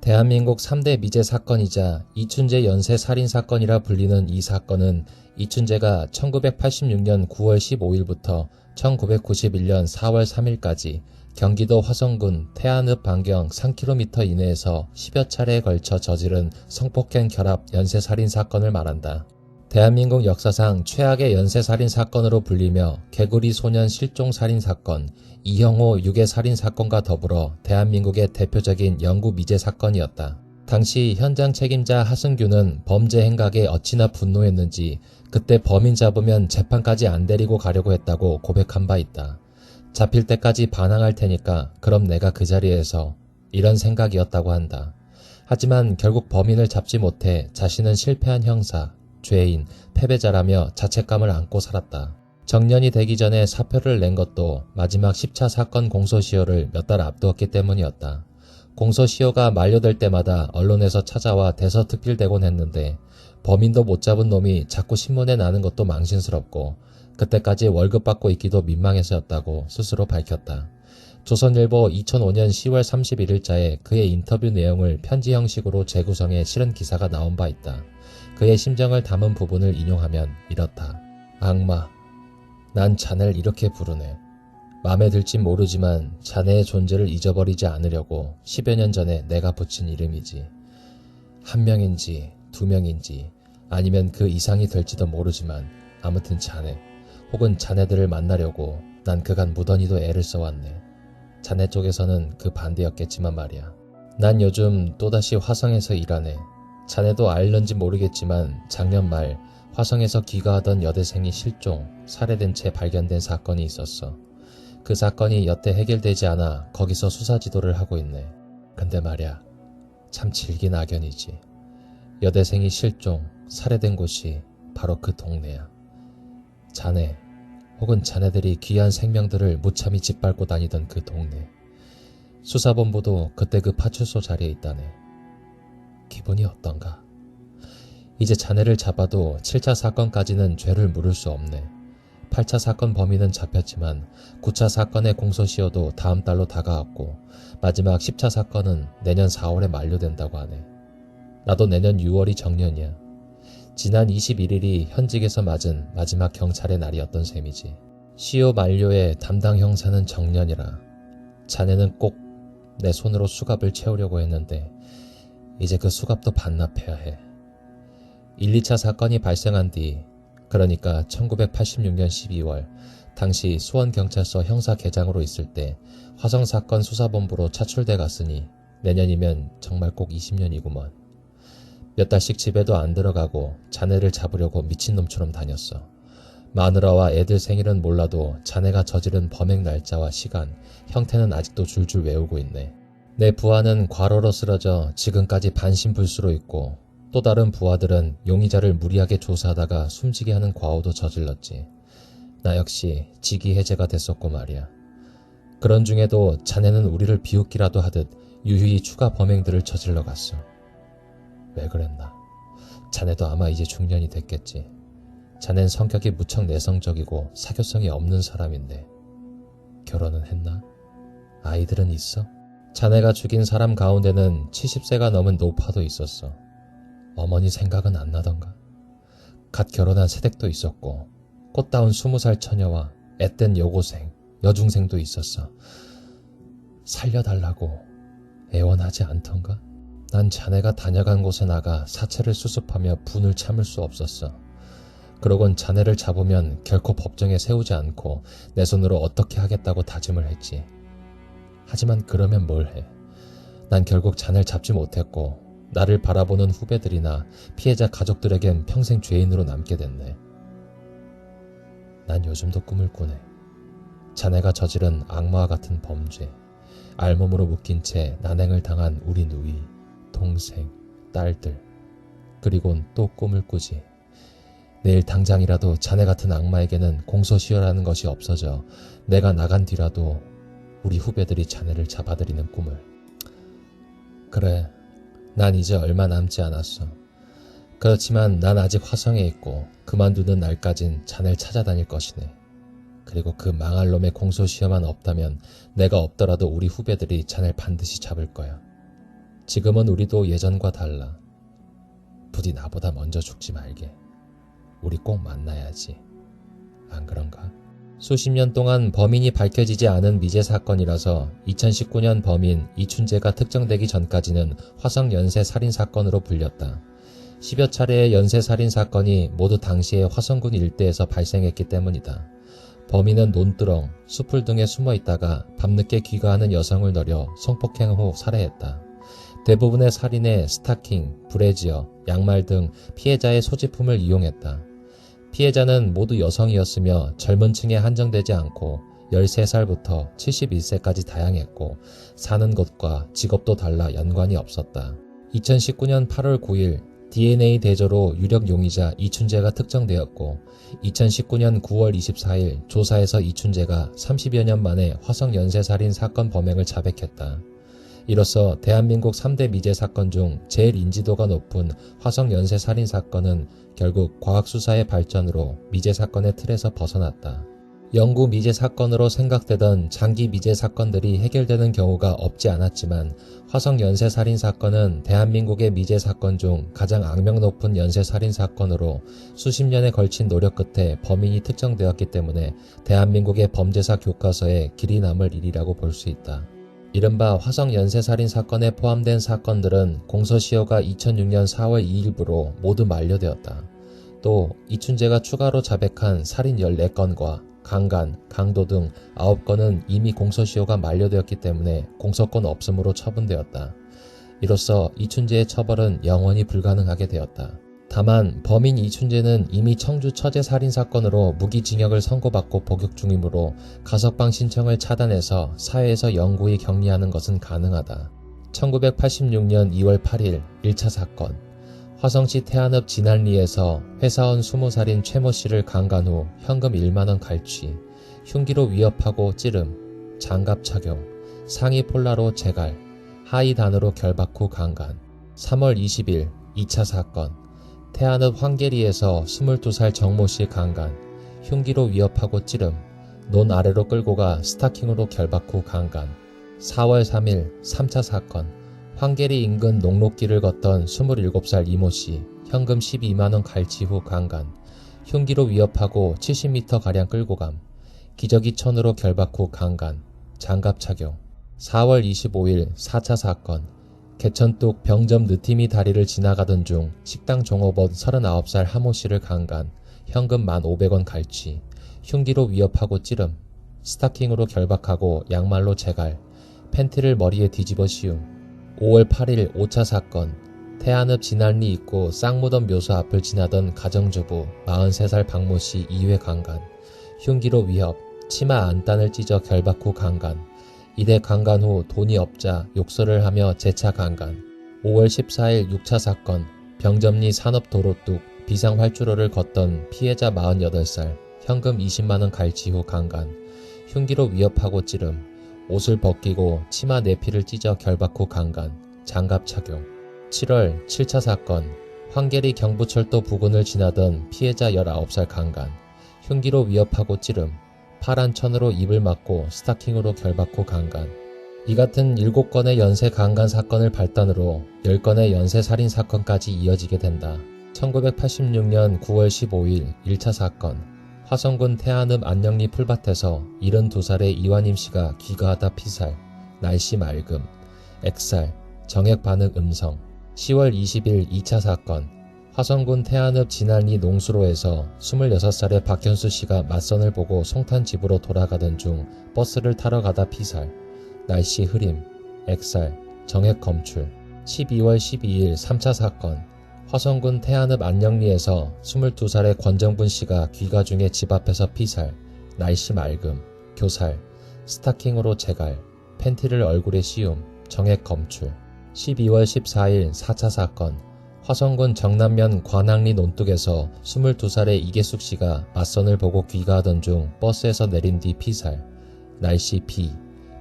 대한민국 3대 미제 사건이자 이춘재 연쇄 살인사건이라 불리는 이 사건은 이춘재가 1986년 9월 15일부터 1991년 4월 3일까지 경기도 화성군 태안읍 반경 3km 이내에서 10여 차례에 걸쳐 저지른 성폭행 결합 연쇄살인사건을 말한다. 대한민국 역사상 최악의 연쇄살인사건으로 불리며 개구리 소년 실종살인사건, 이형호 유괴살인사건과 더불어 대한민국의 대표적인 영구 미제 사건이었다. 당시 현장 책임자 하승규는 범죄 행각에 어찌나 분노했는지 그때 범인 잡으면 재판까지 안 데리고 가려고 했다고 고백한 바 있다. 잡힐 때까지 반항할 테니까 그럼 내가 그 자리에서 이런 생각이었다고 한다. 하지만 결국 범인을 잡지 못해 자신은 실패한 형사, 죄인, 패배자라며 자책감을 안고 살았다. 정년이 되기 전에 사표를 낸 것도 마지막 10차 사건 공소시효를 몇 달 앞두었기 때문이었다. 공소시효가 만료될 때마다 언론에서 찾아와 대서특필되곤 했는데 범인도 못 잡은 놈이 자꾸 신문에 나는 것도 망신스럽고 그때까지 월급 받고 있기도 민망해서였다고 스스로 밝혔다. 조선일보 2005년 10월 31일자에 그의 인터뷰 내용을 편지 형식으로 재구성해 실은 기사가 나온 바 있다. 그의 심정을 담은 부분을 인용하면 이렇다. 악마, 난 자네를 이렇게 부르네. 마음에 들진 모르지만 자네의 존재를 잊어버리지 않으려고 10여 년 전에 내가 붙인 이름이지. 한 명인지 두 명인지 아니면 그 이상이 될지도 모르지만 아무튼 자네 혹은 자네들을 만나려고 난 그간 무던히도 애를 써왔네. 자네 쪽에서는 그 반대였겠지만 말이야. 난 요즘 또다시 화성에서 일하네. 자네도 알는지 모르겠지만 작년 말 화성에서 귀가하던 여대생이 실종, 살해된 채 발견된 사건이 있었어. 그 사건이 여태 해결되지 않아 거기서 수사 지도를 하고 있네. 근데 말야, 참 질긴 악연이지. 여대생이 실종, 살해된 곳이 바로 그 동네야. 자네, 혹은 자네들이 귀한 생명들을 무참히 짓밟고 다니던 그 동네. 수사본부도 그때 그 파출소 자리에 있다네. 기분이 어떤가? 이제 자네를 잡아도 7차 사건까지는 죄를 물을 수 없네. 8차 사건 범인은 잡혔지만 9차 사건의 공소시효도 다음 달로 다가왔고 마지막 10차 사건은 내년 4월에 만료된다고 하네. 나도 내년 6월이 정년이야. 지난 21일이 현직에서 맞은 마지막 경찰의 날이었던 셈이지. 시효 만료에 담당 형사는 정년이라. 자네는 꼭 내 손으로 수갑을 채우려고 했는데 이제 그 수갑도 반납해야 해. 1, 2차 사건이 발생한 뒤, 그러니까 1986년 12월 당시 수원경찰서 형사계장으로 있을 때 화성사건 수사본부로 차출돼 갔으니 내년이면 정말 꼭 20년이구먼. 몇 달씩 집에도 안 들어가고 자네를 잡으려고 미친놈처럼 다녔어. 마누라와 애들 생일은 몰라도 자네가 저지른 범행 날짜와 시간, 형태는 아직도 줄줄 외우고 있네. 내 부하는 과로로 쓰러져 지금까지 반신불수로 있고 또 다른 부하들은 용의자를 무리하게 조사하다가 숨지게 하는 과오도 저질렀지. 나 역시 직위 해제가 됐었고 말이야. 그런 중에도 자네는 우리를 비웃기라도 하듯 유유히 추가 범행들을 저질러 갔어. 왜 그랬나? 자네도 아마 이제 중년이 됐겠지. 자넨 성격이 무척 내성적이고 사교성이 없는 사람인데 결혼은 했나? 아이들은 있어? 자네가 죽인 사람 가운데는 70세가 넘은 노파도 있었어. 어머니 생각은 안 나던가? 갓 결혼한 새댁도 있었고 꽃다운 20살 처녀와 앳된 여고생, 여중생도 있었어. 살려달라고 애원하지 않던가? 난 자네가 다녀간 곳에 나가 사체를 수습하며 분을 참을 수 없었어. 그러곤 자네를 잡으면 결코 법정에 세우지 않고 내 손으로 어떻게 하겠다고 다짐을 했지. 하지만 그러면 뭘 해? 난 결국 자네를 잡지 못했고 나를 바라보는 후배들이나 피해자 가족들에겐 평생 죄인으로 남게 됐네. 난 요즘도 꿈을 꾸네. 자네가 저지른 악마와 같은 범죄, 알몸으로 묶인 채 난행을 당한 우리 누이, 동생, 딸들, 그리곤 또 꿈을 꾸지. 내일 당장이라도 자네 같은 악마에게는 공소시효라는 것이 없어져 내가 나간 뒤라도 우리 후배들이 자네를 잡아들이는 꿈을. 그래, 난 이제 얼마 남지 않았어. 그렇지만 난 아직 화성에 있고 그만두는 날까진 자네를 찾아다닐 것이네. 그리고 그 망할 놈의 공소시효만 없다면 내가 없더라도 우리 후배들이 자네를 반드시 잡을 거야. 지금은 우리도 예전과 달라. 부디 나보다 먼저 죽지 말게. 우리 꼭 만나야지. 안 그런가? 수십 년 동안 범인이 밝혀지지 않은 미제 사건이라서 2019년 범인 이춘재가 특정되기 전까지는 화성 연쇄 살인 사건으로 불렸다. 10여 차례의 연쇄 살인 사건이 모두 당시의 화성군 일대에서 발생했기 때문이다. 범인은 논두렁, 수풀 등에 숨어 있다가 밤늦게 귀가하는 여성을 노려 성폭행 후 살해했다. 대부분의 살인에 스타킹, 브래지어, 양말 등 피해자의 소지품을 이용했다. 피해자는 모두 여성이었으며 젊은 층에 한정되지 않고 13살부터 71세까지 다양했고 사는 곳과 직업도 달라 연관이 없었다. 2019년 8월 9일 DNA 대조로 유력 용의자 이춘재가 특정되었고 2019년 9월 24일 조사에서 이춘재가 30여 년 만에 화성 연쇄살인 사건 범행을 자백했다. 이로써 대한민국 3대 미제 사건 중 제일 인지도가 높은 화성 연쇄 살인 사건은 결국 과학수사의 발전으로 미제 사건의 틀에서 벗어났다. 영구 미제 사건으로 생각되던 장기 미제 사건들이 해결되는 경우가 없지 않았지만 화성 연쇄 살인 사건은 대한민국의 미제 사건 중 가장 악명 높은 연쇄 살인 사건으로 수십 년에 걸친 노력 끝에 범인이 특정되었기 때문에 대한민국의 범죄사 교과서에 길이 남을 일이라고 볼 수 있다. 이른바 화성 연쇄살인 사건에 포함된 사건들은 공소시효가 2006년 4월 2일부로 모두 만료되었다. 또 이춘재가 추가로 자백한 살인 14건과 강간, 강도 등 9건은 이미 공소시효가 만료되었기 때문에 공소권 없음으로 처분되었다. 이로써 이춘재의 처벌은 영원히 불가능하게 되었다. 다만 범인 이춘재는 이미 청주 처제 살인 사건으로 무기징역을 선고받고 복역 중이므로 가석방 신청을 차단해서 사회에서 영구히 격리하는 것은 가능하다. 1986년 2월 8일 1차 사건. 화성시 태안읍 진안리에서 회사원 20살인 최모 씨를 강간 후 현금 1만원 갈취, 흉기로 위협하고 찌름, 장갑 착용, 상의 폴라로 재갈, 하의 단으로 결박 후 강간. 3월 20일 2차 사건. 태안읍 황계리에서 22살 정모 씨 강간, 흉기로 위협하고 찌름, 논 아래로 끌고 가 스타킹으로 결박 후 강간. 4월 3일 3차 사건. 황계리 인근 농록길을 걷던 27살 이모 씨, 현금 12만원 갈취 후 강간, 흉기로 위협하고 70m가량 끌고 감, 기저귀 천으로 결박 후 강간, 장갑 착용. 4월 25일 4차 사건. 개천뚝 병점 느티미 다리를 지나가던 중 식당 종업원 39살 하모 씨를 강간, 현금 1,500원 갈취, 흉기로 위협하고 찌름, 스타킹으로 결박하고 양말로 재갈, 팬티를 머리에 뒤집어 씌움. 5월 8일 5차 사건. 태안읍 진안리 입구 쌍무덤 묘소 앞을 지나던 가정주부 43살 박모 씨 2회 강간, 흉기로 위협, 치마 안단을 찢어 결박 후 강간, 이대 강간 후 돈이 없자 욕설을 하며 재차 강간. 5월 14일 6차 사건. 병점리 산업도로뚝 비상활주로를 걷던 피해자 48살, 현금 20만원 갈취 후 강간, 흉기로 위협하고 찌름, 옷을 벗기고 치마 내피를 찢어 결박 후 강간, 장갑 착용. 7월 7차 사건. 황계리 경부철도 부근을 지나던 피해자 19살 강간, 흉기로 위협하고 찌름, 파란 천으로 입을 막고 스타킹으로 결박 후 강간. 이 같은 7건의 연쇄 강간 사건을 발단으로 10건의 연쇄 살인 사건까지 이어지게 된다. 1986년 9월 15일 1차 사건. 화성군 태안읍 안녕리 풀밭에서 72살의 이완임 씨가 귀가하다 피살, 날씨 맑음, 액살, 정액 반응 음성. 10월 20일 2차 사건. 화성군 태안읍 진안리 농수로에서 26살의 박현수 씨가 맞선을 보고 송탄 집으로 돌아가던 중 버스를 타러 가다 피살, 날씨 흐림, 액살, 정액 검출. 12월 12일 3차 사건. 화성군 태안읍 안녕리에서 22살의 권정분 씨가 귀가 중에 집 앞에서 피살, 날씨 맑음, 교살, 스타킹으로 재갈, 팬티를 얼굴에 씌움, 정액 검출. 12월 14일 4차 사건. 화성군 정남면 관악리 논뚝에서 22살의 이계숙 씨가 맞선을 보고 귀가하던 중 버스에서 내린 뒤 피살, 날씨 비,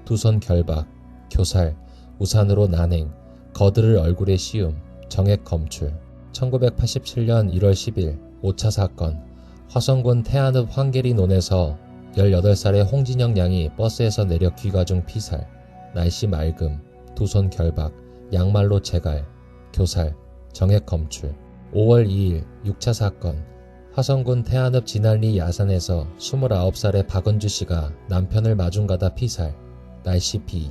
두 손 결박, 교살, 우산으로 난행, 거드를 얼굴에 씌움, 정액 검출. 1987년 1월 10일 5차 사건. 화성군 태안읍 황계리 논에서 18살의 홍진영 양이 버스에서 내려 귀가 중 피살, 날씨 맑음, 두 손 결박, 양말로 재갈, 교살, 정액 검출. 5월 2일 6차 사건. 화성군 태안읍 진안리 야산에서 29살의 박은주 씨가 남편을 마중가다 피살, 날씨 비,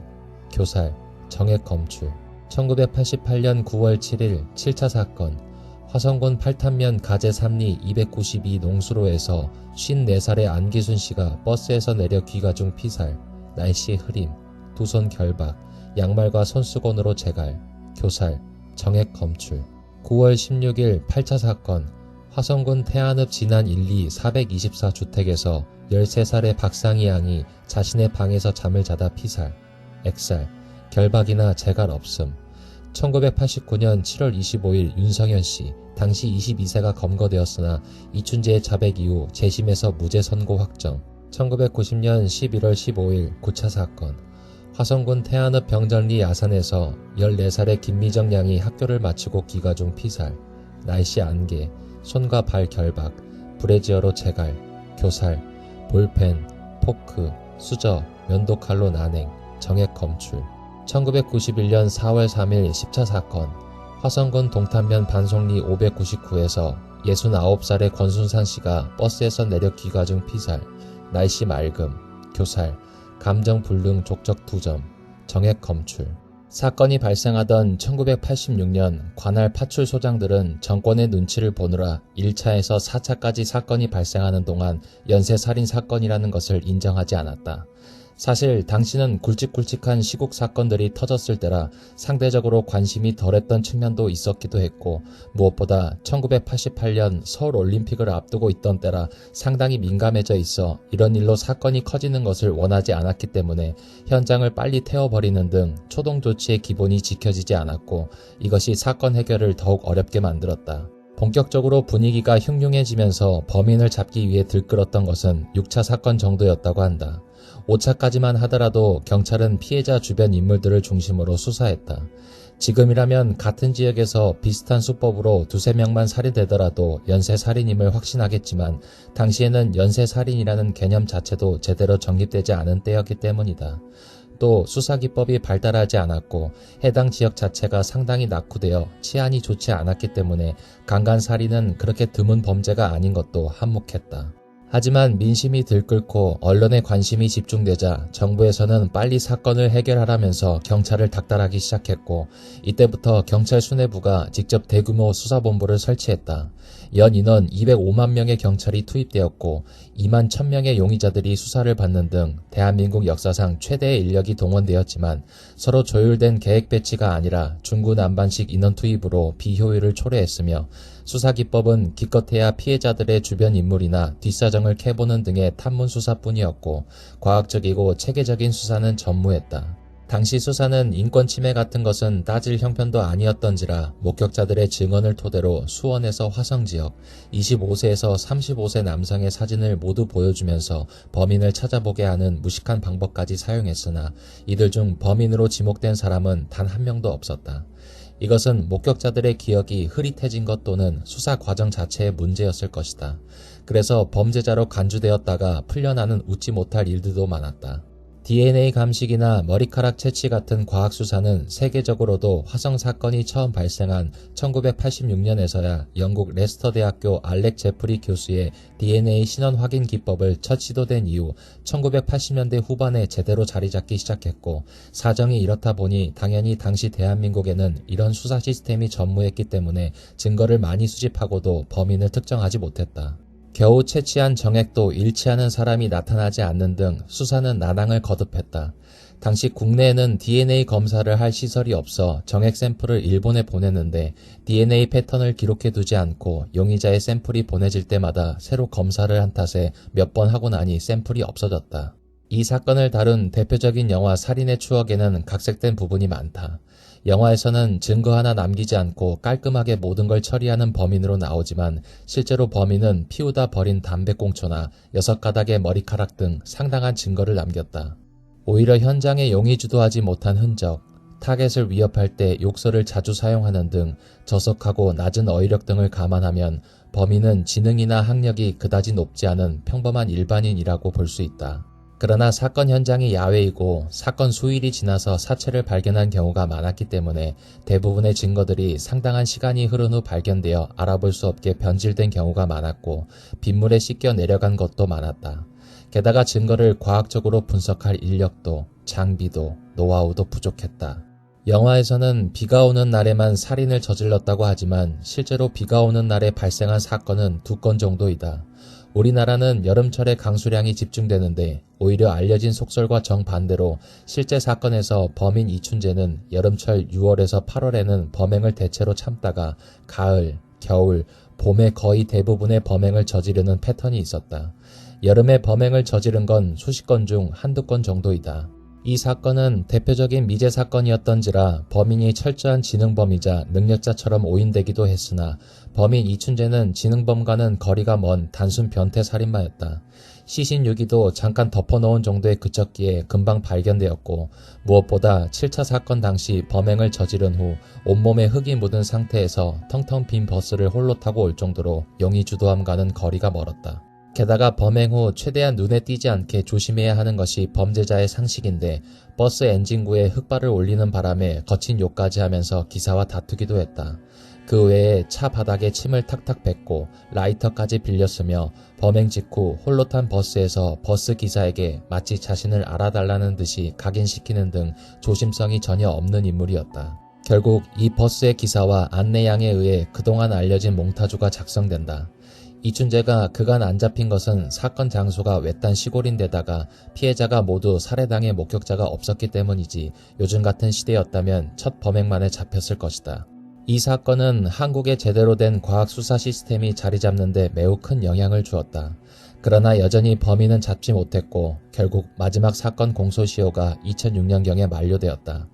교살, 정액 검출. 1988년 9월 7일 7차 사건. 화성군 팔탄면 가제 3리 292 농수로에서 54살의 안기순 씨가 버스에서 내려 귀가중 피살, 날씨 흐림, 두 손 결박, 양말과 손수건으로 재갈, 교살, 정액 검출. 9월 16일 8차 사건. 화성군 태안읍 진안 1, 2 424주택에서 13살의 박상희 양이 자신의 방에서 잠을 자다 피살, 액살, 결박이나 재갈 없음. 1989년 7월 25일 윤성현 씨, 당시 22세가 검거되었으나 이춘재의 자백 이후 재심에서 무죄 선고 확정. 1990년 11월 15일 9차 사건. 화성군 태안읍 병전리 야산에서 14살의 김미정 양이 학교를 마치고 귀가 중 피살, 날씨 안개, 손과 발 결박, 브래지어로 재갈, 교살, 볼펜, 포크, 수저, 면도칼로 난행, 정액 검출. 1991년 4월 3일 10차 사건. 화성군 동탄면 반송리 599에서 69살의 권순산 씨가 버스에서 내려 귀가 중 피살, 날씨 맑음, 교살, 감정 불능 족적 2점, 정액 검출. 사건이 발생하던 1986년 관할 파출소장들은 정권의 눈치를 보느라 1차에서 4차까지 사건이 발생하는 동안 연쇄살인 사건이라는 것을 인정하지 않았다. 사실 당시는 굵직굵직한 시국 사건들이 터졌을 때라 상대적으로 관심이 덜했던 측면도 있었기도 했고, 무엇보다 1988년 서울올림픽을 앞두고 있던 때라 상당히 민감해져 있어 이런 일로 사건이 커지는 것을 원하지 않았기 때문에 현장을 빨리 태워버리는 등 초동 조치의 기본이 지켜지지 않았고, 이것이 사건 해결을 더욱 어렵게 만들었다. 본격적으로 분위기가 흉흉해지면서 범인을 잡기 위해 들끓었던 것은 6차 사건 정도였다고 한다. 5차까지만 하더라도 경찰은 피해자 주변 인물들을 중심으로 수사했다. 지금이라면 같은 지역에서 비슷한 수법으로 2~3명만 살인되더라도 연쇄살인임을 확신하겠지만 당시에는 연쇄살인이라는 개념 자체도 제대로 정립되지 않은 때였기 때문이다. 또 수사기법이 발달하지 않았고 해당 지역 자체가 상당히 낙후되어 치안이 좋지 않았기 때문에 강간살인은 그렇게 드문 범죄가 아닌 것도 한몫했다. 하지만 민심이 들끓고 언론의 관심이 집중되자 정부에서는 빨리 사건을 해결하라면서 경찰을 닥달하기 시작했고, 이때부터 경찰 수뇌부가 직접 대규모 수사본부를 설치했다. 연 인원 205만 명의 경찰이 투입되었고 2만 1,000명의 용의자들이 수사를 받는 등 대한민국 역사상 최대의 인력이 동원되었지만 서로 조율된 계획 배치가 아니라 중구난방식 인원 투입으로 비효율을 초래했으며, 수사기법은 기껏해야 피해자들의 주변 인물이나 뒷사정을 캐보는 등의 탐문 수사뿐이었고 과학적이고 체계적인 수사는 전무했다. 당시 수사는 인권침해 같은 것은 따질 형편도 아니었던지라 목격자들의 증언을 토대로 수원에서 화성지역 25세에서 35세 남성의 사진을 모두 보여주면서 범인을 찾아보게 하는 무식한 방법까지 사용했으나 이들 중 범인으로 지목된 사람은 단 한 명도 없었다. 이것은 목격자들의 기억이 흐릿해진 것 또는 수사 과정 자체의 문제였을 것이다. 그래서 범죄자로 간주되었다가 풀려나는 웃지 못할 일들도 많았다. DNA 감식이나 머리카락 채취 같은 과학수사는 세계적으로도 화성 사건이 처음 발생한 1986년에서야 영국 레스터 대학교 알렉 제프리 교수의 DNA 신원 확인 기법을 첫 시도된 이후 1980년대 후반에 제대로 자리 잡기 시작했고, 사정이 이렇다 보니 당연히 당시 대한민국에는 이런 수사 시스템이 전무했기 때문에 증거를 많이 수집하고도 범인을 특정하지 못했다. 겨우 채취한 정액도 일치하는 사람이 나타나지 않는 등 수사는 난항을 거듭했다. 당시 국내에는 DNA 검사를 할 시설이 없어 정액 샘플을 일본에 보냈는데 DNA 패턴을 기록해두지 않고 용의자의 샘플이 보내질 때마다 새로 검사를 한 탓에 몇 번 하고 나니 샘플이 없어졌다. 이 사건을 다룬 대표적인 영화 살인의 추억에는 각색된 부분이 많다. 영화에서는 증거 하나 남기지 않고 깔끔하게 모든 걸 처리하는 범인으로 나오지만 실제로 범인은 피우다 버린 담배꽁초나 6가닥의 머리카락 등 상당한 증거를 남겼다. 오히려 현장에 용의주도 하지 못한 흔적, 타겟을 위협할 때 욕설을 자주 사용하는 등 저속하고 낮은 어휘력 등을 감안하면 범인은 지능이나 학력이 그다지 높지 않은 평범한 일반인이라고 볼 수 있다. 그러나 사건 현장이 야외이고 사건 수일이 지나서 사체를 발견한 경우가 많았기 때문에 대부분의 증거들이 상당한 시간이 흐른 후 발견되어 알아볼 수 없게 변질된 경우가 많았고 빗물에 씻겨 내려간 것도 많았다. 게다가 증거를 과학적으로 분석할 인력도, 장비도, 노하우도 부족했다. 영화에서는 비가 오는 날에만 살인을 저질렀다고 하지만 실제로 비가 오는 날에 발생한 사건은 2건 정도이다. 우리나라는 여름철에 강수량이 집중되는데 오히려 알려진 속설과 정반대로 실제 사건에서 범인 이춘재는 여름철 6월에서 8월에는 범행을 대체로 참다가 가을, 겨울, 봄에 거의 대부분의 범행을 저지르는 패턴이 있었다. 여름에 범행을 저지른 건 수십 건 중 한두 건 정도이다. 이 사건은 대표적인 미제 사건이었던지라 범인이 철저한 지능범이자 능력자처럼 오인되기도 했으나 범인 이춘재는 지능범과는 거리가 먼 단순 변태살인마였다. 시신 유기도 잠깐 덮어놓은 정도에 그쳤기에 금방 발견되었고 무엇보다 7차 사건 당시 범행을 저지른 후 온몸에 흙이 묻은 상태에서 텅텅 빈 버스를 홀로 타고 올 정도로 용의주도함과는 거리가 멀었다. 게다가 범행 후 최대한 눈에 띄지 않게 조심해야 하는 것이 범죄자의 상식인데 버스 엔진구에 흙발을 올리는 바람에 거친 욕까지 하면서 기사와 다투기도 했다. 그 외에 차 바닥에 침을 탁탁 뱉고 라이터까지 빌렸으며 범행 직후 홀로 탄 버스에서 버스 기사에게 마치 자신을 알아달라는 듯이 각인시키는 등 조심성이 전혀 없는 인물이었다. 결국 이 버스의 기사와 안내양에 의해 그동안 알려진 몽타주가 작성된다. 이춘재가 그간 안 잡힌 것은 사건 장소가 외딴 시골인데다가 피해자가 모두 살해당해 목격자가 없었기 때문이지 요즘 같은 시대였다면 첫 범행만에 잡혔을 것이다. 이 사건은 한국에 제대로 된 과학 수사 시스템이 자리 잡는 데 매우 큰 영향을 주었다. 그러나 여전히 범인은 잡지 못했고 결국 마지막 사건 공소시효가 2006년경에 만료되었다.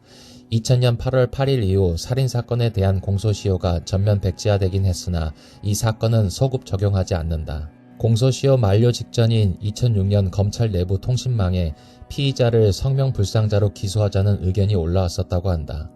2000년 8월 8일 이후 살인사건에 대한 공소시효가 전면 백지화되긴 했으나 이 사건은 소급 적용하지 않는다. 공소시효 만료 직전인 2006년 검찰 내부 통신망에 피의자를 성명불상자로 기소하자는 의견이 올라왔었다고 한다.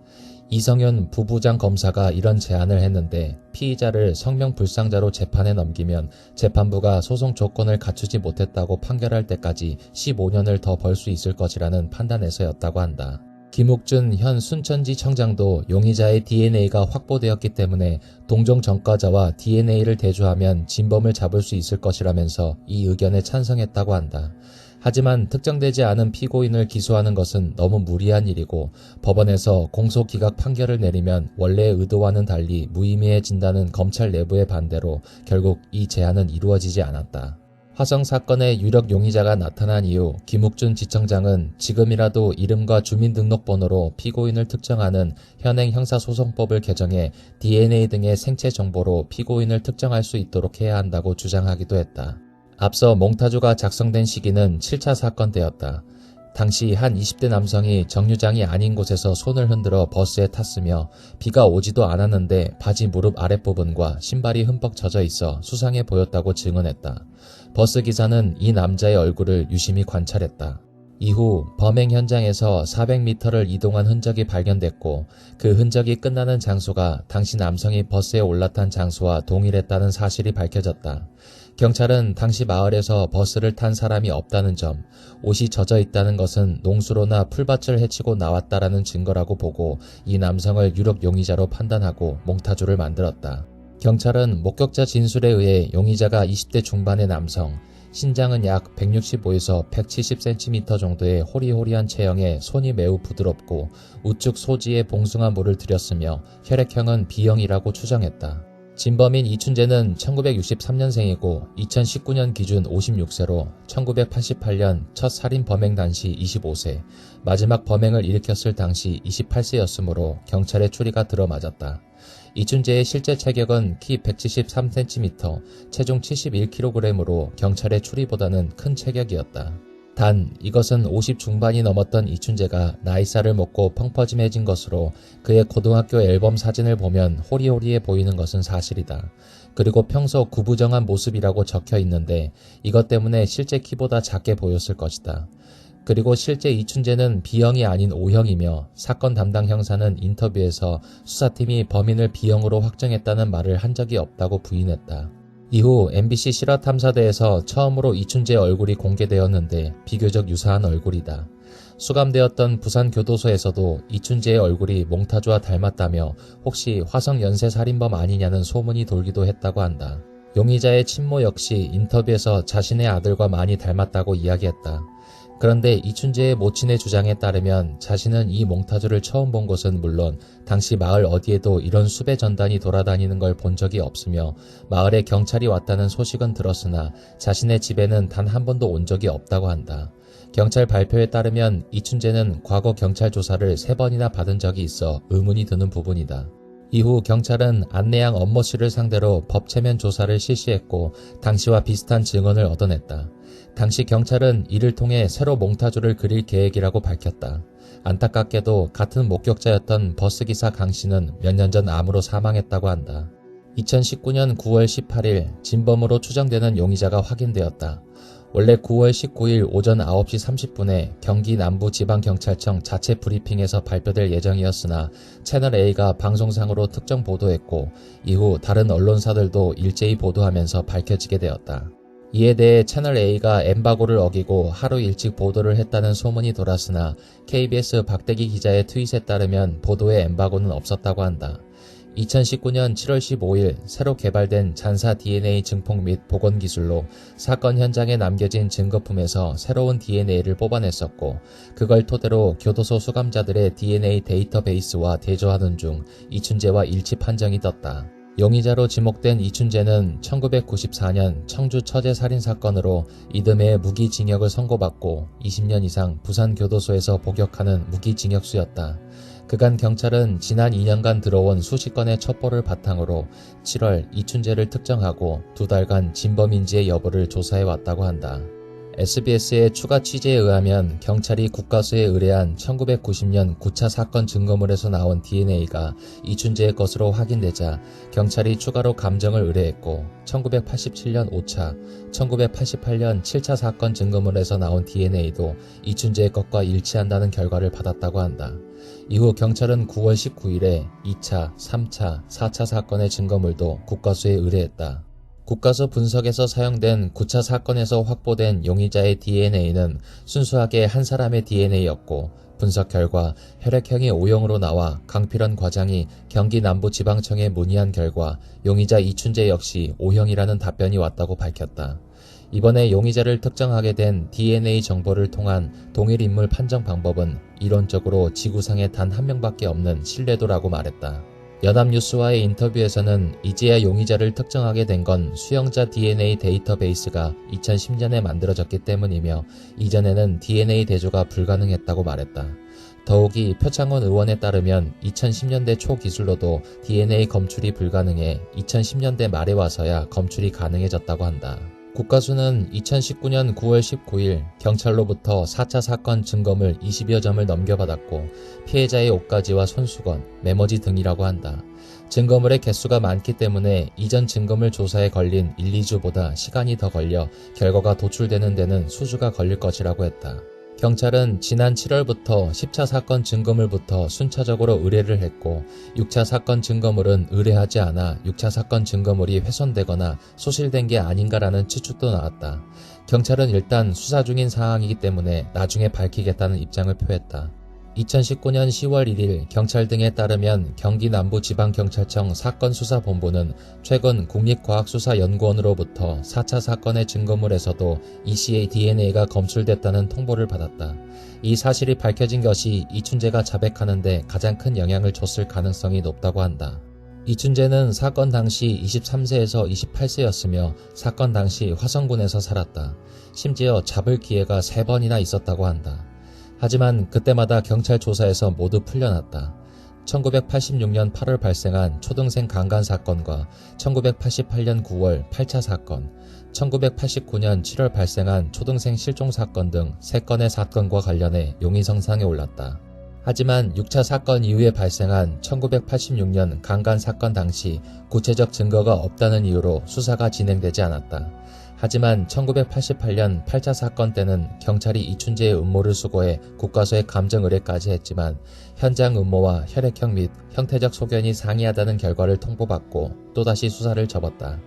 이성윤 부부장 검사가 이런 제안을 했는데 피의자를 성명불상자로 재판에 넘기면 재판부가 소송 조건을 갖추지 못했다고 판결할 때까지 15년을 더 벌 수 있을 것이라는 판단에서였다고 한다. 김욱준 현 순천지청장도 용의자의 DNA가 확보되었기 때문에 동종 전과자와 DNA를 대조하면 진범을 잡을 수 있을 것이라면서 이 의견에 찬성했다고 한다. 하지만 특정되지 않은 피고인을 기소하는 것은 너무 무리한 일이고 법원에서 공소기각 판결을 내리면 원래의 의도와는 달리 무의미해진다는 검찰 내부의 반대로 결국 이 제안은 이루어지지 않았다. 화성 사건의 유력 용의자가 나타난 이후 김욱준 지청장은 지금이라도 이름과 주민등록번호로 피고인을 특정하는 현행 형사소송법을 개정해 DNA 등의 생체 정보로 피고인을 특정할 수 있도록 해야 한다고 주장하기도 했다. 앞서 몽타주가 작성된 시기는 7차 사건 때였다. 당시 한 20대 남성이 정류장이 아닌 곳에서 손을 흔들어 버스에 탔으며 비가 오지도 않았는데 바지 무릎 아랫부분과 신발이 흠뻑 젖어 있어 수상해 보였다고 증언했다. 버스 기사는 이 남자의 얼굴을 유심히 관찰했다. 이후 범행 현장에서 400m를 이동한 흔적이 발견됐고 그 흔적이 끝나는 장소가 당시 남성이 버스에 올라탄 장소와 동일했다는 사실이 밝혀졌다. 경찰은 당시 마을에서 버스를 탄 사람이 없다는 점, 옷이 젖어 있다는 것은 농수로나 풀밭을 헤치고 나왔다라는 증거라고 보고 이 남성을 유력 용의자로 판단하고 몽타주를 만들었다. 경찰은 목격자 진술에 의해 용의자가 20대 중반의 남성, 신장은 약 165에서 170cm 정도의 호리호리한 체형에 손이 매우 부드럽고 우측 소지에 봉숭아 물을 들였으며 혈액형은 B형이라고 추정했다. 진범인 이춘재는 1963년생이고 2019년 기준 56세로 1988년 첫 살인 범행 당시 25세, 마지막 범행을 일으켰을 당시 28세였으므로 경찰의 추리가 들어맞았다. 이춘재의 실제 체격은 키 173cm, 체중 71kg으로 경찰의 추리보다는 큰 체격이었다. 단 이것은 50 중반이 넘었던 이춘재가 나이살을 먹고 펑퍼짐해진 것으로 그의 고등학교 앨범 사진을 보면 호리호리해 보이는 것은 사실이다. 그리고 평소 구부정한 모습이라고 적혀 있는데 이것 때문에 실제 키보다 작게 보였을 것이다. 그리고 실제 이춘재는 B형이 아닌 O형이며 사건 담당 형사는 인터뷰에서 수사팀이 범인을 B형으로 확정했다는 말을 한 적이 없다고 부인했다. 이후 MBC 실화탐사대에서 처음으로 이춘재 얼굴이 공개되었는데 비교적 유사한 얼굴이다. 수감되었던 부산교도소에서도 이춘재의 얼굴이 몽타주와 닮았다며 혹시 화성 연쇄살인범 아니냐는 소문이 돌기도 했다고 한다. 용의자의 친모 역시 인터뷰에서 자신의 아들과 많이 닮았다고 이야기했다. 그런데 이춘재의 모친의 주장에 따르면 자신은 이 몽타주를 처음 본 것은 물론 당시 마을 어디에도 이런 수배 전단이 돌아다니는 걸 본 적이 없으며 마을에 경찰이 왔다는 소식은 들었으나 자신의 집에는 단 한 번도 온 적이 없다고 한다. 경찰 발표에 따르면 이춘재는 과거 경찰 조사를 3번이나 받은 적이 있어 의문이 드는 부분이다. 이후 경찰은 안내양 엄모 씨를 상대로 법체면 조사를 실시했고 당시와 비슷한 증언을 얻어냈다. 당시 경찰은 이를 통해 새로 몽타주를 그릴 계획이라고 밝혔다. 안타깝게도 같은 목격자였던 버스기사 강 씨는 몇 년 전 암으로 사망했다고 한다. 2019년 9월 18일 진범으로 추정되는 용의자가 확인되었다. 원래 9월 19일 오전 9시 30분에 경기 남부지방경찰청 자체 브리핑에서 발표될 예정이었으나 채널A가 방송상으로 특정 보도했고 이후 다른 언론사들도 일제히 보도하면서 밝혀지게 되었다. 이에 대해 채널A가 엠바고를 어기고 하루 일찍 보도를 했다는 소문이 돌았으나 KBS 박대기 기자의 트윗에 따르면 보도에 엠바고는 없었다고 한다. 2019년 7월 15일 새로 개발된 잔사 DNA 증폭 및 복원 기술로 사건 현장에 남겨진 증거품에서 새로운 DNA를 뽑아냈었고 그걸 토대로 교도소 수감자들의 DNA 데이터베이스와 대조하는 중 이춘재와 일치 판정이 떴다. 용의자로 지목된 이춘재는 1994년 청주 처제 살인사건으로 이듬해 무기징역을 선고받고 20년 이상 부산교도소에서 복역하는 무기징역수였다. 그간 경찰은 지난 2년간 들어온 수십 건의 첩보를 바탕으로 7월 이춘재를 특정하고 2달간 진범인지의 여부를 조사해왔다고 한다. SBS의 추가 취재에 의하면 경찰이 국가수에 의뢰한 1990년 9차 사건 증거물에서 나온 DNA가 이춘재의 것으로 확인되자 경찰이 추가로 감정을 의뢰했고 1987년 5차, 1988년 7차 사건 증거물에서 나온 DNA도 이춘재의 것과 일치한다는 결과를 받았다고 한다. 이후 경찰은 9월 19일에 2차, 3차, 4차 사건의 증거물도 국가수에 의뢰했다. 국가수 분석에서 사용된 9차 사건에서 확보된 용의자의 DNA는 순수하게 한 사람의 DNA였고 분석 결과 혈액형이 O형으로 나와 강필원 과장이 경기 남부지방청에 문의한 결과 용의자 이춘재 역시 O형이라는 답변이 왔다고 밝혔다. 이번에 용의자를 특정하게 된 DNA 정보를 통한 동일 인물 판정 방법은 이론적으로 지구상에 단 한 명밖에 없는 신뢰도라고 말했다. 연합뉴스와의 인터뷰에서는 이제야 용의자를 특정하게 된 건 수영자 DNA 데이터베이스가 2010년에 만들어졌기 때문이며 이전에는 DNA 대조가 불가능했다고 말했다. 더욱이 표창원 의원에 따르면 2010년대 초 기술로도 DNA 검출이 불가능해 2010년대 말에 와서야 검출이 가능해졌다고 한다. 국가수는 2019년 9월 19일 경찰로부터 4차 사건 증거물 20여 점을 넘겨받았고 피해자의 옷가지와 손수건, 메모지 등이라고 한다. 증거물의 개수가 많기 때문에 이전 증거물 조사에 걸린 1, 2주보다 시간이 더 걸려 결과가 도출되는 데는 수주가 걸릴 것이라고 했다. 경찰은 지난 7월부터 10차 사건 증거물부터 순차적으로 의뢰를 했고 6차 사건 증거물은 의뢰하지 않아 6차 사건 증거물이 훼손되거나 소실된 게 아닌가라는 추측도 나왔다. 경찰은 일단 수사 중인 상황이기 때문에 나중에 밝히겠다는 입장을 표했다. 2019년 10월 1일 경찰 등에 따르면 경기 남부지방경찰청 사건수사본부는 최근 국립과학수사연구원으로부터 4차 사건의 증거물에서도 이 씨의 DNA가 검출됐다는 통보를 받았다. 이 사실이 밝혀진 것이 이춘재가 자백하는 데 가장 큰 영향을 줬을 가능성이 높다고 한다. 이춘재는 사건 당시 23세에서 28세였으며 사건 당시 화성군에서 살았다. 심지어 잡을 기회가 3번이나 있었다고 한다. 하지만 그때마다 경찰 조사에서 모두 풀려났다. 1986년 8월 발생한 초등생 강간 사건과 1988년 9월 8차 사건, 1989년 7월 발생한 초등생 실종 사건 등 3건의 사건과 관련해 용의선상에 올랐다. 하지만 6차 사건 이후에 발생한 1986년 강간 사건 당시 구체적 증거가 없다는 이유로 수사가 진행되지 않았다. 하지만 1988년 8차 사건 때는 경찰이 이춘재의 음모를 수거해 국가수에 감정 의뢰까지 했지만 현장 음모와 혈액형 및 형태적 소견이 상이하다는 결과를 통보받고 또다시 수사를 접었다.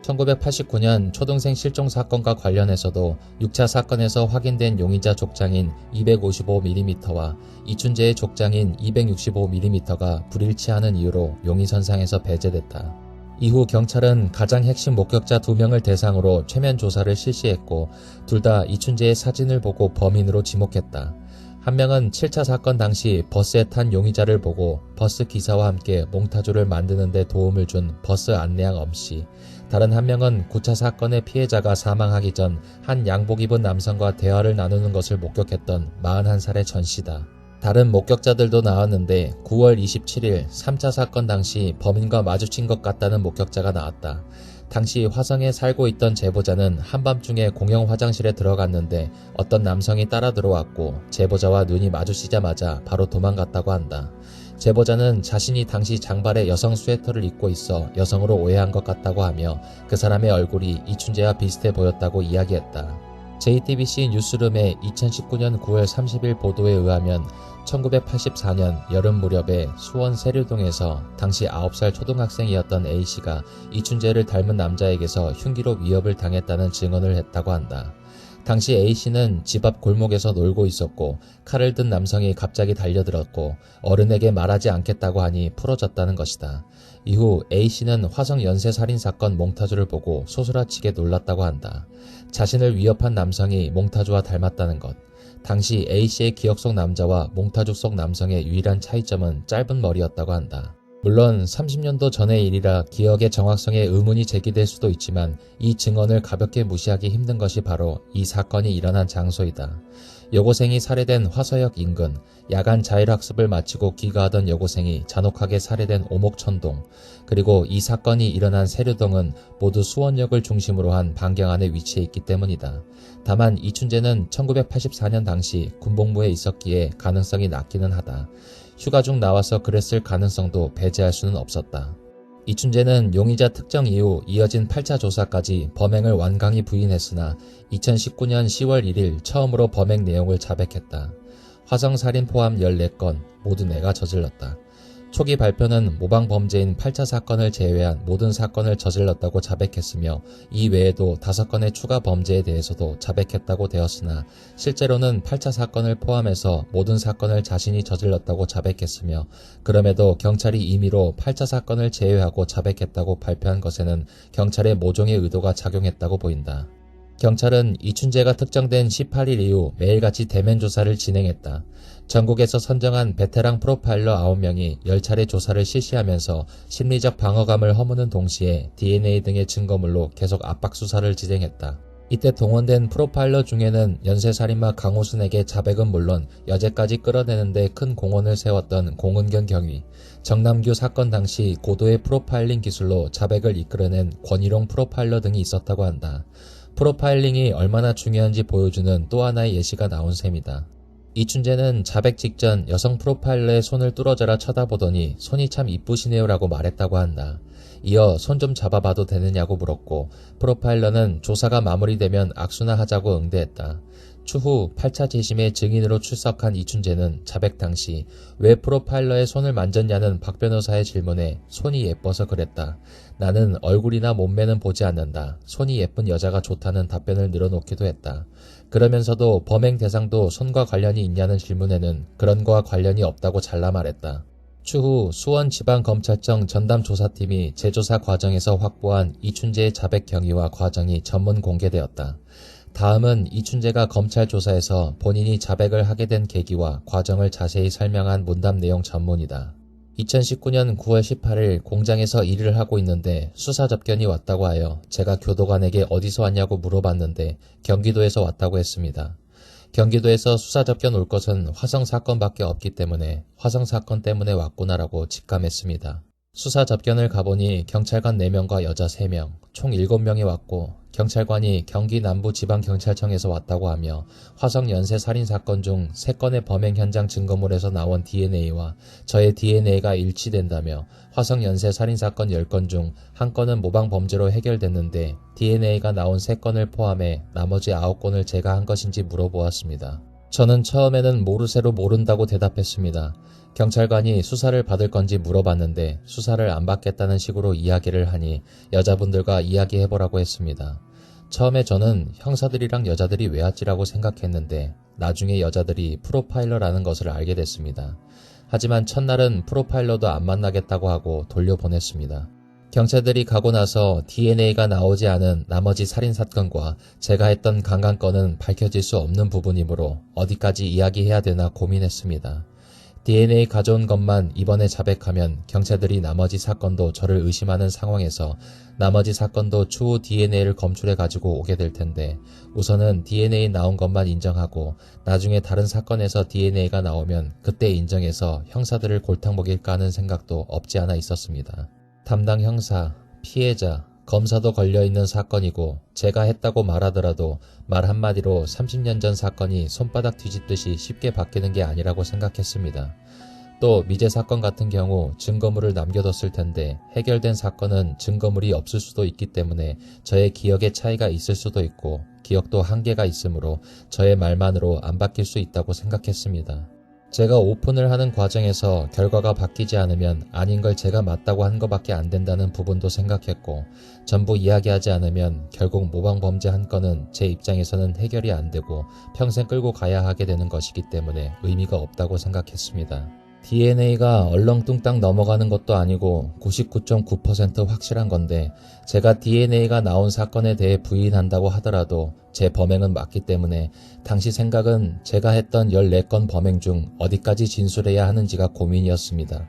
1989년 초등생 실종 사건과 관련해서도 6차 사건에서 확인된 용의자 족장인 255mm와 이춘재의 족장인 265mm가 불일치하는 이유로 용의선상에서 배제됐다. 이후 경찰은 가장 핵심 목격자 2명을 대상으로 최면 조사를 실시했고 둘 다 이춘재의 사진을 보고 범인으로 지목했다. 한 명은 7차 사건 당시 버스에 탄 용의자를 보고 버스 기사와 함께 몽타주를 만드는 데 도움을 준 버스 안내양 엄씨, 다른 한 명은 9차 사건의 피해자가 사망하기 전 한 양복 입은 남성과 대화를 나누는 것을 목격했던 41살의 전씨다. 다른 목격자들도 나왔는데 9월 27일 3차 사건 당시 범인과 마주친 것 같다는 목격자가 나왔다. 당시 화성에 살고 있던 제보자는 한밤중에 공영 화장실에 들어갔는데 어떤 남성이 따라 들어왔고 제보자와 눈이 마주치자마자 바로 도망갔다고 한다. 제보자는 자신이 당시 장발에 여성 스웨터를 입고 있어 여성으로 오해한 것 같다고 하며 그 사람의 얼굴이 이춘재와 비슷해 보였다고 이야기했다. JTBC 뉴스룸의 2019년 9월 30일 보도에 의하면 1984년 여름 무렵에 수원 세류동에서 당시 9살 초등학생이었던 A씨가 이춘재를 닮은 남자에게서 흉기로 위협을 당했다는 증언을 했다고 한다. 당시 A씨는 집 앞 골목에서 놀고 있었고 칼을 든 남성이 갑자기 달려들었고 어른에게 말하지 않겠다고 하니 풀어졌다는 것이다. 이후 A씨는 화성 연쇄살인사건 몽타주를 보고 소스라치게 놀랐다고 한다. 자신을 위협한 남성이 몽타주와 닮았다는 것. 당시 A씨의 기억 속 남자와 몽타주 속 남성의 유일한 차이점은 짧은 머리였다고 한다. 물론 30년도 전의 일이라 기억의 정확성에 의문이 제기될 수도 있지만 이 증언을 가볍게 무시하기 힘든 것이 바로 이 사건이 일어난 장소이다. 여고생이 살해된 화서역 인근, 야간 자율학습을 마치고 귀가하던 여고생이 잔혹하게 살해된 오목천동, 그리고 이 사건이 일어난 세류동은 모두 수원역을 중심으로 한 반경 안에 위치해 있기 때문이다. 다만 이춘재는 1984년 당시 군복무에 있었기에 가능성이 낮기는 하다. 휴가 중 나와서 그랬을 가능성도 배제할 수는 없었다. 이춘재는 용의자 특정 이후 이어진 8차 조사까지 범행을 완강히 부인했으나 2019년 10월 1일 처음으로 범행 내용을 자백했다. 화성살인 포함 14건 모두 내가 저질렀다. 초기 발표는 모방 범죄인 8차 사건을 제외한 모든 사건을 저질렀다고 자백했으며 이 외에도 5건의 추가 범죄에 대해서도 자백했다고 되었으나 실제로는 8차 사건을 포함해서 모든 사건을 자신이 저질렀다고 자백했으며 그럼에도 경찰이 임의로 8차 사건을 제외하고 자백했다고 발표한 것에는 경찰의 모종의 의도가 작용했다고 보인다. 경찰은 이춘재가 특정된 18일 이후 매일같이 대면 조사를 진행했다. 전국에서 선정한 베테랑 프로파일러 9명이 10차례 조사를 실시하면서 심리적 방어감을 허무는 동시에 DNA 등의 증거물로 계속 압박 수사를 진행했다. 이때 동원된 프로파일러 중에는 연쇄살인마 강호순에게 자백은 물론 여죄까지 끌어내는데 큰 공헌을 세웠던 공은경 경위, 정남규 사건 당시 고도의 프로파일링 기술로 자백을 이끌어낸 권희룡 프로파일러 등이 있었다고 한다. 프로파일링이 얼마나 중요한지 보여주는 또 하나의 예시가 나온 셈이다. 이춘재는 자백 직전 여성 프로파일러의 손을 뚫어져라 쳐다보더니 손이 참 이쁘시네요 라고 말했다고 한다. 이어 손 좀 잡아봐도 되느냐고 물었고 프로파일러는 조사가 마무리되면 악수나 하자고 응대했다. 추후 8차 재심의 증인으로 출석한 이춘재는 자백 당시 왜 프로파일러의 손을 만졌냐는 박 변호사의 질문에 손이 예뻐서 그랬다. 나는 얼굴이나 몸매는 보지 않는다. 손이 예쁜 여자가 좋다는 답변을 늘어놓기도 했다. 그러면서도 범행 대상도 손과 관련이 있냐는 질문에는 그런 거와 관련이 없다고 잘라 말했다. 추후 수원지방검찰청 전담조사팀이 재조사 과정에서 확보한 이춘재의 자백 경위와 과정이 전문 공개되었다. 다음은 이춘재가 검찰 조사에서 본인이 자백을 하게 된 계기와 과정을 자세히 설명한 문답 내용 전문이다. 2019년 9월 18일 공장에서 일을 하고 있는데 수사 접견이 왔다고 하여 제가 교도관에게 어디서 왔냐고 물어봤는데 경기도에서 왔다고 했습니다. 경기도에서 수사 접견 올 것은 화성 사건밖에 없기 때문에 화성 사건 때문에 왔구나라고 직감했습니다. 수사 접견을 가보니 경찰관 4명과 여자 3명, 총 7명이 왔고 경찰관이 경기 남부지방경찰청에서 왔다고 하며 화성 연쇄살인사건 중 3건의 범행 현장 증거물에서 나온 DNA와 저의 DNA가 일치된다며 화성 연쇄살인사건 10건 중 1건은 모방범죄로 해결됐는데 DNA가 나온 3건을 포함해 나머지 9건을 제가 한 것인지 물어보았습니다. 저는 처음에는 모르쇠로 모른다고 대답했습니다. 경찰관이 수사를 받을 건지 물어봤는데 수사를 안 받겠다는 식으로 이야기를 하니 여자분들과 이야기해보라고 했습니다. 처음에 저는 형사들이랑 여자들이 왜 왔지라고 생각했는데 나중에 여자들이 프로파일러라는 것을 알게 됐습니다. 하지만 첫날은 프로파일러도 안 만나겠다고 하고 돌려보냈습니다. 경찰들이 가고 나서 DNA가 나오지 않은 나머지 살인사건과 제가 했던 강간건은 밝혀질 수 없는 부분이므로 어디까지 이야기해야 되나 고민했습니다. DNA 가져온 것만 이번에 자백하면 경찰들이 나머지 사건도 저를 의심하는 상황에서 나머지 사건도 추후 DNA를 검출해 가지고 오게 될 텐데 우선은 DNA 나온 것만 인정하고 나중에 다른 사건에서 DNA가 나오면 그때 인정해서 형사들을 골탕 먹일까 하는 생각도 없지 않아 있었습니다. 담당 형사, 피해자, 검사도 걸려있는 사건이고 제가 했다고 말하더라도 말 한마디로 30년 전 사건이 손바닥 뒤집듯이 쉽게 바뀌는 게 아니라고 생각했습니다. 또 미제 사건 같은 경우 증거물을 남겨뒀을 텐데 해결된 사건은 증거물이 없을 수도 있기 때문에 저의 기억의 차이가 있을 수도 있고 기억도 한계가 있으므로 저의 말만으로 안 바뀔 수 있다고 생각했습니다. 제가 오픈을 하는 과정에서 결과가 바뀌지 않으면 아닌 걸 제가 맞다고 한 것밖에 안 된다는 부분도 생각했고 전부 이야기하지 않으면 결국 모방범죄 한 건은 제 입장에서는 해결이 안 되고 평생 끌고 가야 하게 되는 것이기 때문에 의미가 없다고 생각했습니다. DNA가 얼렁뚱땅 넘어가는 것도 아니고 99.9% 확실한 건데 제가 DNA가 나온 사건에 대해 부인한다고 하더라도 제 범행은 맞기 때문에 당시 생각은 제가 했던 14건 범행 중 어디까지 진술해야 하는지가 고민이었습니다.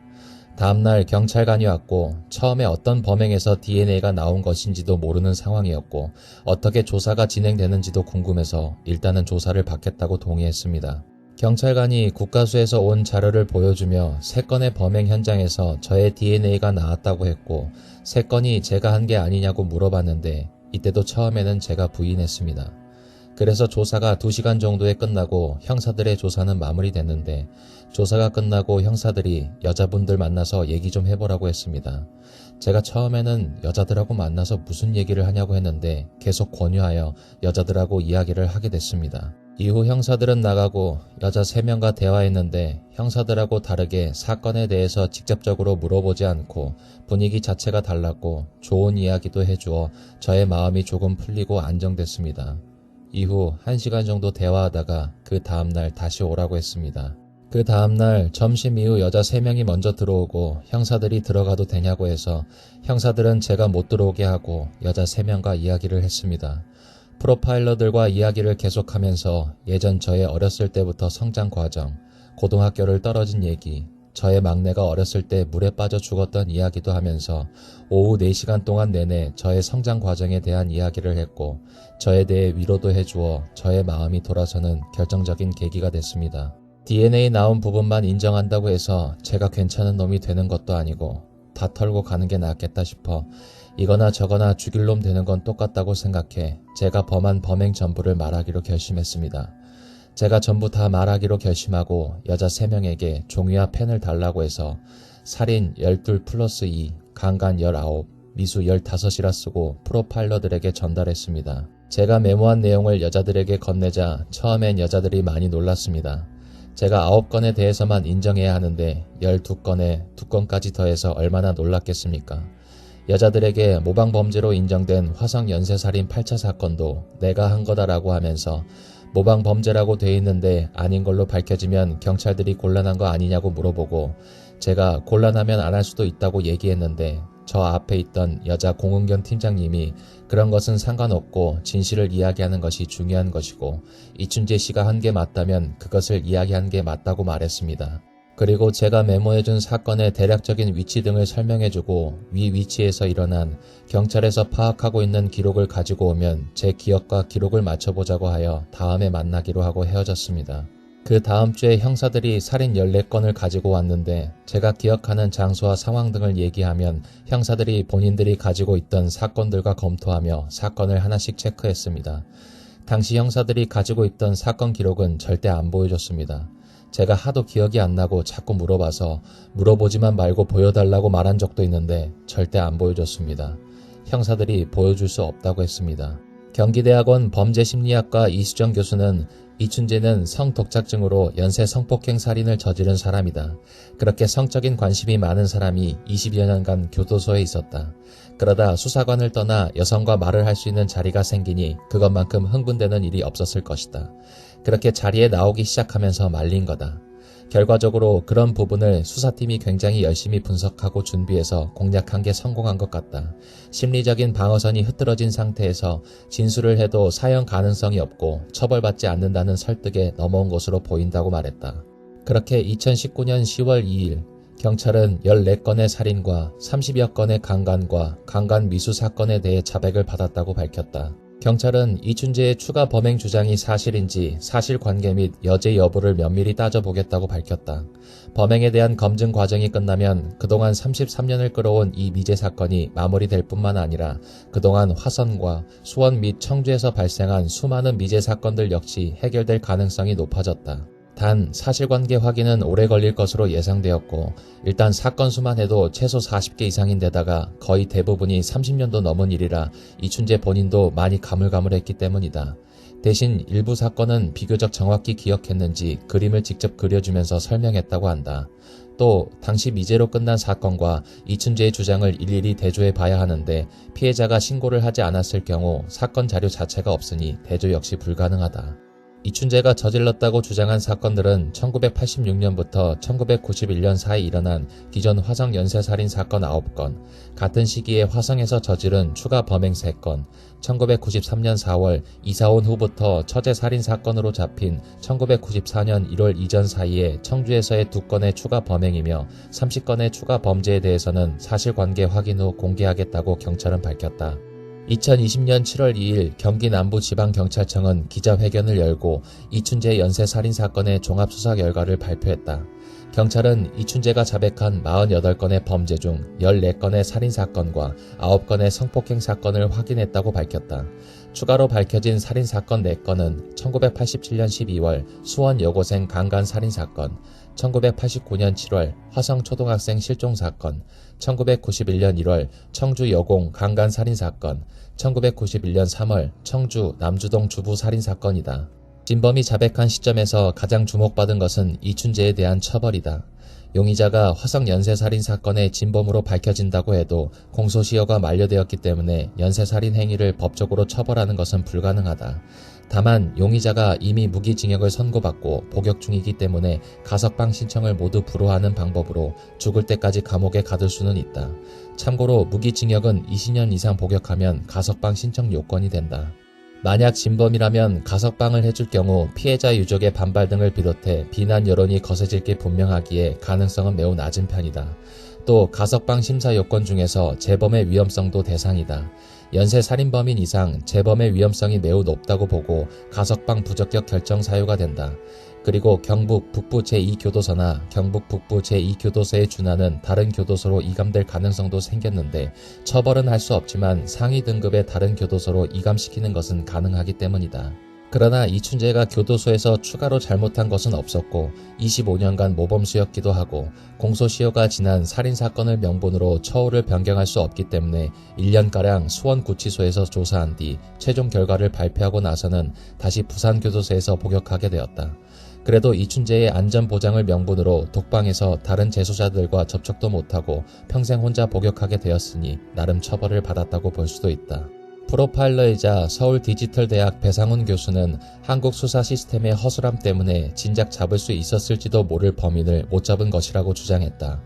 다음날 경찰관이 왔고 처음에 어떤 범행에서 DNA가 나온 것인지도 모르는 상황이었고 어떻게 조사가 진행되는지도 궁금해서 일단은 조사를 받겠다고 동의했습니다. 경찰관이 국가수에서 온 자료를 보여주며 3건의 범행 현장에서 저의 DNA가 나왔다고 했고 3건이 제가 한 게 아니냐고 물어봤는데 이때도 처음에는 제가 부인했습니다. 그래서 조사가 2시간 정도에 끝나고 형사들의 조사는 마무리됐는데 조사가 끝나고 형사들이 여자분들 만나서 얘기 좀 해보라고 했습니다. 제가 처음에는 여자들하고 만나서 무슨 얘기를 하냐고 했는데 계속 권유하여 여자들하고 이야기를 하게 됐습니다. 이후 형사들은 나가고 여자 3명과 대화했는데 형사들하고 다르게 사건에 대해서 직접적으로 물어보지 않고 분위기 자체가 달랐고 좋은 이야기도 해주어 저의 마음이 조금 풀리고 안정됐습니다. 이후 1시간 정도 대화하다가 그 다음날 다시 오라고 했습니다. 그 다음날 점심 이후 여자 3명이 먼저 들어오고 형사들이 들어가도 되냐고 해서 형사들은 제가 못 들어오게 하고 여자 3명과 이야기를 했습니다. 프로파일러들과 이야기를 계속하면서 예전 저의 어렸을 때부터 성장 과정, 고등학교를 떨어진 얘기, 저의 막내가 어렸을 때 물에 빠져 죽었던 이야기도 하면서 오후 4시간 동안 내내 저의 성장 과정에 대한 이야기를 했고 저에 대해 위로도 해주어 저의 마음이 돌아서는 결정적인 계기가 됐습니다. DNA 나온 부분만 인정한다고 해서 제가 괜찮은 놈이 되는 것도 아니고 다 털고 가는 게 낫겠다 싶어 이거나 저거나 죽일 놈 되는 건 똑같다고 생각해 제가 범한 범행 전부를 말하기로 결심했습니다. 제가 전부 다 말하기로 결심하고 여자 3명에게 종이와 펜을 달라고 해서 살인 12 플러스 2, 강간 19, 미수 15이라 쓰고 프로파일러들에게 전달했습니다. 제가 메모한 내용을 여자들에게 건네자 처음엔 여자들이 많이 놀랐습니다. 제가 9건에 대해서만 인정해야 하는데 12건에 2건까지 더해서 얼마나 놀랐겠습니까? 여자들에게 모방범죄로 인정된 화성 연쇄살인 8차 사건도 내가 한 거다라고 하면서 모방범죄라고 돼 있는데 아닌 걸로 밝혀지면 경찰들이 곤란한 거 아니냐고 물어보고 제가 곤란하면 안 할 수도 있다고 얘기했는데 저 앞에 있던 여자 공은경 팀장님이 그런 것은 상관없고 진실을 이야기하는 것이 중요한 것이고 이춘재 씨가 한 게 맞다면 그것을 이야기한 게 맞다고 말했습니다. 그리고 제가 메모해준 사건의 대략적인 위치 등을 설명해주고 위 위치에서 일어난 경찰에서 파악하고 있는 기록을 가지고 오면 제 기억과 기록을 맞춰보자고 하여 다음에 만나기로 하고 헤어졌습니다. 그 다음 주에 형사들이 살인 14건을 가지고 왔는데 제가 기억하는 장소와 상황 등을 얘기하면 형사들이 본인들이 가지고 있던 사건들과 검토하며 사건을 하나씩 체크했습니다. 당시 형사들이 가지고 있던 사건 기록은 절대 안 보여줬습니다. 제가 하도 기억이 안 나고 자꾸 물어봐서 물어보지만 말고 보여달라고 말한 적도 있는데 절대 안 보여줬습니다. 형사들이 보여줄 수 없다고 했습니다. 경기대학원 범죄심리학과 이수정 교수는 이춘재는 성독착증으로 연쇄 성폭행 살인을 저지른 사람이다. 그렇게 성적인 관심이 많은 사람이 20여 년간 교도소에 있었다. 그러다 수사관을 떠나 여성과 말을 할 수 있는 자리가 생기니 그것만큼 흥분되는 일이 없었을 것이다. 그렇게 자리에 나오기 시작하면서 말린 거다. 결과적으로 그런 부분을 수사팀이 굉장히 열심히 분석하고 준비해서 공략한 게 성공한 것 같다. 심리적인 방어선이 흐트러진 상태에서 진술을 해도 사형 가능성이 없고 처벌받지 않는다는 설득에 넘어온 것으로 보인다고 말했다. 그렇게 2019년 10월 2일 경찰은 14건의 살인과 30여 건의 강간과 강간 미수 사건에 대해 자백을 받았다고 밝혔다. 경찰은 이춘재의 추가 범행 주장이 사실인지 사실관계 및 여죄 여부를 면밀히 따져보겠다고 밝혔다. 범행에 대한 검증 과정이 끝나면 그동안 33년을 끌어온 이 미제 사건이 마무리될 뿐만 아니라 그동안 화성과 수원 및 청주에서 발생한 수많은 미제 사건들 역시 해결될 가능성이 높아졌다. 단 사실관계 확인은 오래 걸릴 것으로 예상되었고 일단 사건 수만 해도 최소 40개 이상인 데다가 거의 대부분이 30년도 넘은 일이라 이춘재 본인도 많이 가물가물했기 때문이다. 대신 일부 사건은 비교적 정확히 기억했는지 그림을 직접 그려주면서 설명했다고 한다. 또 당시 미제로 끝난 사건과 이춘재의 주장을 일일이 대조해 봐야 하는데 피해자가 신고를 하지 않았을 경우 사건 자료 자체가 없으니 대조 역시 불가능하다. 이춘재가 저질렀다고 주장한 사건들은 1986년부터 1991년 사이 일어난 기존 화성 연쇄살인 사건 9건, 같은 시기에 화성에서 저지른 추가 범행 3건, 1993년 4월 이사 온 후부터 처제 살인 사건으로 잡힌 1994년 1월 이전 사이에 청주에서의 2건의 추가 범행이며 30건의 추가 범죄에 대해서는 사실관계 확인 후 공개하겠다고 경찰은 밝혔다. 2020년 7월 2일 경기 남부지방경찰청은 기자회견을 열고 이춘재 연쇄살인 사건의 종합수사 결과를 발표했다. 경찰은 이춘재가 자백한 48건의 범죄 중 14건의 살인사건과 9건의 성폭행 사건을 확인했다고 밝혔다. 추가로 밝혀진 살인사건 4건은 1987년 12월 수원 여고생 강간살인사건, 1989년 7월 화성초등학생 실종사건, 1991년 1월 청주 여공 강간살인사건, 1991년 3월 청주 남주동 주부살인사건이다. 진범이 자백한 시점에서 가장 주목받은 것은 이춘재에 대한 처벌이다. 용의자가 화성 연쇄살인 사건의 진범으로 밝혀진다고 해도 공소시효가 만료되었기 때문에 연쇄살인 행위를 법적으로 처벌하는 것은 불가능하다. 다만 용의자가 이미 무기징역을 선고받고 복역 중이기 때문에 가석방 신청을 모두 불허하는 방법으로 죽을 때까지 감옥에 가둘 수는 있다. 참고로 무기징역은 20년 이상 복역하면 가석방 신청 요건이 된다. 만약 진범이라면 가석방을 해줄 경우 피해자 유족의 반발 등을 비롯해 비난 여론이 거세질 게 분명하기에 가능성은 매우 낮은 편이다. 또 가석방 심사 요건 중에서 재범의 위험성도 대상이다. 연쇄살인범인 이상 재범의 위험성이 매우 높다고 보고 가석방 부적격 결정 사유가 된다. 그리고 경북 북부 제2교도소나 경북 북부 제2교도소에 준하는 다른 교도소로 이감될 가능성도 생겼는데 처벌은 할 수 없지만 상위 등급의 다른 교도소로 이감시키는 것은 가능하기 때문이다. 그러나 이춘재가 교도소에서 추가로 잘못한 것은 없었고 25년간 모범수였기도 하고 공소시효가 지난 살인사건을 명분으로 처우를 변경할 수 없기 때문에 1년가량 수원구치소에서 조사한 뒤 최종 결과를 발표하고 나서는 다시 부산교도소에서 복역하게 되었다. 그래도 이춘재의 안전보장을 명분으로 독방에서 다른 재소자들과 접촉도 못하고 평생 혼자 복역하게 되었으니 나름 처벌을 받았다고 볼 수도 있다. 프로파일러이자 서울디지털대학 배상훈 교수는 한국 수사 시스템의 허술함 때문에 진작 잡을 수 있었을지도 모를 범인을 못 잡은 것이라고 주장했다.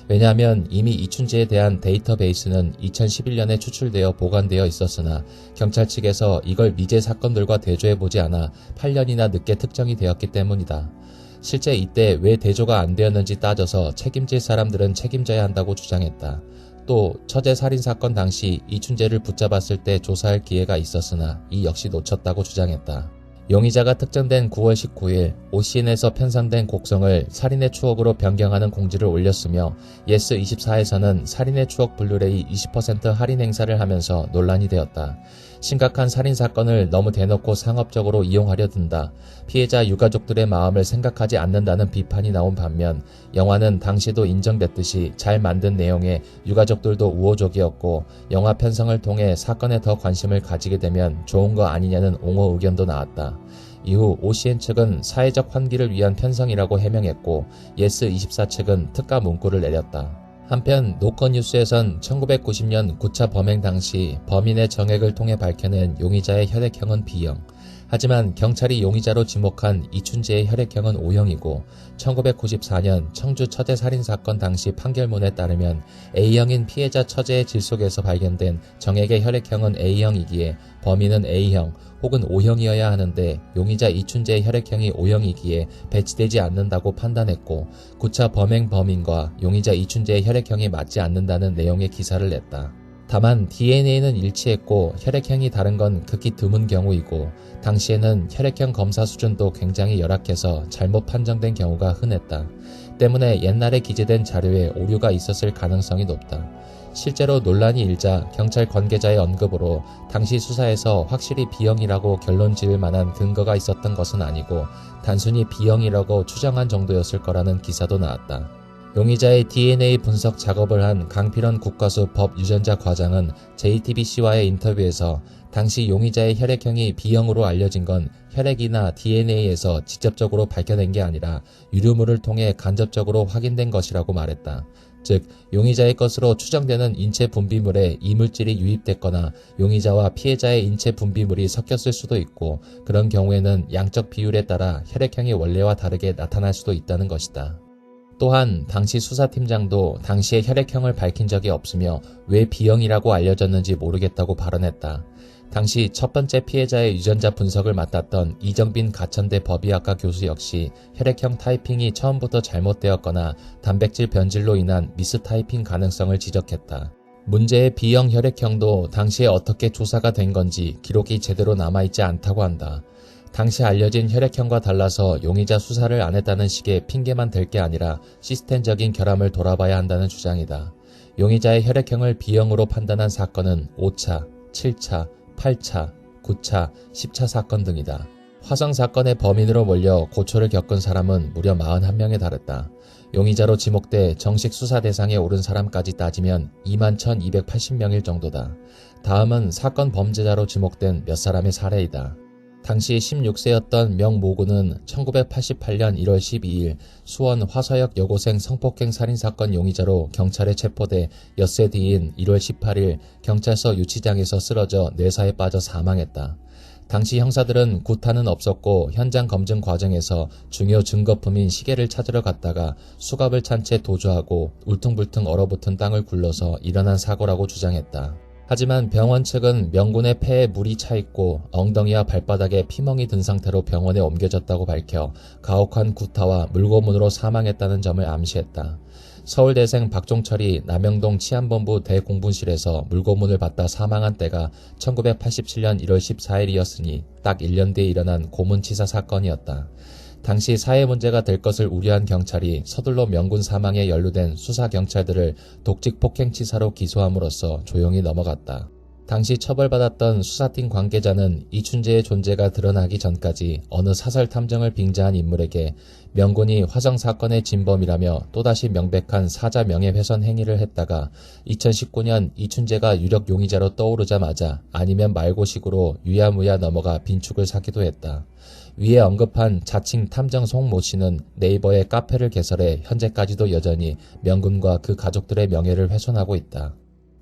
왜냐하면 이미 이춘재에 대한 데이터베이스는 2011년에 추출되어 보관되어 있었으나 경찰 측에서 이걸 미제 사건들과 대조해보지 않아 8년이나 늦게 특정이 되었기 때문이다. 실제 이때 왜 대조가 안 되었는지 따져서 책임질 사람들은 책임져야 한다고 주장했다. 또 처제 살인사건 당시 이춘재를 붙잡았을 때 조사할 기회가 있었으나 이 역시 놓쳤다고 주장했다. 용의자가 특정된 9월 19일 OCN에서 편성된 곡성을 살인의 추억으로 변경하는 공지를 올렸으며 예스24에서는 살인의 추억 블루레이 20% 할인 행사를 하면서 논란이 되었다. 심각한 살인사건을 너무 대놓고 상업적으로 이용하려 든다. 피해자 유가족들의 마음을 생각하지 않는다는 비판이 나온 반면 영화는 당시도 인정됐듯이 잘 만든 내용에 유가족들도 우호적이었고 영화 편성을 통해 사건에 더 관심을 가지게 되면 좋은 거 아니냐는 옹호 의견도 나왔다. 이후 OCN 측은 사회적 환기를 위한 편성이라고 해명했고 예스24 측은 특가 문구를 내렸다. 한편 노컷뉴스에선 1990년 9차 범행 당시 범인의 정액을 통해 밝혀낸 용의자의 혈액형은 B형, 하지만 경찰이 용의자로 지목한 이춘재의 혈액형은 O형이고 1994년 청주 처제 살인사건 당시 판결문에 따르면 A형인 피해자 처제의 질 속에서 발견된 정액의 혈액형은 A형이기에 범인은 A형 혹은 O형이어야 하는데 용의자 이춘재의 혈액형이 O형이기에 배치되지 않는다고 판단했고 9차 범행 범인과 용의자 이춘재의 혈액형이 맞지 않는다는 내용의 기사를 냈다. 다만 DNA는 일치했고 혈액형이 다른 건 극히 드문 경우이고 당시에는 혈액형 검사 수준도 굉장히 열악해서 잘못 판정된 경우가 흔했다. 때문에 옛날에 기재된 자료에 오류가 있었을 가능성이 높다. 실제로 논란이 일자 경찰 관계자의 언급으로 당시 수사에서 확실히 B형이라고 결론 지을 만한 근거가 있었던 것은 아니고 단순히 B형이라고 추정한 정도였을 거라는 기사도 나왔다. 용의자의 DNA 분석 작업을 한 강필원 국과수 법유전자 과장은 JTBC와의 인터뷰에서 당시 용의자의 혈액형이 B형으로 알려진 건 혈액이나 DNA에서 직접적으로 밝혀낸 게 아니라 유료물을 통해 간접적으로 확인된 것이라고 말했다. 즉 용의자의 것으로 추정되는 인체 분비물에 이물질이 유입됐거나 용의자와 피해자의 인체 분비물이 섞였을 수도 있고 그런 경우에는 양적 비율에 따라 혈액형이 원래와 다르게 나타날 수도 있다는 것이다. 또한 당시 수사팀장도 당시의 혈액형을 밝힌 적이 없으며 왜 B형이라고 알려졌는지 모르겠다고 발언했다. 당시 첫 번째 피해자의 유전자 분석을 맡았던 이정빈 가천대 법의학과 교수 역시 혈액형 타이핑이 처음부터 잘못되었거나 단백질 변질로 인한 미스타이핑 가능성을 지적했다. 문제의 B형 혈액형도 당시에 어떻게 조사가 된 건지 기록이 제대로 남아있지 않다고 한다. 당시 알려진 혈액형과 달라서 용의자 수사를 안 했다는 식의 핑계만 댈 게 아니라 시스템적인 결함을 돌아봐야 한다는 주장이다. 용의자의 혈액형을 B형으로 판단한 사건은 5차, 7차, 8차, 9차, 10차 사건 등이다. 화성 사건의 범인으로 몰려 고초를 겪은 사람은 무려 41명에 달했다. 용의자로 지목돼 정식 수사 대상에 오른 사람까지 따지면 21,280명일 정도다. 다음은 사건 범죄자로 지목된 몇 사람의 사례이다. 당시 16세였던 명모군은 1988년 1월 12일 수원 화서역 여고생 성폭행 살인사건 용의자로 경찰에 체포돼 엿새 뒤인 1월 18일 경찰서 유치장에서 쓰러져 뇌사에 빠져 사망했다. 당시 형사들은 구타는 없었고 현장 검증 과정에서 중요 증거품인 시계를 찾으러 갔다가 수갑을 찬 채 도주하고 울퉁불퉁 얼어붙은 땅을 굴러서 일어난 사고라고 주장했다. 하지만 병원 측은 명군의 폐에 물이 차 있고 엉덩이와 발바닥에 피멍이 든 상태로 병원에 옮겨졌다고 밝혀 가혹한 구타와 물고문으로 사망했다는 점을 암시했다. 서울대생 박종철이 남영동 치안본부 대공분실에서 물고문을 받다 사망한 때가 1987년 1월 14일이었으니 딱 1년 뒤에 일어난 고문치사 사건이었다. 당시 사회 문제가 될 것을 우려한 경찰이 서둘러 명군 사망에 연루된 수사경찰들을 독직 폭행치사로 기소함으로써 조용히 넘어갔다. 당시 처벌받았던 수사팀 관계자는 이춘재의 존재가 드러나기 전까지 어느 사설 탐정을 빙자한 인물에게 명군이 화성 사건의 진범이라며 또다시 명백한 사자 명예훼손 행위를 했다가 2019년 이춘재가 유력 용의자로 떠오르자마자 아니면 말고식으로 유야무야 넘어가 빈축을 사기도 했다. 위에 언급한 자칭 탐정 송모 씨는 네이버에 카페를 개설해 현재까지도 여전히 명군과 그 가족들의 명예를 훼손하고 있다.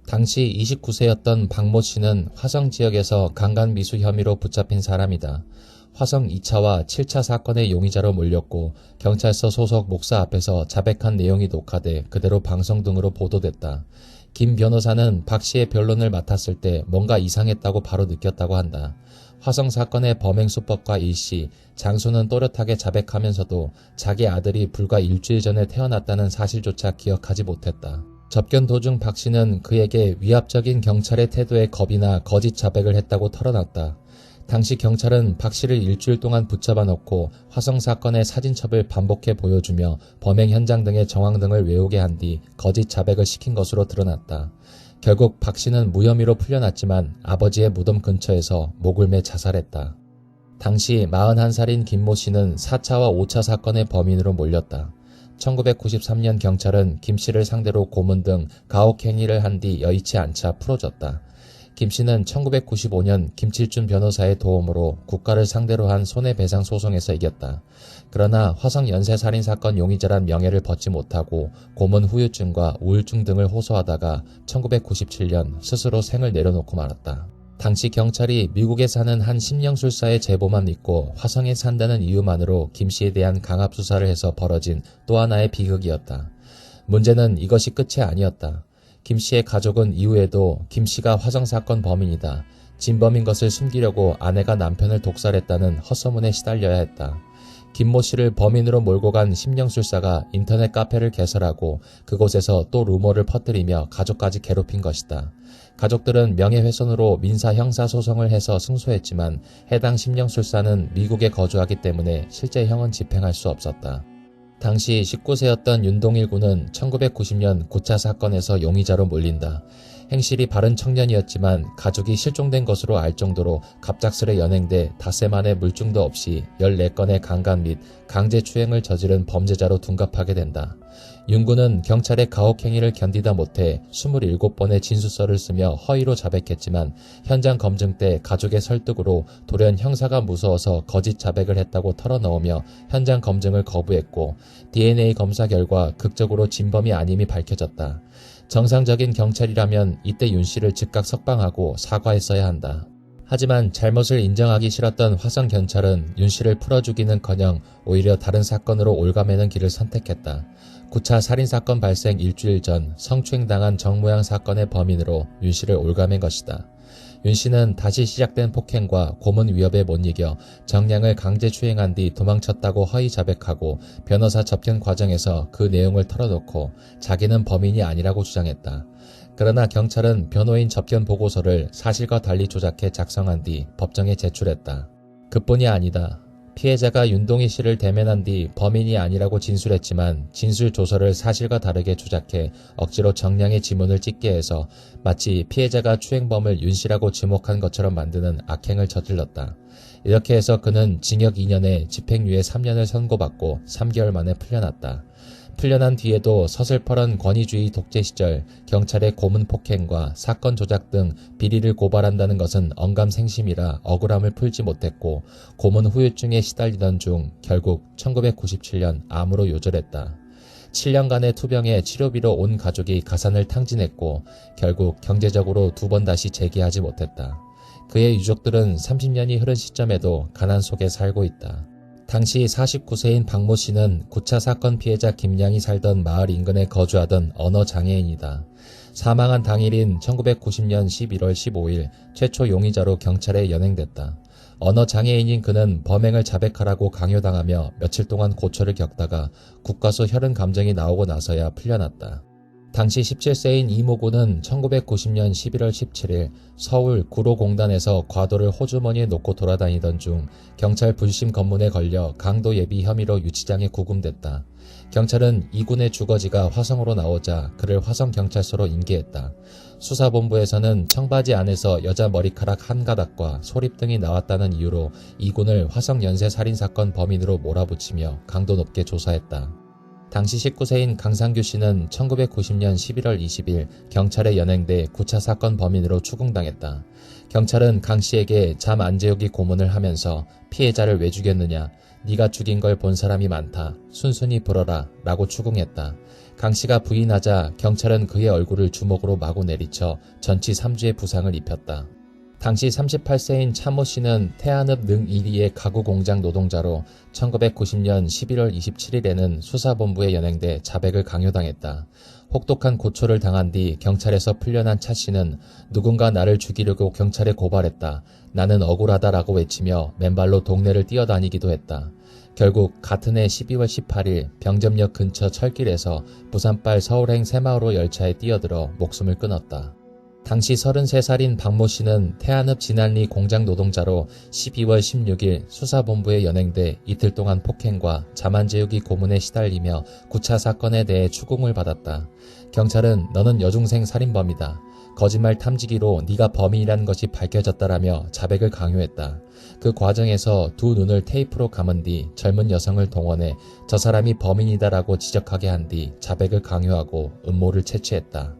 당시 29세였던 박모 씨는 화성 지역에서 강간미수 혐의로 붙잡힌 사람이다. 화성 2차와 7차 사건의 용의자로 몰렸고 경찰서 소속 목사 앞에서 자백한 내용이 녹화돼 그대로 방송 등으로 보도됐다. 김 변호사는 박 씨의 변론을 맡았을 때 뭔가 이상했다고 바로 느꼈다고 한다. 화성 사건의 범행 수법과 일시, 장소는 또렷하게 자백하면서도 자기 아들이 불과 일주일 전에 태어났다는 사실조차 기억하지 못했다. 접견 도중 박 씨는 그에게 위압적인 경찰의 태도에 겁이나 거짓 자백을 했다고 털어놨다. 당시 경찰은 박 씨를 일주일 동안 붙잡아 놓고 화성 사건의 사진첩을 반복해 보여주며 범행 현장 등의 정황 등을 외우게 한 뒤 거짓 자백을 시킨 것으로 드러났다. 결국 박 씨는 무혐의로 풀려났지만 아버지의 무덤 근처에서 목을 매 자살했다. 당시 41살인 김모 씨는 4차와 5차 사건의 범인으로 몰렸다. 1993년 경찰은 김 씨를 상대로 고문 등 가혹 행위를 한 뒤 여의치 않자 풀어줬다. 김 씨는 1995년 김칠준 변호사의 도움으로 국가를 상대로 한 손해배상 소송에서 이겼다. 그러나 화성 연쇄살인 사건 용의자란 명예를 벗지 못하고 고문 후유증과 우울증 등을 호소하다가 1997년 스스로 생을 내려놓고 말았다. 당시 경찰이 미국에 사는 한 심령술사의 제보만 믿고 화성에 산다는 이유만으로 김 씨에 대한 강압 수사를 해서 벌어진 또 하나의 비극이었다. 문제는 이것이 끝이 아니었다. 김 씨의 가족은 이후에도 김 씨가 화성 사건 범인이다, 진범인 것을 숨기려고 아내가 남편을 독살했다는 헛소문에 시달려야 했다. 김모 씨를 범인으로 몰고 간 심령술사가 인터넷 카페를 개설하고 그곳에서 또 루머를 퍼뜨리며 가족까지 괴롭힌 것이다. 가족들은 명예훼손으로 민사 형사 소송을 해서 승소했지만 해당 심령술사는 미국에 거주하기 때문에 실제 형은 집행할 수 없었다. 당시 19세였던 윤동일 군은 1990년 9차 사건에서 용의자로 몰린다. 행실이 바른 청년이었지만 가족이 실종된 것으로 알 정도로 갑작스레 연행돼 닷새 만에 물증도 없이 14건의 강간 및 강제추행을 저지른 범죄자로 둔갑하게 된다. 윤 군은 경찰의 가혹행위를 견디다 못해 27번의 진술서를 쓰며 허위로 자백했지만 현장 검증 때 가족의 설득으로 돌연 형사가 무서워서 거짓 자백을 했다고 털어넣으며 현장 검증을 거부했고 DNA 검사 결과 극적으로 진범이 아님이 밝혀졌다. 정상적인 경찰이라면 이때 윤 씨를 즉각 석방하고 사과했어야 한다. 하지만 잘못을 인정하기 싫었던 화성 경찰은 윤 씨를 풀어주기는커녕 오히려 다른 사건으로 올가매는 길을 선택했다. 9차 살인사건 발생 일주일 전 성추행당한 정모양 사건의 범인으로 윤 씨를 올가맨 것이다. 윤 씨는 다시 시작된 폭행과 고문 위협에 못 이겨 정량을 강제추행한 뒤 도망쳤다고 허위 자백하고 변호사 접견 과정에서 그 내용을 털어놓고 자기는 범인이 아니라고 주장했다. 그러나 경찰은 변호인 접견 보고서를 사실과 달리 조작해 작성한 뒤 법정에 제출했다. 그뿐이 아니다. 피해자가 윤동희 씨를 대면한 뒤 범인이 아니라고 진술했지만 진술 조서를 사실과 다르게 조작해 억지로 정량의 지문을 찍게 해서 마치 피해자가 추행범을 윤 씨라고 지목한 것처럼 만드는 악행을 저질렀다. 이렇게 해서 그는 징역 2년에 집행유예 3년을 선고받고 3개월 만에 풀려났다. 풀려난 뒤에도 서슬퍼런 권위주의 독재 시절 경찰의 고문 폭행과 사건 조작 등 비리를 고발한다는 것은 언감생심이라 억울함을 풀지 못했고 고문 후유증에 시달리던 중 결국 1997년 암으로 요절했다. 7년간의 투병에 치료비로 온 가족이 가산을 탕진했고 결국 경제적으로 2번 다시 재기하지 못했다. 그의 유족들은 30년이 흐른 시점에도 가난 속에 살고 있다. 당시 49세인 박모 씨는 9차 사건 피해자 김양이 살던 마을 인근에 거주하던 언어장애인이다. 사망한 당일인 1990년 11월 15일 최초 용의자로 경찰에 연행됐다. 언어장애인인 그는 범행을 자백하라고 강요당하며 며칠 동안 고초를 겪다가 국가수 혈흔 감정이 나오고 나서야 풀려났다. 당시 17세인 이모군은 1990년 11월 17일 서울 구로공단에서 과도를 호주머니에 놓고 돌아다니던 중 경찰 불심 검문에 걸려 강도 예비 혐의로 유치장에 구금됐다. 경찰은 이군의 주거지가 화성으로 나오자 그를 화성경찰서로 인계했다. 수사본부에서는 청바지 안에서 여자 머리카락 한 가닥과 소립 등이 나왔다는 이유로 이군을 화성 연쇄살인사건 범인으로 몰아붙이며 강도 높게 조사했다. 당시 19세인 강상규 씨는 1990년 11월 20일 경찰에 연행돼 9차 사건 범인으로 추궁당했다. 경찰은 강 씨에게 잠 안 재우기 고문을 하면서 피해자를 왜 죽였느냐, 네가 죽인 걸 본 사람이 많다, 순순히 불어라 라고 추궁했다. 강 씨가 부인하자 경찰은 그의 얼굴을 주먹으로 마구 내리쳐 전치 3주의 부상을 입혔다. 당시 38세인 차모 씨는 태안읍 능 1리의 가구 공장 노동자로 1990년 11월 27일에는 수사본부에 연행돼 자백을 강요당했다. 혹독한 고초를 당한 뒤 경찰에서 풀려난 차 씨는 누군가 나를 죽이려고 경찰에 고발했다. 나는 억울하다라고 외치며 맨발로 동네를 뛰어다니기도 했다. 결국 같은 해 12월 18일 병점역 근처 철길에서 부산발 서울행 새마을호 열차에 뛰어들어 목숨을 끊었다. 당시 33살인 박모 씨는 태안읍 진안리 공장 노동자로 12월 16일 수사본부에 연행돼 이틀 동안 폭행과 잠 안 재우기 고문에 시달리며 9차 사건에 대해 추궁을 받았다. 경찰은 너는 여중생 살인범이다. 거짓말 탐지기로 네가 범인이라는 것이 밝혀졌다라며 자백을 강요했다. 그 과정에서 두 눈을 테이프로 감은 뒤 젊은 여성을 동원해 저 사람이 범인이다라고 지적하게 한 뒤 자백을 강요하고 음모를 채취했다.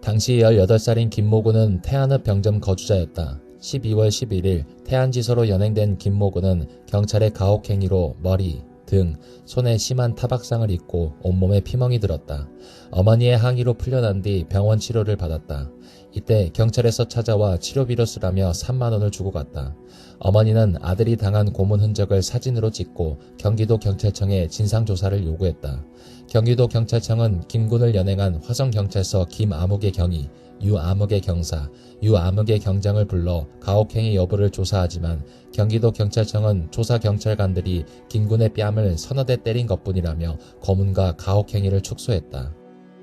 당시 18살인 김모군은 태안읍 병점 거주자였다. 12월 11일 태안지서로 연행된 김모군은 경찰의 가혹행위로 머리, 등, 손에 심한 타박상을 입고 온몸에 피멍이 들었다. 어머니의 항의로 풀려난 뒤 병원 치료를 받았다. 이때 경찰에서 찾아와 치료비로 쓰라며 3만 원을 주고 갔다. 어머니는 아들이 당한 고문 흔적을 사진으로 찍고 경기도 경찰청에 진상조사를 요구했다. 경기도 경찰청은 김군을 연행한 화성경찰서 김아무개 경위, 유아무개 경사, 유아무개 경장을 불러 가혹행위 여부를 조사하지만 경기도 경찰청은 조사 경찰관들이 김군의 뺨을 서너 대 때린 것뿐이라며 고문과 가혹행위를 축소했다.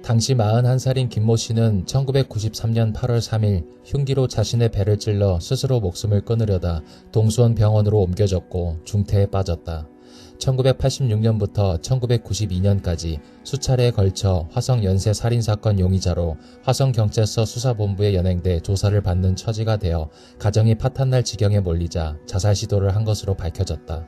당시 41살인 김모 씨는 1993년 8월 3일 흉기로 자신의 배를 찔러 스스로 목숨을 끊으려다 동수원 병원으로 옮겨졌고 중태에 빠졌다. 1986년부터 1992년까지 수차례에 걸쳐 화성 연쇄 살인사건 용의자로 화성경찰서 수사본부에 연행돼 조사를 받는 처지가 되어 가정이 파탄날 지경에 몰리자 자살 시도를 한 것으로 밝혀졌다.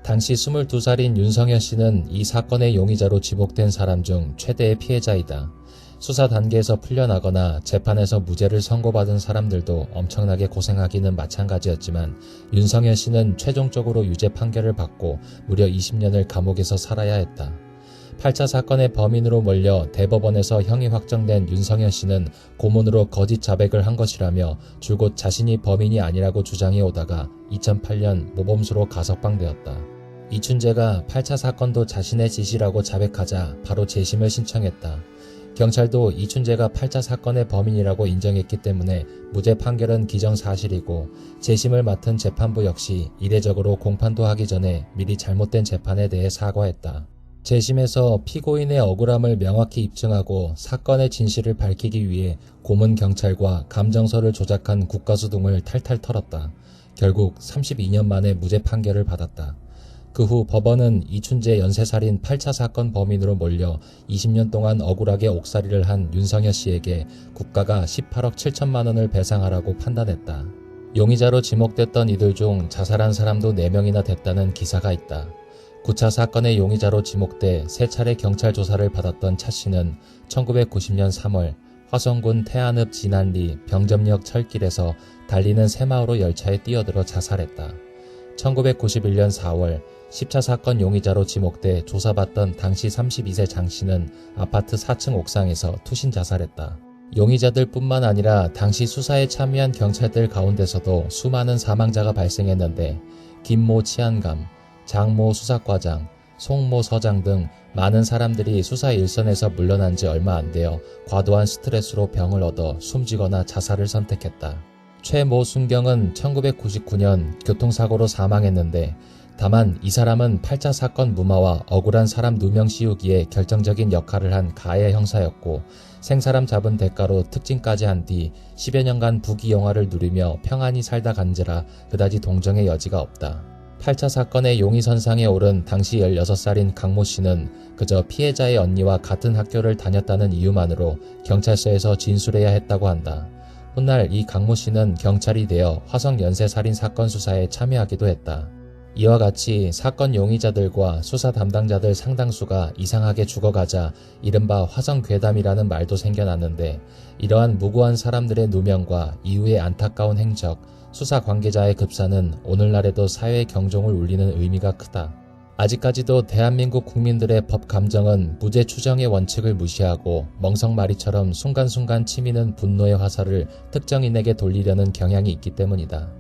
당시 22살인 윤성현 씨는 이 사건의 용의자로 지목된 사람 중 최대의 피해자이다. 수사 단계에서 풀려나거나 재판에서 무죄를 선고받은 사람들도 엄청나게 고생하기는 마찬가지였지만 윤성현 씨는 최종적으로 유죄 판결을 받고 무려 20년을 감옥에서 살아야 했다. 8차 사건의 범인으로 몰려 대법원에서 형이 확정된 윤성현 씨는 고문으로 거짓 자백을 한 것이라며 줄곧 자신이 범인이 아니라고 주장해 오다가 2008년 모범수로 가석방되었다. 이춘재가 8차 사건도 자신의 짓이라고 자백하자 바로 재심을 신청했다. 경찰도 이춘재가 8차 사건의 범인이라고 인정했기 때문에 무죄 판결은 기정사실이고 재심을 맡은 재판부 역시 이례적으로 공판도 하기 전에 미리 잘못된 재판에 대해 사과했다. 재심에서 피고인의 억울함을 명확히 입증하고 사건의 진실을 밝히기 위해 고문 경찰과 감정서를 조작한 국가수 등을 탈탈 털었다. 결국 32년 만에 무죄 판결을 받았다. 그 후 법원은 이춘재 연쇄살인 8차 사건 범인으로 몰려 20년 동안 억울하게 옥살이를 한 윤성현 씨에게 국가가 18억 7천만 원을 배상하라고 판단했다. 용의자로 지목됐던 이들 중 자살한 사람도 4명이나 됐다는 기사가 있다. 9차 사건의 용의자로 지목돼 3차례 경찰 조사를 받았던 차 씨는 1990년 3월 화성군 태안읍 진안리 병점역 철길에서 달리는 새마을호 열차에 뛰어들어 자살했다. 1991년 4월 10차 사건 용의자로 지목돼 조사받던 당시 32세 장 씨는 아파트 4층 옥상에서 투신 자살했다. 용의자들 뿐만 아니라 당시 수사에 참여한 경찰들 가운데서도 수많은 사망자가 발생했는데 김모 치안감, 장모 수사과장, 송모 서장 등 많은 사람들이 수사 일선에서 물러난 지 얼마 안 되어 과도한 스트레스로 병을 얻어 숨지거나 자살을 선택했다. 최모 순경은 1999년 교통사고로 사망했는데 다만 이 사람은 8차 사건 무마와 억울한 사람 누명 씌우기에 결정적인 역할을 한 가해 형사였고 생사람 잡은 대가로 특진까지 한 뒤 10여 년간 부귀영화를 누리며 평안히 살다 간지라 그다지 동정의 여지가 없다. 8차 사건의 용의선상에 오른 당시 16살인 강모 씨는 그저 피해자의 언니와 같은 학교를 다녔다는 이유만으로 경찰서에서 진술해야 했다고 한다. 훗날 이 강모 씨는 경찰이 되어 화성 연쇄살인 사건 수사에 참여하기도 했다. 이와 같이 사건 용의자들과 수사 담당자들 상당수가 이상하게 죽어가자 이른바 화성괴담이라는 말도 생겨났는데 이러한 무고한 사람들의 누명과 이후의 안타까운 행적, 수사 관계자의 급사는 오늘날에도 사회의 경종을 울리는 의미가 크다. 아직까지도 대한민국 국민들의 법 감정은 무죄 추정의 원칙을 무시하고 멍석마리처럼 순간순간 치미는 분노의 화살을 특정인에게 돌리려는 경향이 있기 때문이다.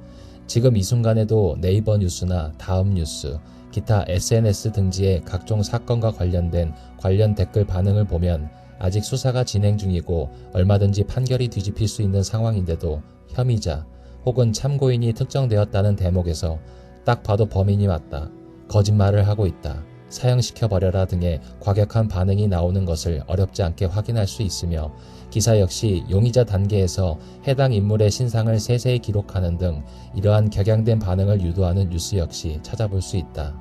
지금 이 순간에도 네이버 뉴스나 다음 뉴스, 기타 SNS 등지의 각종 사건과 관련된 관련 댓글 반응을 보면 아직 수사가 진행 중이고 얼마든지 판결이 뒤집힐 수 있는 상황인데도 혐의자 혹은 참고인이 특정되었다는 대목에서 딱 봐도 범인이 맞다, 거짓말을 하고 있다, 사형시켜버려라 등의 과격한 반응이 나오는 것을 어렵지 않게 확인할 수 있으며 기사 역시 용의자 단계에서 해당 인물의 신상을 세세히 기록하는 등 이러한 격양된 반응을 유도하는 뉴스 역시 찾아볼 수 있다.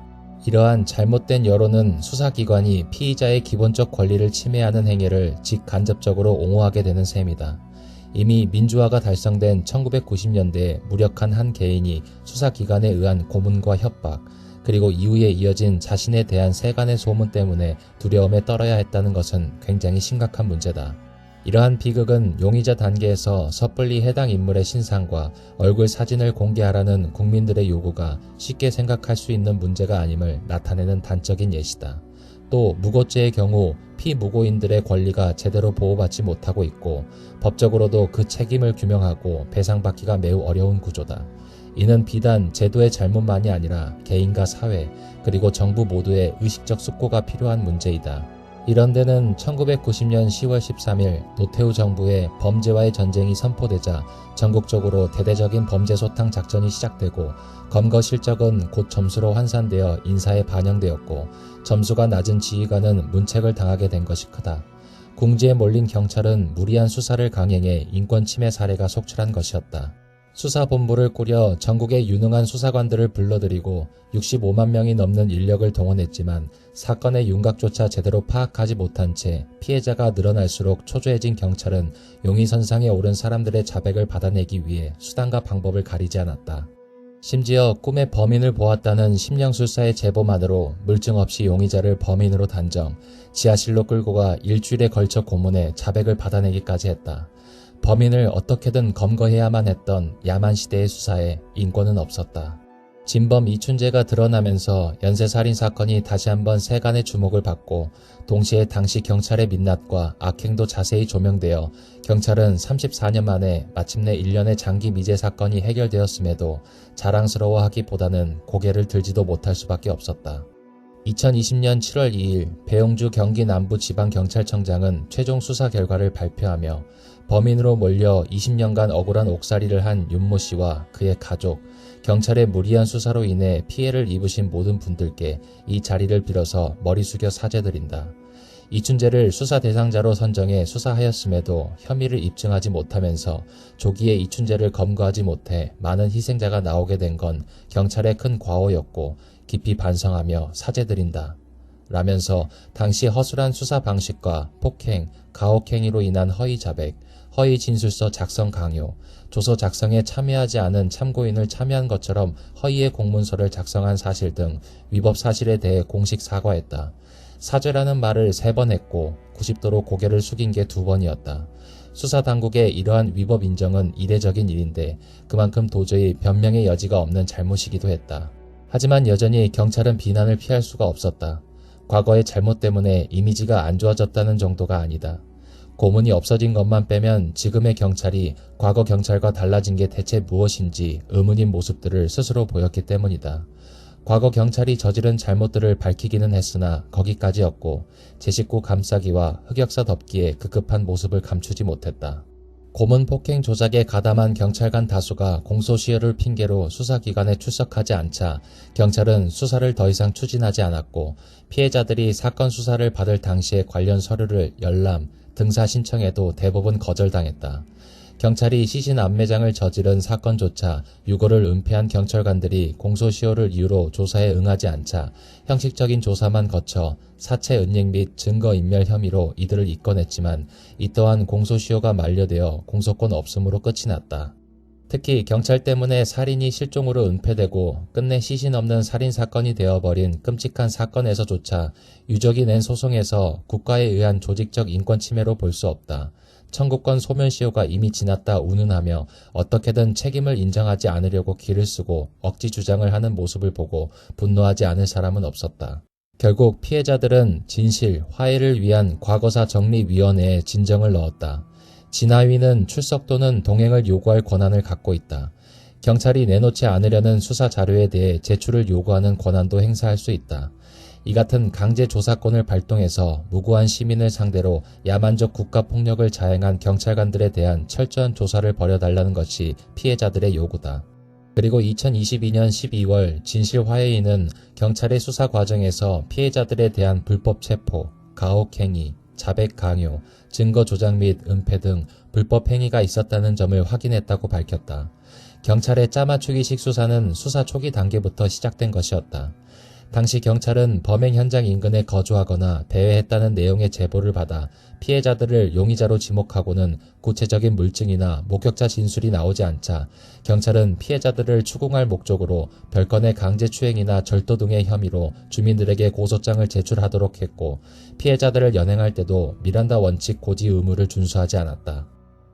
이러한 잘못된 여론은 수사기관이 피의자의 기본적 권리를 침해하는 행위를 직간접적으로 옹호하게 되는 셈이다. 이미 민주화가 달성된 1990년대에 무력한 한 개인이 수사기관에 의한 고문과 협박, 그리고 이후에 이어진 자신에 대한 세간의 소문 때문에 두려움에 떨어야 했다는 것은 굉장히 심각한 문제다. 이러한 비극은 용의자 단계에서 섣불리 해당 인물의 신상과 얼굴 사진을 공개하라는 국민들의 요구가 쉽게 생각할 수 있는 문제가 아님을 나타내는 단적인 예시다. 또 무고죄의 경우 피무고인들의 권리가 제대로 보호받지 못하고 있고 법적으로도 그 책임을 규명하고 배상받기가 매우 어려운 구조다. 이는 비단 제도의 잘못만이 아니라 개인과 사회 그리고 정부 모두의 의식적 숙고가 필요한 문제이다. 이런 데는 1990년 10월 13일 노태우 정부의 범죄와의 전쟁이 선포되자 전국적으로 대대적인 범죄 소탕 작전이 시작되고 검거 실적은 곧 점수로 환산되어 인사에 반영되었고 점수가 낮은 지휘관은 문책을 당하게 된 것이 크다. 궁지에 몰린 경찰은 무리한 수사를 강행해 인권 침해 사례가 속출한 것이었다. 수사본부를 꾸려 전국의 유능한 수사관들을 불러들이고 65만 명이 넘는 인력을 동원했지만 사건의 윤곽조차 제대로 파악하지 못한 채 피해자가 늘어날수록 초조해진 경찰은 용의선상에 오른 사람들의 자백을 받아내기 위해 수단과 방법을 가리지 않았다. 심지어 꿈에 범인을 보았다는 심령술사의 제보만으로 물증 없이 용의자를 범인으로 단정, 지하실로 끌고 가 일주일에 걸쳐 고문해 자백을 받아내기까지 했다. 범인을 어떻게든 검거해야만 했던 야만 시대의 수사에 인권은 없었다. 진범 이춘재가 드러나면서 연쇄살인 사건이 다시 한번 세간의 주목을 받고 동시에 당시 경찰의 민낯과 악행도 자세히 조명되어 경찰은 34년 만에 마침내 1년의 장기 미제 사건이 해결되었음에도 자랑스러워하기보다는 고개를 들지도 못할 수밖에 없었다. 2020년 7월 2일 배용주 경기남부지방경찰청장은 최종 수사 결과를 발표하며 범인으로 몰려 20년간 억울한 옥살이를 한 윤모 씨와 그의 가족, 경찰의 무리한 수사로 인해 피해를 입으신 모든 분들께 이 자리를 빌어서 머리 숙여 사죄드린다. 이춘재를 수사 대상자로 선정해 수사하였음에도 혐의를 입증하지 못하면서 조기에 이춘재를 검거하지 못해 많은 희생자가 나오게 된 건 경찰의 큰 과오였고 깊이 반성하며 사죄드린다. 라면서 당시 허술한 수사 방식과 폭행, 가혹행위로 인한 허위 자백, 허위 진술서 작성 강요, 조서 작성에 참여하지 않은 참고인을 참여한 것처럼 허위의 공문서를 작성한 사실 등 위법 사실에 대해 공식 사과했다. 사죄라는 말을 3번 했고 90도로 고개를 숙인 게 2번이었다. 수사당국의 이러한 위법 인정은 이례적인 일인데 그만큼 도저히 변명의 여지가 없는 잘못이기도 했다. 하지만 여전히 경찰은 비난을 피할 수가 없었다. 과거의 잘못 때문에 이미지가 안 좋아졌다는 정도가 아니다. 고문이 없어진 것만 빼면 지금의 경찰이 과거 경찰과 달라진 게 대체 무엇인지 의문인 모습들을 스스로 보였기 때문이다. 과거 경찰이 저지른 잘못들을 밝히기는 했으나 거기까지였고 제 식구 감싸기와 흑역사 덮기에 급급한 모습을 감추지 못했다. 고문 폭행 조작에 가담한 경찰관 다수가 공소시효를 핑계로 수사기관에 출석하지 않자 경찰은 수사를 더 이상 추진하지 않았고 피해자들이 사건 수사를 받을 당시에 관련 서류를 열람, 등사 신청에도 대부분 거절당했다. 경찰이 시신 암매장을 저지른 사건조차 유고를 은폐한 경찰관들이 공소시효를 이유로 조사에 응하지 않자 형식적인 조사만 거쳐 사체 은닉 및 증거인멸 혐의로 이들을 입건했지만 이 또한 공소시효가 만료되어 공소권 없음으로 끝이 났다. 특히 경찰 때문에 살인이 실종으로 은폐되고 끝내 시신 없는 살인사건이 되어버린 끔찍한 사건에서조차 유족이 낸 소송에서 국가에 의한 조직적 인권침해로 볼 수 없다. 청구권 소멸시효가 이미 지났다 운운하며 어떻게든 책임을 인정하지 않으려고 기를 쓰고 억지 주장을 하는 모습을 보고 분노하지 않을 사람은 없었다. 결국 피해자들은 진실, 화해를 위한 과거사 정리위원회에 진정을 넣었다. 진하위는 출석 또는 동행을 요구할 권한을 갖고 있다. 경찰이 내놓지 않으려는 수사 자료에 대해 제출을 요구하는 권한도 행사할 수 있다. 이 같은 강제 조사권을 발동해서 무고한 시민을 상대로 야만적 국가폭력을 자행한 경찰관들에 대한 철저한 조사를 벌여달라는 것이 피해자들의 요구다. 그리고 2022년 12월 진실화해인은 경찰의 수사 과정에서 피해자들에 대한 불법 체포, 가혹행위, 자백 강요, 증거 조작 및 은폐 등 불법 행위가 있었다는 점을 확인했다고 밝혔다. 경찰의 짜맞추기식 수사는 수사 초기 단계부터 시작된 것이었다. 당시 경찰은 범행 현장 인근에 거주하거나 대회했다는 내용의 제보를 받아 피해자들을 용의자로 지목하고는 구체적인 물증이나 목격자 진술이 나오지 않자 경찰은 피해자들을 추궁할 목적으로 별건의 강제추행이나 절도 등의 혐의로 주민들에게 고소장을 제출하도록 했고, 피해자들을 연행할 때도 미란다 원칙 고지 의무를 준수하지 않았다.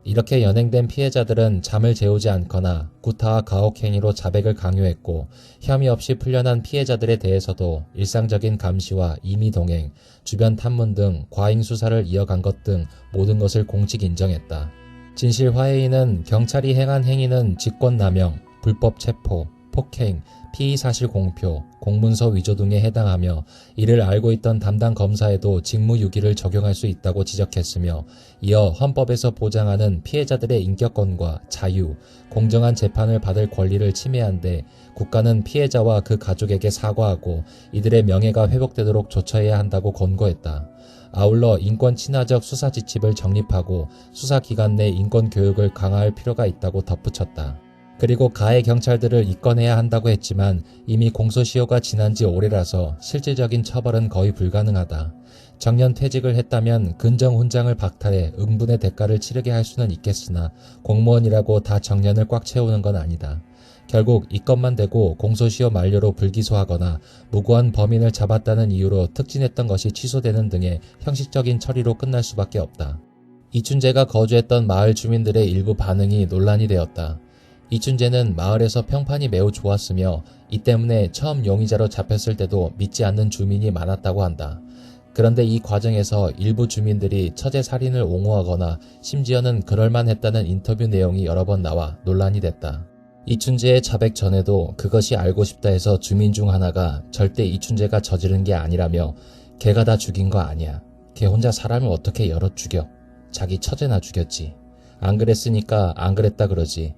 이렇게 연행된 피해자들은 잠을 재우지 않거나 구타와 가혹 행위로 자백을 강요했고, 혐의 없이 풀려난 피해자들에 대해서도 일상적인 감시와 임의 동행, 주변 탐문 등 과잉 수사를 이어간 것 등 모든 것을 공식 인정했다. 진실화해인은 경찰이 행한 행위는 직권남용, 불법 체포, 폭행, 피의사실 공표, 공문서 위조 등에 해당하며 이를 알고 있던 담당 검사에도 직무유기를 적용할 수 있다고 지적했으며, 이어 헌법에서 보장하는 피해자들의 인격권과 자유, 공정한 재판을 받을 권리를 침해한 데 국가는 피해자와 그 가족에게 사과하고 이들의 명예가 회복되도록 조처해야 한다고 권고했다. 아울러 인권 친화적 수사 지침을 정립하고 수사기관 내 인권 교육을 강화할 필요가 있다고 덧붙였다. 그리고 가해 경찰들을 입건해야 한다고 했지만 이미 공소시효가 지난 지 오래라서 실질적인 처벌은 거의 불가능하다. 정년 퇴직을 했다면 근정 훈장을 박탈해 응분의 대가를 치르게 할 수는 있겠으나 공무원이라고 다 정년을 꽉 채우는 건 아니다. 결국 입건만 되고 공소시효 만료로 불기소하거나 무고한 범인을 잡았다는 이유로 특진했던 것이 취소되는 등의 형식적인 처리로 끝날 수밖에 없다. 이춘재가 거주했던 마을 주민들의 일부 반응이 논란이 되었다. 이춘재는 마을에서 평판이 매우 좋았으며 이 때문에 처음 용의자로 잡혔을 때도 믿지 않는 주민이 많았다고 한다. 그런데 이 과정에서 일부 주민들이 처제 살인을 옹호하거나 심지어는 그럴만했다는 인터뷰 내용이 여러 번 나와 논란이 됐다. 이춘재의 자백 전에도 그것이 알고 싶다 해서 주민 중 하나가 절대 이춘재가 저지른 게 아니라며 걔가 다 죽인 거 아니야. 걔 혼자 사람을 어떻게 여럿 죽여. 자기 처제나 죽였지. 안 그랬으니까 안 그랬다 그러지.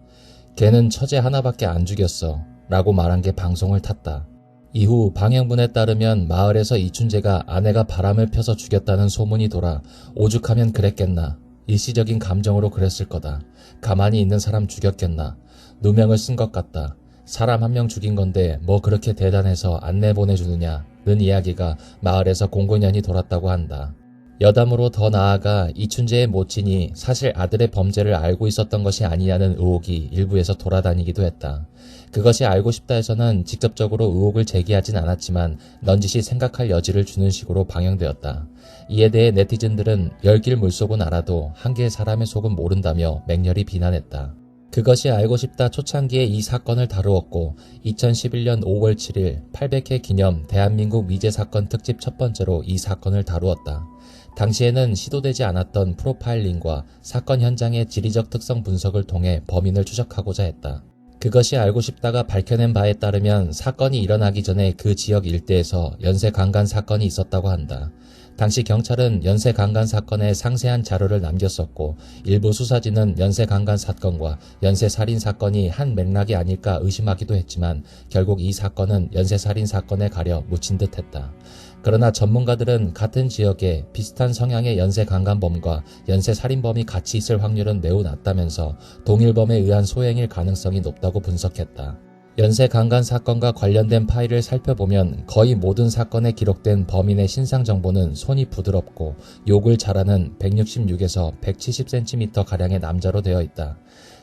걔는 처제 하나밖에 안 죽였어 라고 말한 게 방송을 탔다. 이후 방영분에 따르면 마을에서 이춘재가 아내가 바람을 펴서 죽였다는 소문이 돌아 오죽하면 그랬겠나. 일시적인 감정으로 그랬을 거다. 가만히 있는 사람 죽였겠나. 누명을 쓴 것 같다. 사람 한 명 죽인 건데 뭐 그렇게 대단해서 안 내보내주느냐는 이야기가 마을에서 공공연히 돌았다고 한다. 여담으로 더 나아가 이춘재의 모친이 사실 아들의 범죄를 알고 있었던 것이 아니냐는 의혹이 일부에서 돌아다니기도 했다. 그것이 알고 싶다 해서는 직접적으로 의혹을 제기하진 않았지만 넌지시 생각할 여지를 주는 식으로 방영되었다. 이에 대해 네티즌들은 열길 물속은 알아도 한길 사람의 속은 모른다며 맹렬히 비난했다. 그것이 알고 싶다 초창기에 이 사건을 다루었고 2011년 5월 7일 800회 기념 대한민국 미제 사건 특집 첫 번째로 이 사건을 다루었다. 당시에는 시도되지 않았던 프로파일링과 사건 현장의 지리적 특성 분석을 통해 범인을 추적하고자 했다. 그것이 알고 싶다가 밝혀낸 바에 따르면 사건이 일어나기 전에 그 지역 일대에서 연쇄 강간 사건이 있었다고 한다. 당시 경찰은 연쇄 강간 사건에 상세한 자료를 남겼었고 일부 수사진은 연쇄 강간 사건과 연쇄 살인 사건이 한 맥락이 아닐까 의심하기도 했지만 결국 이 사건은 연쇄 살인 사건에 가려 묻힌 듯했다. 그러나 전문가들은 같은 지역에 비슷한 성향의 연쇄 강간범과 연쇄 살인범이 같이 있을 확률은 매우 낮다면서 동일범에 의한 소행일 가능성이 높다고 분석했다. 연쇄 강간 사건과 관련된 파일을 살펴보면 거의 모든 사건에 기록된 범인의 신상 정보는 손이 부드럽고 욕을 잘하는 166에서 170cm가량의 남자로 되어 있다.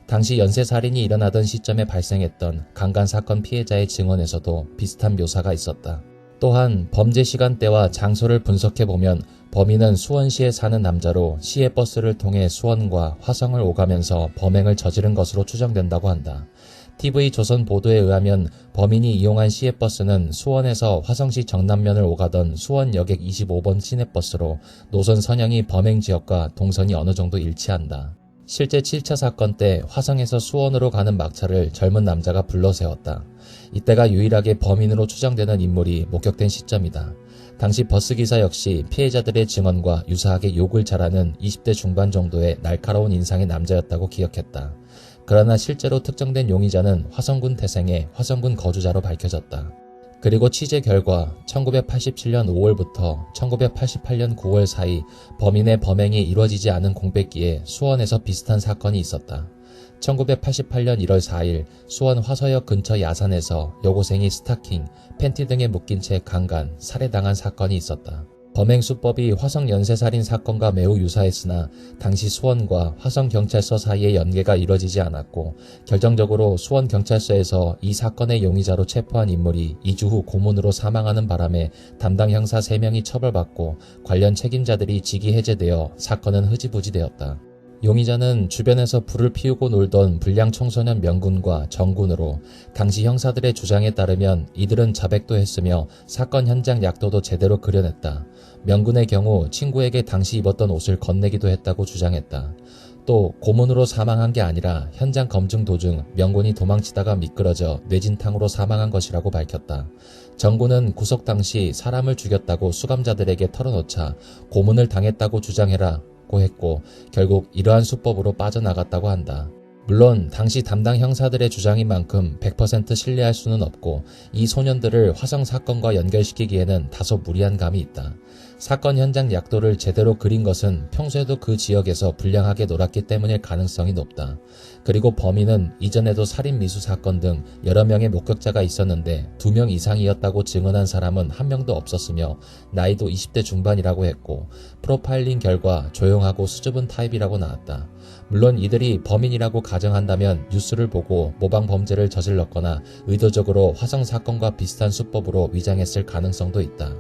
당시 연쇄살인이 일어나던 시점에 발생했던 강간 사건 피해자의 증언에서도 비슷한 묘사가 있었다. 또한 범죄 시간대와 장소를 분석해보면 범인은 수원시에 사는 남자로 시외버스를 통해 수원과 화성을 오가면서 범행을 저지른 것으로 추정된다고 한다. TV조선 보도에 의하면 범인이 이용한 시외버스는 수원에서 화성시 정남면을 오가던 수원 여객 25번 시내버스로 노선 선형이 범행 지역과 동선이 어느 정도 일치한다. 실제 7차 사건 때 화성에서 수원으로 가는 막차를 젊은 남자가 불러세웠다. 이때가 유일하게 범인으로 추정되는 인물이 목격된 시점이다. 당시 버스기사 역시 피해자들의 증언과 유사하게 욕을 잘하는 20대 중반 정도의 날카로운 인상의 남자였다고 기억했다. 그러나 실제로 특정된 용의자는 화성군 태생의 화성군 거주자로 밝혀졌다. 그리고 취재 결과 1987년 5월부터 1988년 9월 사이 범인의 범행이 이루어지지 않은 공백기에 수원에서 비슷한 사건이 있었다. 1988년 1월 4일 수원 화서역 근처 야산에서 여고생이 스타킹, 팬티 등에 묶인 채 강간, 살해당한 사건이 있었다. 범행 수법이 화성 연쇄살인 사건과 매우 유사했으나 당시 수원과 화성경찰서 사이에 연계가 이뤄지지 않았고 결정적으로 수원경찰서에서 이 사건의 용의자로 체포한 인물이 2주 후 고문으로 사망하는 바람에 담당 형사 3명이 처벌받고 관련 책임자들이 직위 해제되어 사건은 흐지부지되었다. 용의자는 주변에서 불을 피우고 놀던 불량 청소년 명군과 정군으로 당시 형사들의 주장에 따르면 이들은 자백도 했으며 사건 현장 약도도 제대로 그려냈다. 명군의 경우 친구에게 당시 입었던 옷을 건네기도 했다고 주장했다. 또 고문으로 사망한 게 아니라 현장 검증 도중 명군이 도망치다가 미끄러져 뇌진탕으로 사망한 것이라고 밝혔다. 정군은 구속 당시 사람을 죽였다고 수감자들에게 털어놓자 고문을 당했다고 주장해라 고 했고 결국 이러한 수법으로 빠져나갔다고 한다. 물론 당시 담당 형사들의 주장인 만큼 100% 신뢰할 수는 없고 이 소년들을 화성 사건과 연결시키기에는 다소 무리한 감이 있다. 사건 현장 약도를 제대로 그린 것은 평소에도 그 지역에서 불량하게 놀았기 때문일 가능성이 높다. 그리고 범인은 이전에도 살인 미수 사건 등 여러 명의 목격자가 있었는데 2명 이상이었다고 증언한 사람은 한 명도 없었으며 나이도 20대 중반이라고 했고 프로파일링 결과 조용하고 수줍은 타입이라고 나왔다. 물론 이들이 범인이라고 가정한다면 뉴스를 보고 모방 범죄를 저질렀거나 의도적으로 화성 사건과 비슷한 수법으로 위장했을 가능성도 있다.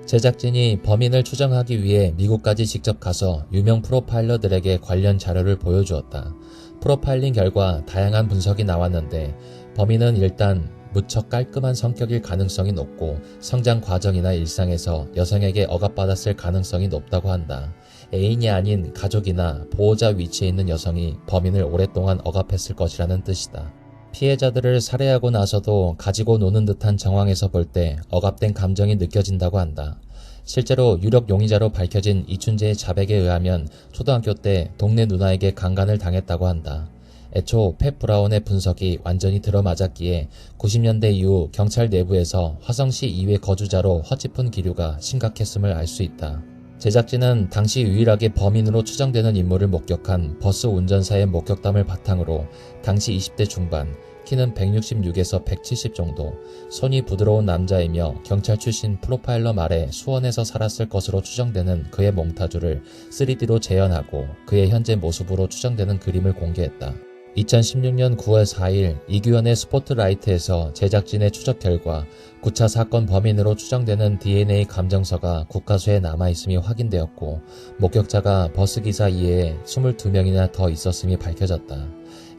제작진이 범인을 추정하기 위해 미국까지 직접 가서 유명 프로파일러들에게 관련 자료를 보여주었다. 프로파일링 결과 다양한 분석이 나왔는데 범인은 일단 무척 깔끔한 성격일 가능성이 높고 성장 과정이나 일상에서 여성에게 억압받았을 가능성이 높다고 한다. 애인이 아닌 가족이나 보호자 위치에 있는 여성이 범인을 오랫동안 억압했을 것이라는 뜻이다. 피해자들을 살해하고 나서도 가지고 노는 듯한 정황에서 볼 때 억압된 감정이 느껴진다고 한다. 실제로 유력 용의자로 밝혀진 이춘재의 자백에 의하면 초등학교 때 동네 누나에게 강간을 당했다고 한다. 애초 팻 브라운의 분석이 완전히 들어맞았기에 90년대 이후 경찰 내부에서 화성시 이외 거주자로 허짚은 기류가 심각했음을 알 수 있다. 제작진은 당시 유일하게 범인으로 추정되는 인물을 목격한 버스 운전사의 목격담을 바탕으로 당시 20대 중반, 키는 166에서 170 정도, 손이 부드러운 남자이며 경찰 출신 프로파일러 말에 수원에서 살았을 것으로 추정되는 그의 몽타주를 3D로 재현하고 그의 현재 모습으로 추정되는 그림을 공개했다. 2016년 9월 4일 이규현의 스포트라이트에서 제작진의 추적 결과 9차 사건 범인으로 추정되는 DNA 감정서가 국가수에 남아있음이 확인되었고 목격자가 버스기사 이외에 22명이나 더 있었음이 밝혀졌다.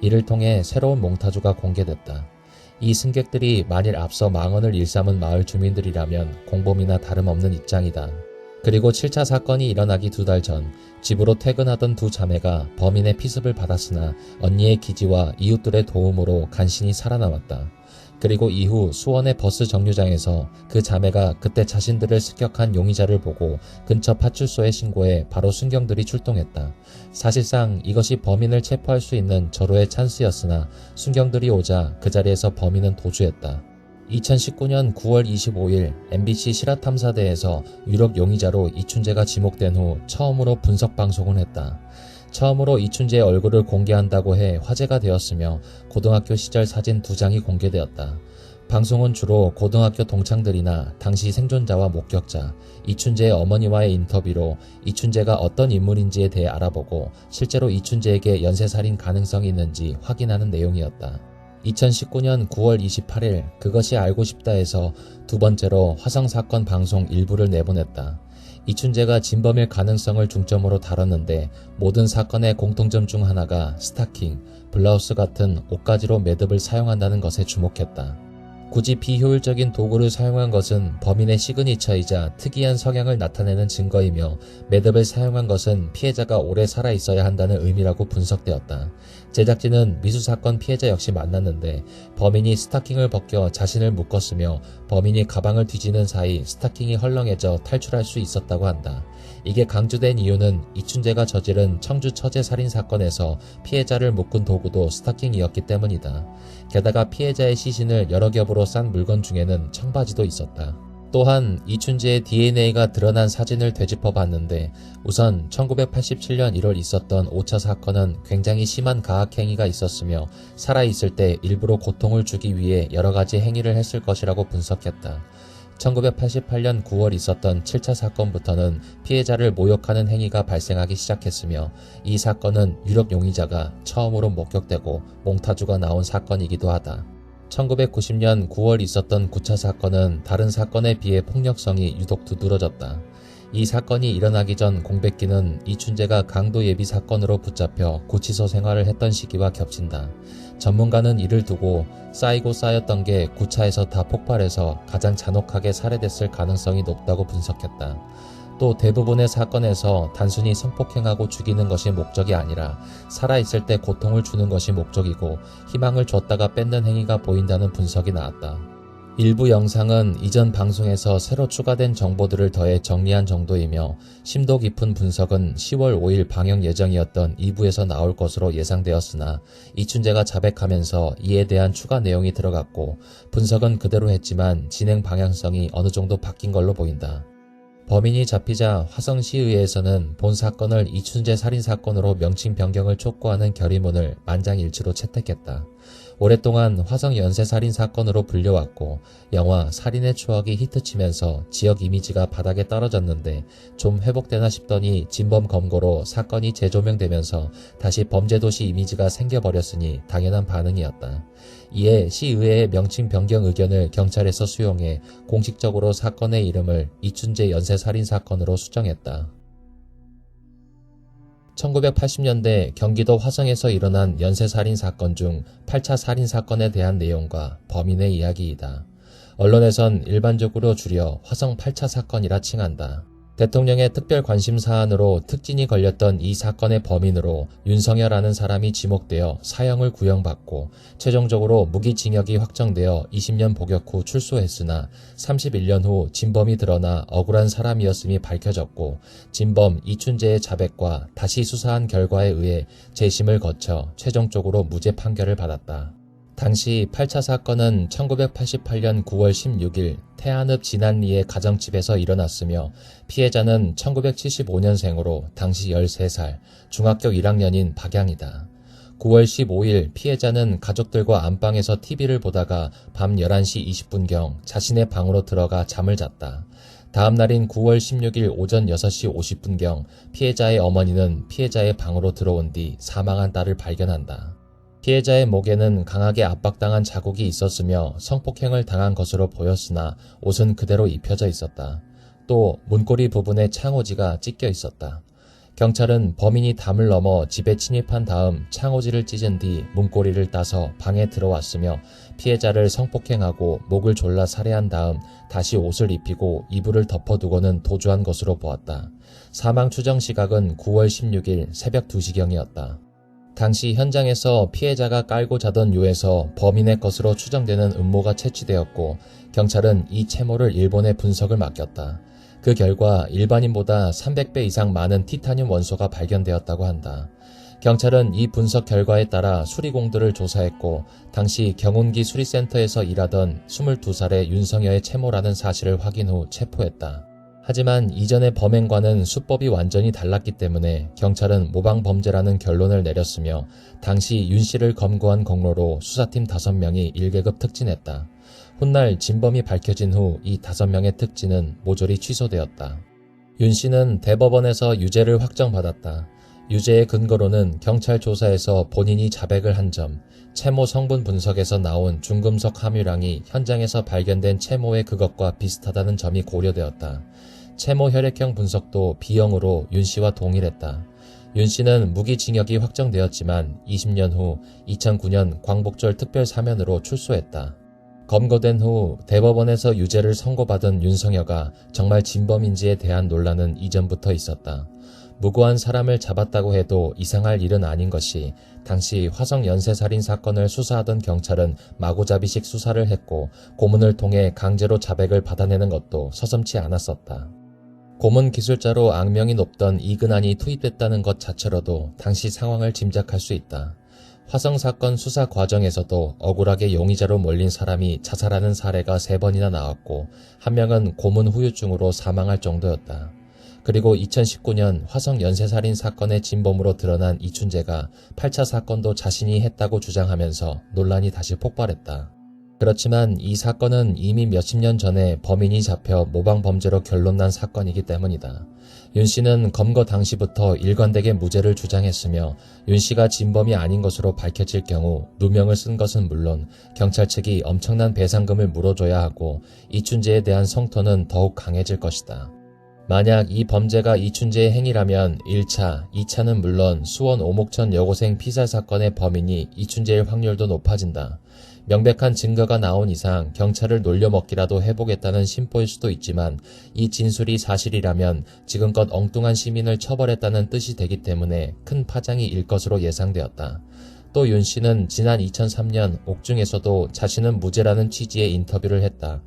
이를 통해 새로운 몽타주가 공개됐다. 이 승객들이 만일 앞서 망언을 일삼은 마을 주민들이라면 공범이나 다름없는 입장이다. 그리고 7차 사건이 일어나기 2달 전 집으로 퇴근하던 두 자매가 범인의 피습을 받았으나 언니의 기지와 이웃들의 도움으로 간신히 살아남았다. 그리고 이후 수원의 버스 정류장에서 그 자매가 그때 자신들을 습격한 용의자를 보고 근처 파출소에 신고해 바로 순경들이 출동했다. 사실상 이것이 범인을 체포할 수 있는 절호의 찬스였으나 순경들이 오자 그 자리에서 범인은 도주했다. 2019년 9월 25일 MBC 실화탐사대에서 유력 용의자로 이춘재가 지목된 후 처음으로 분석 방송을 했다. 처음으로 이춘재의 얼굴을 공개한다고 해 화제가 되었으며 고등학교 시절 사진 2장이 공개되었다. 방송은 주로 고등학교 동창들이나 당시 생존자와 목격자, 이춘재의 어머니와의 인터뷰로 이춘재가 어떤 인물인지에 대해 알아보고 실제로 이춘재에게 연쇄살인 가능성이 있는지 확인하는 내용이었다. 2019년 9월 28일 그것이 알고 싶다에서 두 번째로 화성사건 방송 일부를 내보냈다. 이춘재가 진범일 가능성을 중점으로 다뤘는데 모든 사건의 공통점 중 하나가 스타킹, 블라우스 같은 옷가지로 매듭을 사용한다는 것에 주목했다. 굳이 비효율적인 도구를 사용한 것은 범인의 시그니처이자 특이한 성향을 나타내는 증거이며 매듭을 사용한 것은 피해자가 오래 살아있어야 한다는 의미라고 분석되었다. 제작진은 미수사건 피해자 역시 만났는데 범인이 스타킹을 벗겨 자신을 묶었으며 범인이 가방을 뒤지는 사이 스타킹이 헐렁해져 탈출할 수 있었다고 한다. 이게 강조된 이유는 이춘재가 저지른 청주 처제 살인 사건에서 피해자를 묶은 도구도 스타킹이었기 때문이다. 게다가 피해자의 시신을 여러 겹으로 싼 물건 중에는 청바지도 있었다. 또한 이춘재의 DNA가 드러난 사진을 되짚어 봤는데 우선 1987년 1월 있었던 5차 사건은 굉장히 심한 가학행위가 있었으며 살아있을 때 일부러 고통을 주기 위해 여러가지 행위를 했을 것이라고 분석했다. 1988년 9월 있었던 7차 사건부터는 피해자를 모욕하는 행위가 발생하기 시작했으며 이 사건은 유력 용의자가 처음으로 목격되고 몽타주가 나온 사건이기도 하다. 1990년 9월 있었던 9차 사건은 다른 사건에 비해 폭력성이 유독 두드러졌다. 이 사건이 일어나기 전 공백기는 이춘재가 강도 예비 사건으로 붙잡혀 구치소 생활을 했던 시기와 겹친다. 전문가는 이를 두고 쌓이고 쌓였던 게 9차에서 다 폭발해서 가장 잔혹하게 살해됐을 가능성이 높다고 분석했다. 또 대부분의 사건에서 단순히 성폭행하고 죽이는 것이 목적이 아니라 살아있을 때 고통을 주는 것이 목적이고 희망을 줬다가 뺏는 행위가 보인다는 분석이 나왔다. 일부 영상은 이전 방송에서 새로 추가된 정보들을 더해 정리한 정도이며 심도 깊은 분석은 10월 5일 방영 예정이었던 2부에서 나올 것으로 예상되었으나 이춘재가 자백하면서 이에 대한 추가 내용이 들어갔고 분석은 그대로 했지만 진행 방향성이 어느 정도 바뀐 걸로 보인다. 범인이 잡히자 화성시의회에서는 본 사건을 이춘재 살인사건으로 명칭 변경을 촉구하는 결의문을 만장일치로 채택했다. 오랫동안 화성 연쇄살인 사건으로 불려왔고 영화 살인의 추억이 히트치면서 지역 이미지가 바닥에 떨어졌는데 좀 회복되나 싶더니 진범 검거로 사건이 재조명되면서 다시 범죄도시 이미지가 생겨버렸으니 당연한 반응이었다. 이에 시의회의 명칭 변경 의견을 경찰에서 수용해 공식적으로 사건의 이름을 이춘재 연쇄살인 사건으로 수정했다. 1980년대 경기도 화성에서 일어난 연쇄살인 사건 중 8차 살인 사건에 대한 내용과 범인의 이야기이다. 언론에선 일반적으로 줄여 화성 8차 사건이라 칭한다. 대통령의 특별 관심 사안으로 특진이 걸렸던 이 사건의 범인으로 윤성열라는 사람이 지목되어 사형을 구형받고 최종적으로 무기징역이 확정되어 20년 복역 후 출소했으나 31년 후 진범이 드러나 억울한 사람이었음이 밝혀졌고 진범 이춘재의 자백과 다시 수사한 결과에 의해 재심을 거쳐 최종적으로 무죄 판결을 받았다. 당시 8차 사건은 1988년 9월 16일 태안읍 진안리의 가정집에서 일어났으며 피해자는 1975년생으로 당시 13살, 중학교 1학년인 박양이다. 9월 15일 피해자는 가족들과 안방에서 TV를 보다가 밤 11시 20분경 자신의 방으로 들어가 잠을 잤다. 다음 날인 9월 16일 오전 6시 50분경 피해자의 어머니는 피해자의 방으로 들어온 뒤 사망한 딸을 발견한다. 피해자의 목에는 강하게 압박당한 자국이 있었으며 성폭행을 당한 것으로 보였으나 옷은 그대로 입혀져 있었다. 또 문고리 부분에 창호지가 찢겨 있었다. 경찰은 범인이 담을 넘어 집에 침입한 다음 창호지를 찢은 뒤 문고리를 따서 방에 들어왔으며 피해자를 성폭행하고 목을 졸라 살해한 다음 다시 옷을 입히고 이불을 덮어두고는 도주한 것으로 보았다. 사망 추정 시각은 9월 16일 새벽 2시경이었다. 당시 현장에서 피해자가 깔고 자던 요에서 범인의 것으로 추정되는 음모가 채취되었고 경찰은 이 채모를 일본에 분석을 맡겼다. 그 결과 일반인보다 300배 이상 많은 티타늄 원소가 발견되었다고 한다. 경찰은 이 분석 결과에 따라 수리공들을 조사했고 당시 경운기 수리센터에서 일하던 22살의 윤성여의 채모라는 사실을 확인 후 체포했다. 하지만 이전의 범행과는 수법이 완전히 달랐기 때문에 경찰은 모방범죄라는 결론을 내렸으며 당시 윤 씨를 검거한 공로로 수사팀 5명이 1계급 특진했다. 훗날 진범이 밝혀진 후 이 5명의 특진은 모조리 취소되었다. 윤 씨는 대법원에서 유죄를 확정받았다. 유죄의 근거로는 경찰 조사에서 본인이 자백을 한 점, 채모 성분 분석에서 나온 중금속 함유량이 현장에서 발견된 채모의 그것과 비슷하다는 점이 고려되었다. 채모 혈액형 분석도 B형으로 윤 씨와 동일했다. 윤 씨는 무기징역이 확정되었지만 20년 후 2009년 광복절 특별사면으로 출소했다. 검거된 후 대법원에서 유죄를 선고받은 윤성여가 정말 진범인지에 대한 논란은 이전부터 있었다. 무고한 사람을 잡았다고 해도 이상할 일은 아닌 것이 당시 화성 연쇄살인 사건을 수사하던 경찰은 마구잡이식 수사를 했고 고문을 통해 강제로 자백을 받아내는 것도 서슴지 않았었다. 고문 기술자로 악명이 높던 이근한이 투입됐다는 것 자체로도 당시 상황을 짐작할 수 있다. 화성 사건 수사 과정에서도 억울하게 용의자로 몰린 사람이 자살하는 사례가 3번이나 나왔고 한 명은 고문 후유증으로 사망할 정도였다. 그리고 2019년 화성 연쇄살인 사건의 진범으로 드러난 이춘재가 8차 사건도 자신이 했다고 주장하면서 논란이 다시 폭발했다. 그렇지만 이 사건은 이미 몇십 년 전에 범인이 잡혀 모방범죄로 결론난 사건이기 때문이다. 윤 씨는 검거 당시부터 일관되게 무죄를 주장했으며 윤 씨가 진범이 아닌 것으로 밝혀질 경우 누명을 쓴 것은 물론 경찰 측이 엄청난 배상금을 물어줘야 하고 이춘재에 대한 성토는 더욱 강해질 것이다. 만약 이 범죄가 이춘재의 행위라면 1차, 2차는 물론 수원 오목천 여고생 피살 사건의 범인이 이춘재일 확률도 높아진다. 명백한 증거가 나온 이상 경찰을 놀려먹기라도 해보겠다는 심보일 수도 있지만 이 진술이 사실이라면 지금껏 엉뚱한 시민을 처벌했다는 뜻이 되기 때문에 큰 파장이 일 것으로 예상되었다. 또 윤 씨는 지난 2003년 옥중에서도 자신은 무죄라는 취지의 인터뷰를 했다.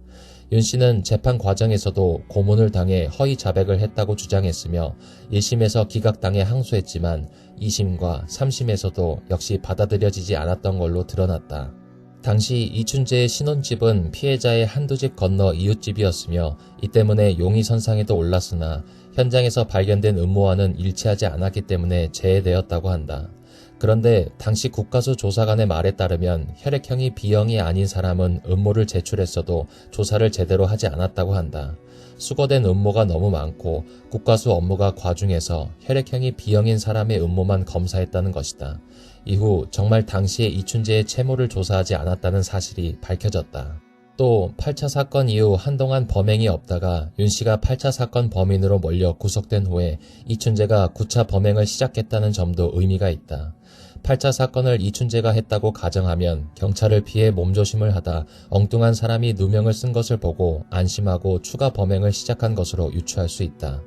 윤 씨는 재판 과정에서도 고문을 당해 허위 자백을 했다고 주장했으며 1심에서 기각당해 항소했지만 2심과 3심에서도 역시 받아들여지지 않았던 걸로 드러났다. 당시 이춘재의 신혼집은 피해자의 한두 집 건너 이웃집이었으며 이 때문에 용의선상에도 올랐으나 현장에서 발견된 음모와는 일치하지 않았기 때문에 제외되었다고 한다. 그런데 당시 국가수 조사관의 말에 따르면 혈액형이 B형이 아닌 사람은 음모를 제출했어도 조사를 제대로 하지 않았다고 한다. 수거된 음모가 너무 많고 국가수 업무가 과중해서 혈액형이 B형인 사람의 음모만 검사했다는 것이다. 이후 정말 당시에 이춘재의 채모를 조사하지 않았다는 사실이 밝혀졌다. 또 8차 사건 이후 한동안 범행이 없다가 윤 씨가 8차 사건 범인으로 몰려 구속된 후에 이춘재가 9차 범행을 시작했다는 점도 의미가 있다. 8차 사건을 이춘재가 했다고 가정하면 경찰을 피해 몸조심을 하다 엉뚱한 사람이 누명을 쓴 것을 보고 안심하고 추가 범행을 시작한 것으로 유추할 수 있다.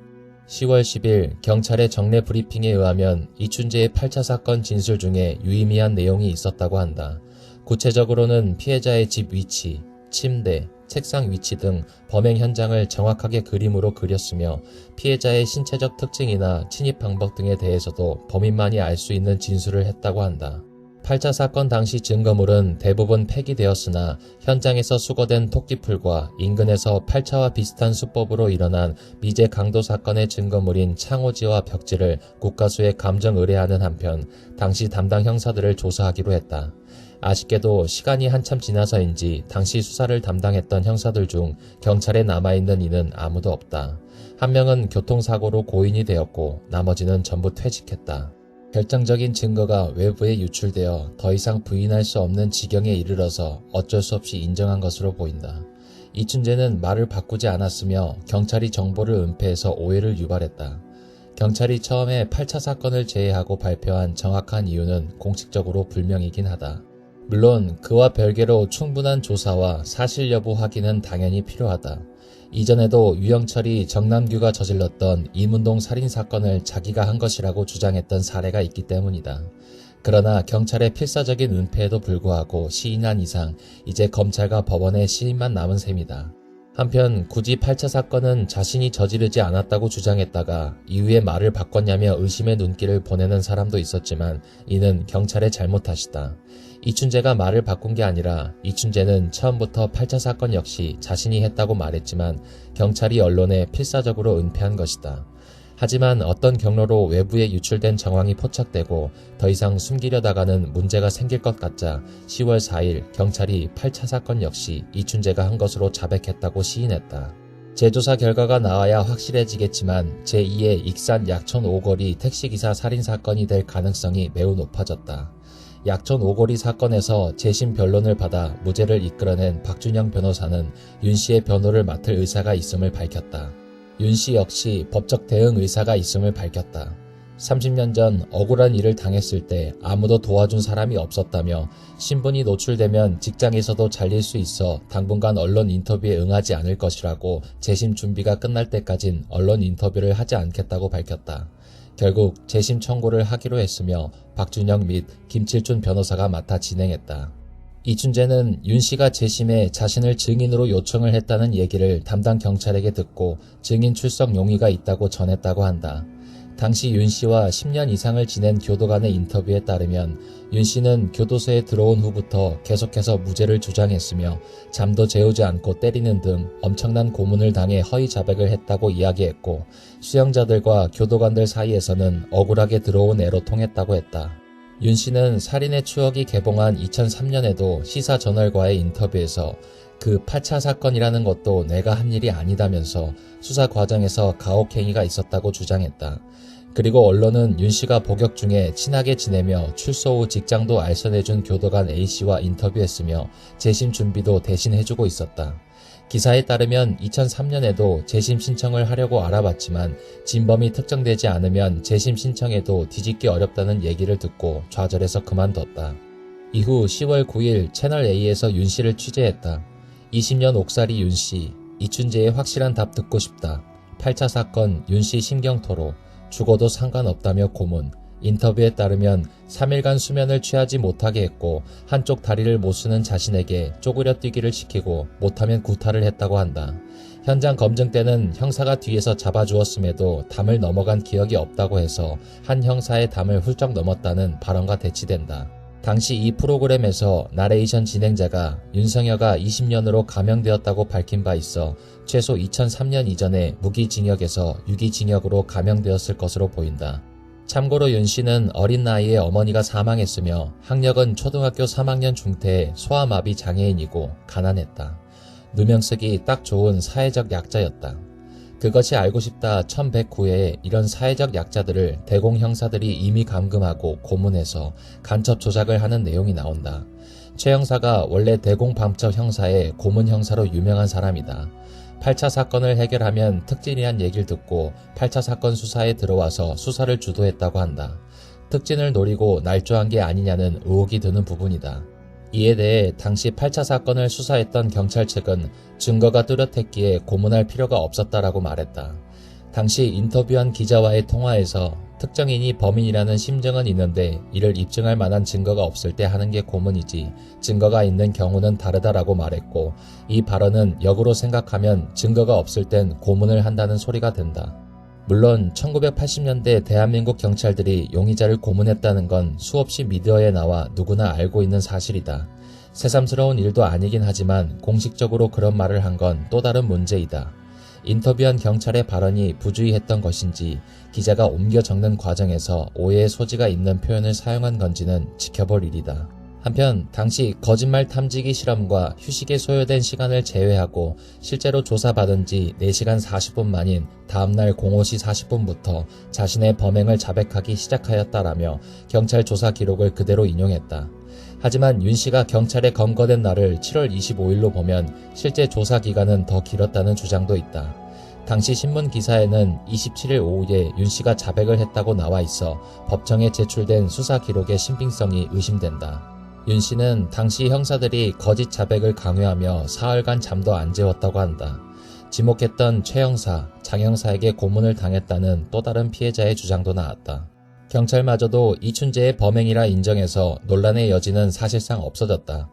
10월 10일 경찰의 정례 브리핑에 의하면 이춘재의 8차 사건 진술 중에 유의미한 내용이 있었다고 한다. 구체적으로는 피해자의 집 위치, 침대, 책상 위치 등 범행 현장을 정확하게 그림으로 그렸으며 피해자의 신체적 특징이나 침입 방법 등에 대해서도 범인만이 알 수 있는 진술을 했다고 한다. 8차 사건 당시 증거물은 대부분 폐기되었으나 현장에서 수거된 토끼풀과 인근에서 8차와 비슷한 수법으로 일어난 미제 강도 사건의 증거물인 창호지와 벽지를 국가수에 감정 의뢰하는 한편 당시 담당 형사들을 조사하기로 했다. 아쉽게도 시간이 한참 지나서인지 당시 수사를 담당했던 형사들 중 경찰에 남아있는 이는 아무도 없다. 한 명은 교통사고로 고인이 되었고 나머지는 전부 퇴직했다. 결정적인 증거가 외부에 유출되어 더 이상 부인할 수 없는 지경에 이르러서 어쩔 수 없이 인정한 것으로 보인다. 이춘재는 말을 바꾸지 않았으며 경찰이 정보를 은폐해서 오해를 유발했다. 경찰이 처음에 8차 사건을 제외하고 발표한 정확한 이유는 공식적으로 불명이긴 하다. 물론 그와 별개로 충분한 조사와 사실 여부 확인은 당연히 필요하다. 이전에도 유영철이 정남규가 저질렀던 이문동 살인사건을 자기가 한 것이라고 주장했던 사례가 있기 때문이다. 그러나 경찰의 필사적인 은폐에도 불구하고 시인한 이상 이제 검찰과 법원의 시인만 남은 셈이다. 한편 굳이 8차 사건은 자신이 저지르지 않았다고 주장했다가 이후에 말을 바꿨냐며 의심의 눈길을 보내는 사람도 있었지만 이는 경찰의 잘못 탓이다. 이춘재가 말을 바꾼 게 아니라 이춘재는 처음부터 8차 사건 역시 자신이 했다고 말했지만 경찰이 언론에 필사적으로 은폐한 것이다. 하지만 어떤 경로로 외부에 유출된 정황이 포착되고 더 이상 숨기려다가는 문제가 생길 것 같자 10월 4일 경찰이 8차 사건 역시 이춘재가 한 것으로 자백했다고 시인했다. 재조사 결과가 나와야 확실해지겠지만 제2의 익산 약촌 오거리 택시기사 살인사건이 될 가능성이 매우 높아졌다. 약촌 오거리 사건에서 재심 변론을 받아 무죄를 이끌어낸 박준영 변호사는 윤 씨의 변호를 맡을 의사가 있음을 밝혔다. 윤 씨 역시 법적 대응 의사가 있음을 밝혔다. 30년 전 억울한 일을 당했을 때 아무도 도와준 사람이 없었다며 신분이 노출되면 직장에서도 잘릴 수 있어 당분간 언론 인터뷰에 응하지 않을 것이라고 재심 준비가 끝날 때까진 언론 인터뷰를 하지 않겠다고 밝혔다. 결국 재심 청구를 하기로 했으며 박준영 및 김칠준 변호사가 맡아 진행했다. 이춘재는 윤 씨가 재심에 자신을 증인으로 요청을 했다는 얘기를 담당 경찰에게 듣고 증인 출석 용의가 있다고 전했다고 한다. 당시 윤 씨와 10년 이상을 지낸 교도 간의 인터뷰에 따르면 윤 씨는 교도소에 들어온 후부터 계속해서 무죄를 주장했으며 잠도 재우지 않고 때리는 등 엄청난 고문을 당해 허위 자백을 했다고 이야기했고, 수용자들과 교도관들 사이에서는 억울하게 들어온 애로 통했다고 했다. 윤 씨는 살인의 추억이 개봉한 2003년에도 시사저널과의 인터뷰에서 그 8차 사건이라는 것도 내가 한 일이 아니다면서 수사 과정에서 가혹행위가 있었다고 주장했다. 그리고 언론은 윤 씨가 복역 중에 친하게 지내며 출소 후 직장도 알선해준 교도관 A씨와 인터뷰했으며 재심 준비도 대신 해주고 있었다. 기사에 따르면 2003년에도 재심 신청을 하려고 알아봤지만 진범이 특정되지 않으면 재심 신청에도 뒤집기 어렵다는 얘기를 듣고 좌절해서 그만뒀다. 이후 10월 9일 채널A에서 윤 씨를 취재했다. 20년 옥살이 윤 씨, 이춘재의 확실한 답 듣고 싶다. 8차 사건 윤 씨 심경 토로, 죽어도 상관없다며 고문. 인터뷰에 따르면 3일간 수면을 취하지 못하게 했고 한쪽 다리를 못 쓰는 자신에게 쪼그려 뛰기를 시키고 못하면 구타를 했다고 한다. 현장 검증 때는 형사가 뒤에서 잡아주었음에도 담을 넘어간 기억이 없다고 해서 한 형사의 담을 훌쩍 넘었다는 발언과 대치된다. 당시 이 프로그램에서 나레이션 진행자가 윤석여가 20년으로 감형되었다고 밝힌 바 있어 최소 2003년 이전에 무기징역에서 유기징역으로 감형되었을 것으로 보인다. 참고로 윤 씨는 어린 나이에 어머니가 사망했으며 학력은 초등학교 3학년 중퇴의 소아마비 장애인이고 가난했다. 누명 쓰기 딱 좋은 사회적 약자였다. 그것이 알고 싶다 1109회에 이런 사회적 약자들을 대공 형사들이 이미 감금하고 고문해서 간첩 조작을 하는 내용이 나온다. 최 형사가 원래 대공 방첩 형사의 고문 형사로 유명한 사람이다. 8차 사건을 해결하면 특진이란 얘기를 듣고 8차 사건 수사에 들어와서 수사를 주도했다고 한다. 특진을 노리고 날조한 게 아니냐는 의혹이 드는 부분이다. 이에 대해 당시 8차 사건을 수사했던 경찰 측은 증거가 뚜렷했기에 고문할 필요가 없었다라고 말했다. 당시 인터뷰한 기자와의 통화에서 특정인이 범인이라는 심증은 있는데 이를 입증할 만한 증거가 없을 때 하는 게 고문이지 증거가 있는 경우는 다르다라고 말했고, 이 발언은 역으로 생각하면 증거가 없을 땐 고문을 한다는 소리가 된다. 물론 1980년대 대한민국 경찰들이 용의자를 고문했다는 건 수없이 미디어에 나와 누구나 알고 있는 사실이다. 새삼스러운 일도 아니긴 하지만 공식적으로 그런 말을 한 건 또 다른 문제이다. 인터뷰한 경찰의 발언이 부주의했던 것인지 기자가 옮겨 적는 과정에서 오해의 소지가 있는 표현을 사용한 건지는 지켜볼 일이다. 한편 당시 거짓말 탐지기 실험과 휴식에 소요된 시간을 제외하고 실제로 조사받은 지 4시간 40분 만인 다음날 05시 40분부터 자신의 범행을 자백하기 시작하였다라며 경찰 조사 기록을 그대로 인용했다. 하지만 윤 씨가 경찰에 검거된 날을 7월 25일로 보면 실제 조사 기간은 더 길었다는 주장도 있다. 당시 신문 기사에는 27일 오후에 윤 씨가 자백을 했다고 나와 있어 법정에 제출된 수사 기록의 신빙성이 의심된다. 윤 씨는 당시 형사들이 거짓 자백을 강요하며 사흘간 잠도 안 재웠다고 한다. 지목했던 최 형사, 장 형사에게 고문을 당했다는 또 다른 피해자의 주장도 나왔다. 경찰마저도 이춘재의 범행이라 인정해서 논란의 여지는 사실상 없어졌다.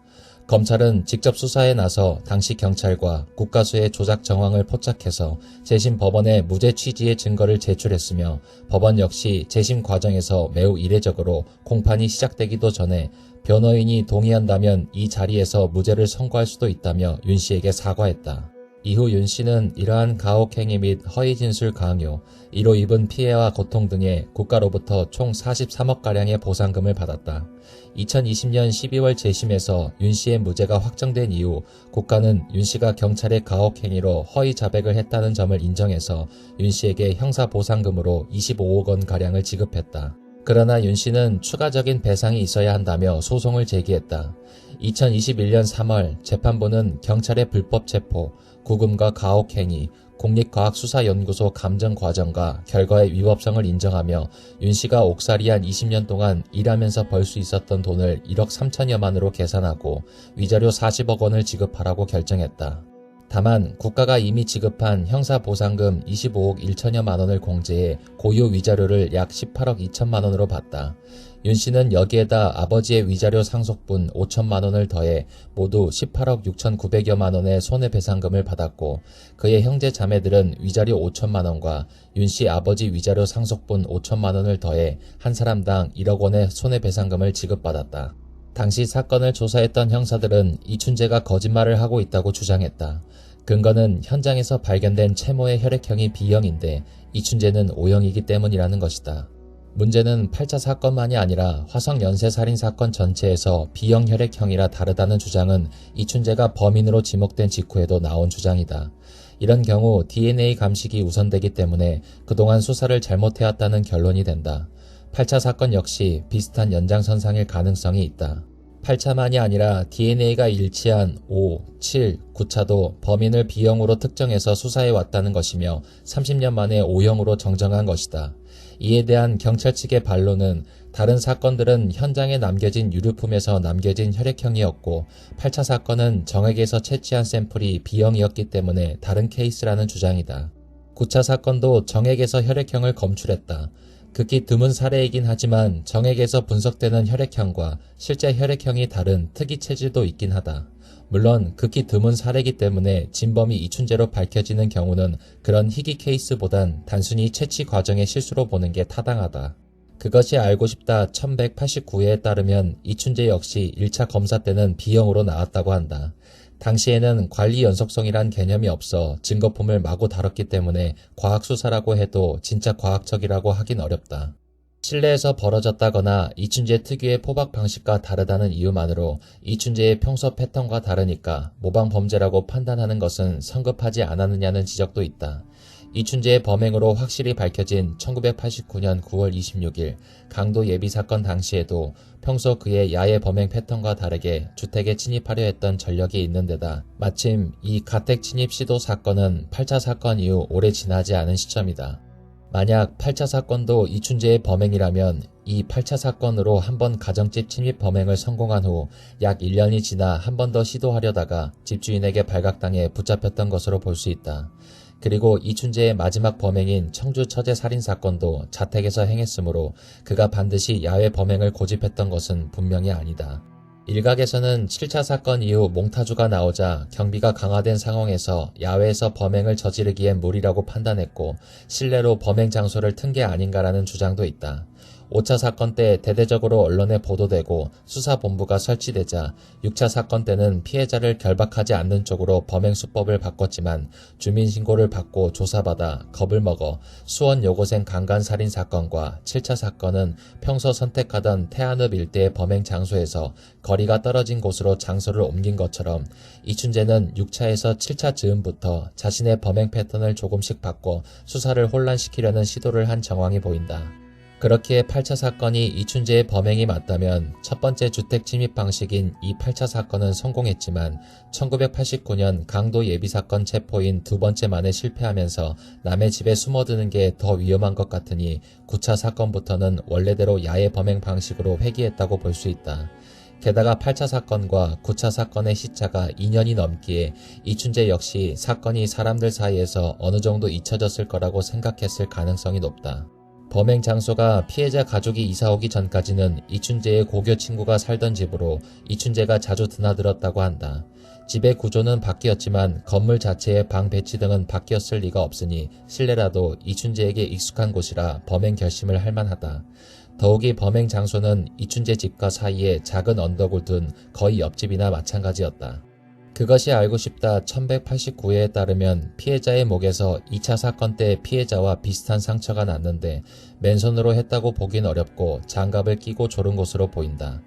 검찰은 직접 수사에 나서 당시 경찰과 국가수의 조작 정황을 포착해서 재심 법원에 무죄 취지의 증거를 제출했으며 법원 역시 재심 과정에서 매우 이례적으로 공판이 시작되기도 전에 변호인이 동의한다면 이 자리에서 무죄를 선고할 수도 있다며 윤 씨에게 사과했다. 이후 윤 씨는 이러한 가혹행위 및 허위 진술 강요, 이로 입은 피해와 고통 등에 국가로부터 총 43억가량의 보상금을 받았다. 2020년 12월 재심에서 윤 씨의 무죄가 확정된 이후 국가는 윤 씨가 경찰의 가혹행위로 허위 자백을 했다는 점을 인정해서 윤 씨에게 형사보상금으로 25억 원가량을 지급했다. 그러나 윤 씨는 추가적인 배상이 있어야 한다며 소송을 제기했다. 2021년 3월 재판부는 경찰의 불법 체포, 구금과 가혹행위, 국립과학수사연구소 감정과정과 결과의 위법성을 인정하며 윤 씨가 옥살이 한 20년 동안 일하면서 벌 수 있었던 돈을 1억 3천여만으로 계산하고 위자료 40억 원을 지급하라고 결정했다. 다만 국가가 이미 지급한 형사보상금 25억 1천여만 원을 공제해 고유 위자료를 약 18억 2천만 원으로 봤다. 윤 씨는 여기에다 아버지의 위자료 상속분 5천만 원을 더해 모두 18억 6,900여만 원의 손해배상금을 받았고, 그의 형제 자매들은 위자료 5천만 원과 윤 씨 아버지 위자료 상속분 5천만 원을 더해 한 사람당 1억 원의 손해배상금을 지급받았다. 당시 사건을 조사했던 형사들은 이춘재가 거짓말을 하고 있다고 주장했다. 근거는 현장에서 발견된 채모의 혈액형이 B형인데 이춘재는 O형이기 때문이라는 것이다. 문제는 8차 사건만이 아니라 화성 연쇄살인 사건 전체에서 B형 혈액형이라 다르다는 주장은 이춘재가 범인으로 지목된 직후에도 나온 주장이다. 이런 경우 DNA 감식이 우선되기 때문에 그동안 수사를 잘못해왔다는 결론이 된다. 8차 사건 역시 비슷한 연장선상일 가능성이 있다. 8차만이 아니라 DNA가 일치한 5, 7, 9차도 범인을 B형으로 특정해서 수사해왔다는 것이며 30년 만에 O형으로 정정한 것이다. 이에 대한 경찰 측의 반론은 다른 사건들은 현장에 남겨진 유류품에서 남겨진 혈액형이었고 8차 사건은 정액에서 채취한 샘플이 B형이었기 때문에 다른 케이스라는 주장이다. 9차 사건도 정액에서 혈액형을 검출했다. 극히 드문 사례이긴 하지만 정액에서 분석되는 혈액형과 실제 혈액형이 다른 특이 체질도 있긴 하다. 물론 극히 드문 사례이기 때문에 진범이 이춘재로 밝혀지는 경우는 그런 희귀 케이스보단 단순히 채취 과정의 실수로 보는 게 타당하다. 그것이 알고 싶다 1189회에 따르면 이춘재 역시 1차 검사 때는 B형으로 나왔다고 한다. 당시에는 관리 연속성이란 개념이 없어 증거품을 마구 다뤘기 때문에 과학수사라고 해도 진짜 과학적이라고 하긴 어렵다. 실내에서 벌어졌다거나 이춘재 특유의 포박 방식과 다르다는 이유만으로 이춘재의 평소 패턴과 다르니까 모방범죄라고 판단하는 것은 성급하지 않았느냐는 지적도 있다. 이춘재의 범행으로 확실히 밝혀진 1989년 9월 26일 강도 예비사건 당시에도 평소 그의 야해 범행 패턴과 다르게 주택에 침입하려 했던 전력이 있는 데다 마침 이 가택 침입 시도 사건은 8차 사건 이후 오래 지나지 않은 시점이다. 만약 8차 사건도 이춘재의 범행이라면 이 8차 사건으로 한 번 가정집 침입 범행을 성공한 후 약 1년이 지나 한 번 더 시도하려다가 집주인에게 발각당해 붙잡혔던 것으로 볼 수 있다. 그리고 이춘재의 마지막 범행인 청주 처제 살인사건도 자택에서 행했으므로 그가 반드시 야외 범행을 고집했던 것은 분명히 아니다. 일각에서는 7차 사건 이후 몽타주가 나오자 경비가 강화된 상황에서 야외에서 범행을 저지르기엔 무리라고 판단했고 실내로 범행 장소를 튼 게 아닌가라는 주장도 있다. 5차 사건 때 대대적으로 언론에 보도되고 수사본부가 설치되자 6차 사건 때는 피해자를 결박하지 않는 쪽으로 범행 수법을 바꿨지만 주민신고를 받고 조사받아 겁을 먹어 수원 여고생 강간살인 사건과 7차 사건은 평소 선택하던 태안읍 일대의 범행 장소에서 거리가 떨어진 곳으로 장소를 옮긴 것처럼 이춘재는 6차에서 7차 즈음부터 자신의 범행 패턴을 조금씩 바꿔 수사를 혼란시키려는 시도를 한 정황이 보인다. 그렇기에 8차 사건이 이춘재의 범행이 맞다면 첫 번째 주택 침입 방식인 이 8차 사건은 성공했지만 1989년 강도 예비사건 체포인 두 번째만에 실패하면서 남의 집에 숨어드는 게 더 위험한 것 같으니 9차 사건부터는 원래대로 야해 범행 방식으로 회귀했다고 볼 수 있다. 게다가 8차 사건과 9차 사건의 시차가 2년이 넘기에 이춘재 역시 사건이 사람들 사이에서 어느 정도 잊혀졌을 거라고 생각했을 가능성이 높다. 범행 장소가 피해자 가족이 이사오기 전까지는 이춘재의 고교 친구가 살던 집으로 이춘재가 자주 드나들었다고 한다. 집의 구조는 바뀌었지만 건물 자체의 방 배치 등은 바뀌었을 리가 없으니 실내라도 이춘재에게 익숙한 곳이라 범행 결심을 할 만하다. 더욱이 범행 장소는 이춘재 집과 사이에 작은 언덕을 둔 거의 옆집이나 마찬가지였다. 그것이 알고 싶다 1189회에 따르면 피해자의 목에서 2차 사건 때 피해자와 비슷한 상처가 났는데 맨손으로 했다고 보긴 어렵고 장갑을 끼고 조른 것으로 보인다.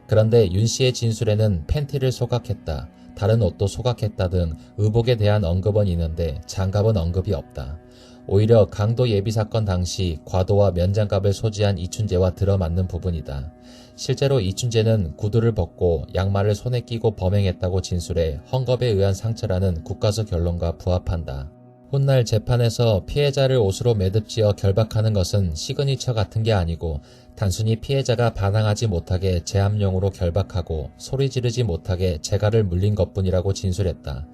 그런데 윤 씨의 진술에는 팬티를 소각했다, 다른 옷도 소각했다 등 의복에 대한 언급은 있는데 장갑은 언급이 없다. 오히려 강도 예비사건 당시 과도와 면장갑을 소지한 이춘재와 들어맞는 부분이다. 실제로 이춘재는 구두를 벗고 양말을 손에 끼고 범행했다고 진술해 헝겊에 의한 상처라는 국가서 결론과 부합한다. 훗날 재판에서 피해자를 옷으로 매듭지어 결박하는 것은 시그니처 같은 게 아니고 단순히 피해자가 반항하지 못하게 제압용으로 결박하고 소리 지르지 못하게 재갈을 물린 것뿐이라고 진술했다.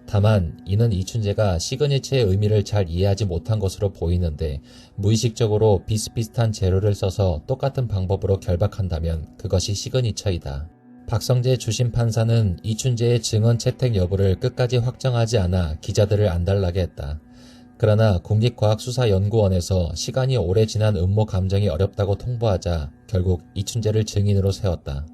다만 이는 이춘재가 시그니처의 의미를 잘 이해하지 못한 것으로 보이는데 무의식적으로 비슷비슷한 재료를 써서 똑같은 방법으로 결박한다면 그것이 시그니처이다. 박성재 주심 판사는 이춘재의 증언 채택 여부를 끝까지 확정하지 않아 기자들을 안달나게 했다. 그러나 국립과학수사연구원에서 시간이 오래 지난 음모 감정이 어렵다고 통보하자 결국 이춘재를 증인으로 세웠다.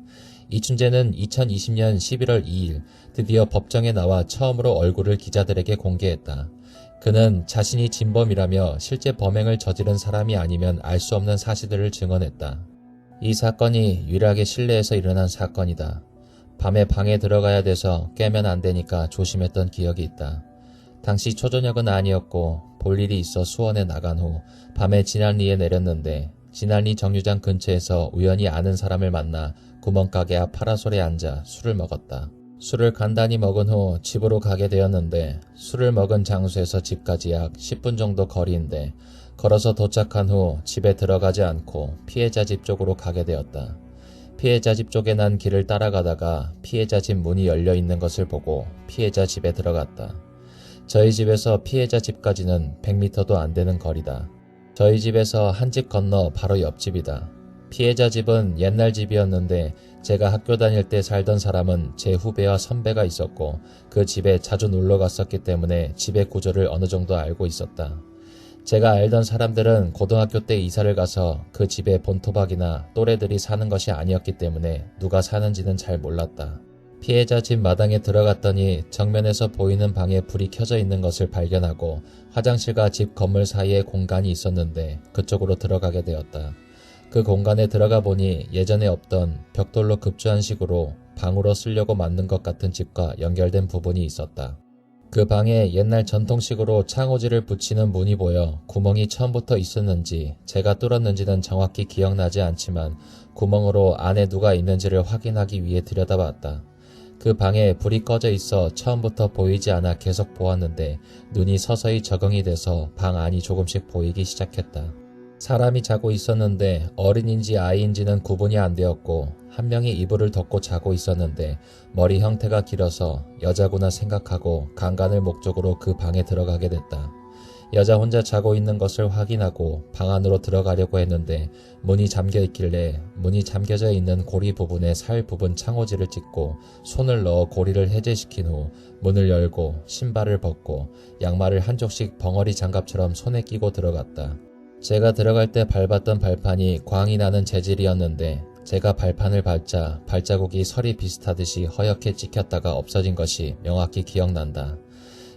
이춘재는 2020년 11월 2일 드디어 법정에 나와 처음으로 얼굴을 기자들에게 공개했다. 그는 자신이 진범이라며 실제 범행을 저지른 사람이 아니면 알 수 없는 사실들을 증언했다. 이 사건이 유일하게 실내에서 일어난 사건이다. 밤에 방에 들어가야 돼서 깨면 안 되니까 조심했던 기억이 있다. 당시 초저녁은 아니었고 볼 일이 있어 수원에 나간 후 밤에 진안리에 내렸는데 진안리 정류장 근처에서 우연히 아는 사람을 만나 구멍가게 앞 파라솔에 앉아 술을 먹었다. 술을 간단히 먹은 후 집으로 가게 되었는데 술을 먹은 장소에서 집까지 약 10분 정도 거리인데 걸어서 도착한 후 집에 들어가지 않고 피해자 집 쪽으로 가게 되었다. 피해자 집 쪽에 난 길을 따라가다가 피해자 집 문이 열려 있는 것을 보고 피해자 집에 들어갔다. 저희 집에서 피해자 집까지는 100m도 안 되는 거리다. 저희 집에서 한 집 건너 바로 옆집이다. 피해자 집은 옛날 집이었는데 제가 학교 다닐 때 살던 사람은 제 후배와 선배가 있었고 그 집에 자주 놀러 갔었기 때문에 집의 구조를 어느 정도 알고 있었다. 제가 알던 사람들은 고등학교 때 이사를 가서 그 집에 본토박이나 또래들이 사는 것이 아니었기 때문에 누가 사는지는 잘 몰랐다. 피해자 집 마당에 들어갔더니 정면에서 보이는 방에 불이 켜져 있는 것을 발견하고 화장실과 집 건물 사이에 공간이 있었는데 그쪽으로 들어가게 되었다. 그 공간에 들어가 보니 예전에 없던 벽돌로 급조한 식으로 방으로 쓰려고 만든 것 같은 집과 연결된 부분이 있었다. 그 방에 옛날 전통식으로 창호지를 붙이는 문이 보여 구멍이 처음부터 있었는지 제가 뚫었는지는 정확히 기억나지 않지만 구멍으로 안에 누가 있는지를 확인하기 위해 들여다봤다. 그 방에 불이 꺼져 있어 처음부터 보이지 않아 계속 보았는데 눈이 서서히 적응이 돼서 방 안이 조금씩 보이기 시작했다. 사람이 자고 있었는데 어린인지 아이인지는 구분이 안 되었고 한 명이 이불을 덮고 자고 있었는데 머리 형태가 길어서 여자구나 생각하고 강간을 목적으로 그 방에 들어가게 됐다. 여자 혼자 자고 있는 것을 확인하고 방 안으로 들어가려고 했는데 문이 잠겨 있길래 문이 잠겨져 있는 고리 부분에 살 부분 창호지를 찍고 손을 넣어 고리를 해제시킨 후 문을 열고 신발을 벗고 양말을 한쪽씩 벙어리 장갑처럼 손에 끼고 들어갔다. 제가 들어갈 때 밟았던 발판이 광이 나는 재질이었는데 제가 발판을 밟자 발자국이 설이 비슷하듯이 허옇게 찍혔다가 없어진 것이 명확히 기억난다.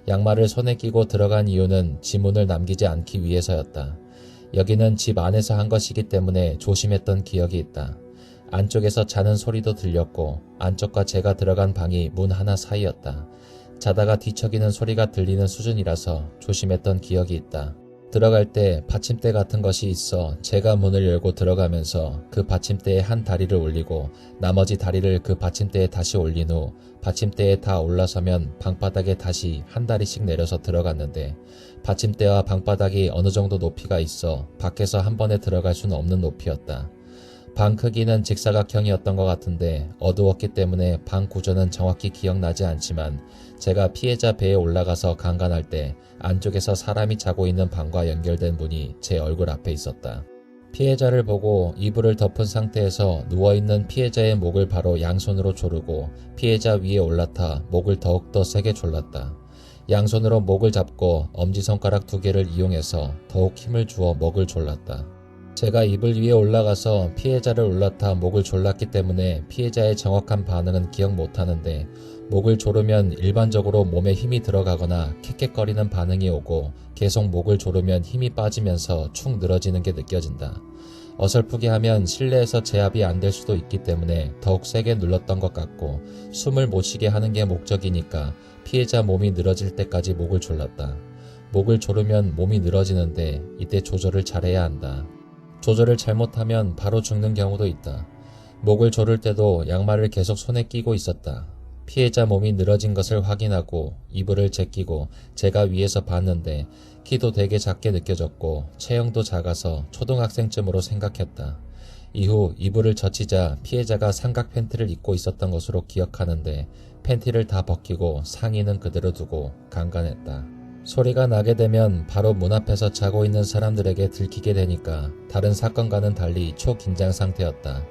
양말을 손에 끼고 들어간 이유는 지문을 남기지 않기 위해서였다. 여기는 집 안에서 한 것이기 때문에 조심했던 기억이 있다. 안쪽에서 자는 소리도 들렸고 안쪽과 제가 들어간 방이 문 하나 사이였다. 자다가 뒤척이는 소리가 들리는 수준이라서 조심했던 기억이 있다. 들어갈 때 받침대 같은 것이 있어 제가 문을 열고 들어가면서 그 받침대에 한 다리를 올리고 나머지 다리를 그 받침대에 다시 올린 후 받침대에 다 올라서면 방바닥에 다시 한 다리씩 내려서 들어갔는데 받침대와 방바닥이 어느 정도 높이가 있어 밖에서 한 번에 들어갈 수는 없는 높이였다. 방 크기는 직사각형이었던 것 같은데 어두웠기 때문에 방 구조는 정확히 기억나지 않지만 제가 피해자 배에 올라가서 강간할 때 안쪽에서 사람이 자고 있는 방과 연결된 문이 제 얼굴 앞에 있었다. 피해자를 보고 이불을 덮은 상태에서 누워있는 피해자의 목을 바로 양손으로 조르고 피해자 위에 올라타 목을 더욱더 세게 졸랐다. 양손으로 목을 잡고 엄지손가락 2개를 이용해서 더욱 힘을 주어 목을 졸랐다. 제가 이불 위에 올라가서 피해자를 올라타 목을 졸랐기 때문에 피해자의 정확한 반응은 기억 못하는데 목을 조르면 일반적으로 몸에 힘이 들어가거나 캑캑거리는 반응이 오고 계속 목을 조르면 힘이 빠지면서 축 늘어지는 게 느껴진다. 어설프게 하면 실내에서 제압이 안 될 수도 있기 때문에 더욱 세게 눌렀던 것 같고 숨을 못 쉬게 하는 게 목적이니까 피해자 몸이 늘어질 때까지 목을 졸랐다. 목을 조르면 몸이 늘어지는데 이때 조절을 잘해야 한다. 조절을 잘못하면 바로 죽는 경우도 있다. 목을 조를 때도 양말을 계속 손에 끼고 있었다. 피해자 몸이 늘어진 것을 확인하고 이불을 제끼고 제가 위에서 봤는데 키도 되게 작게 느껴졌고 체형도 작아서 초등학생쯤으로 생각했다. 이후 이불을 젖히자 피해자가 삼각 팬티를 입고 있었던 것으로 기억하는데 팬티를 다 벗기고 상의는 그대로 두고 강간했다. 소리가 나게 되면 바로 문 앞에서 자고 있는 사람들에게 들키게 되니까 다른 사건과는 달리 초긴장 상태였다.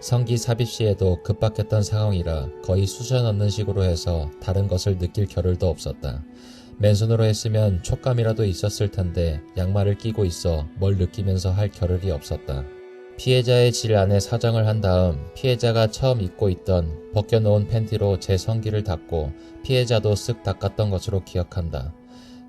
성기 삽입 시에도 급박했던 상황이라 거의 쑤셔 넣는 식으로 해서 다른 것을 느낄 겨를도 없었다. 맨손으로 했으면 촉감이라도 있었을 텐데 양말을 끼고 있어 뭘 느끼면서 할 겨를이 없었다. 피해자의 질 안에 사정을 한 다음 피해자가 처음 입고 있던 벗겨놓은 팬티로 제 성기를 닦고 피해자도 쓱 닦았던 것으로 기억한다.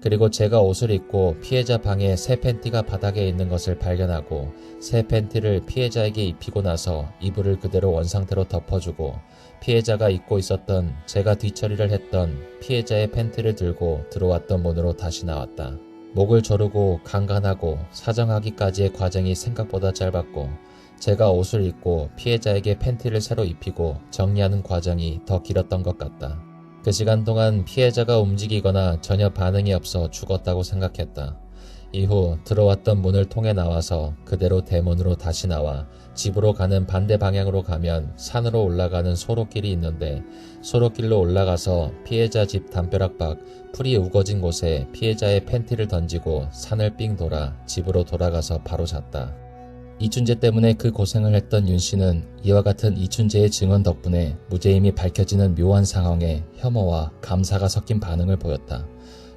그리고 제가 옷을 입고 피해자 방에 새 팬티가 바닥에 있는 것을 발견하고 새 팬티를 피해자에게 입히고 나서 이불을 그대로 원상태로 덮어주고 피해자가 입고 있었던 제가 뒤처리를 했던 피해자의 팬티를 들고 들어왔던 문으로 다시 나왔다. 목을 조르고 강간하고 사정하기까지의 과정이 생각보다 짧았고 제가 옷을 입고 피해자에게 팬티를 새로 입히고 정리하는 과정이 더 길었던 것 같다. 그 시간 동안 피해자가 움직이거나 전혀 반응이 없어 죽었다고 생각했다. 이후 들어왔던 문을 통해 나와서 그대로 대문으로 다시 나와 집으로 가는 반대 방향으로 가면 산으로 올라가는 소로길이 있는데 소로길로 올라가서 피해자 집 담벼락 밖 풀이 우거진 곳에 피해자의 팬티를 던지고 산을 삥 돌아 집으로 돌아가서 바로 잤다. 이춘재 때문에 그 고생을 했던 윤 씨는 이와 같은 이춘재의 증언 덕분에 무죄임이 밝혀지는 묘한 상황에 혐오와 감사가 섞인 반응을 보였다.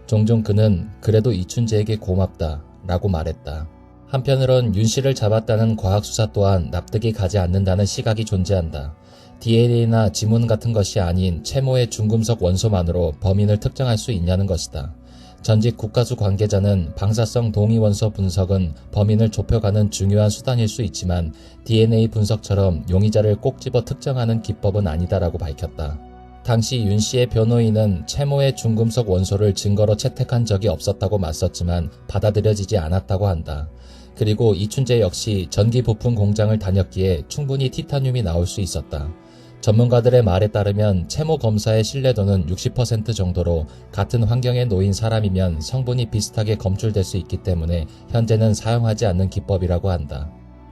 종종 그는 그래도 이춘재에게 고맙다 라고 말했다. 한편으론 윤 씨를 잡았다는 과학수사 또한 납득이 가지 않는다는 시각이 존재한다. DNA나 지문 같은 것이 아닌 채모의 중금속 원소만으로 범인을 특정할 수 있냐는 것이다. 전직 국가수 관계자는 방사성 동위원소 분석은 범인을 좁혀가는 중요한 수단일 수 있지만 DNA 분석처럼 용의자를 꼭 집어 특정하는 기법은 아니다라고 밝혔다. 당시 윤 씨의 변호인은 채모의 중금속 원소를 증거로 채택한 적이 없었다고 맞섰지만 받아들여지지 않았다고 한다. 그리고 이춘재 역시 전기 부품 공장을 다녔기에 충분히 티타늄이 나올 수 있었다. 전문가들의 말에 따르면 채모 검사의 신뢰도는 60% 정도로 같은 환경에 놓인 사람이면 성분이 비슷하게 검출될 수 있기 때문에 현재는 사용하지 않는 기법이라고 한다.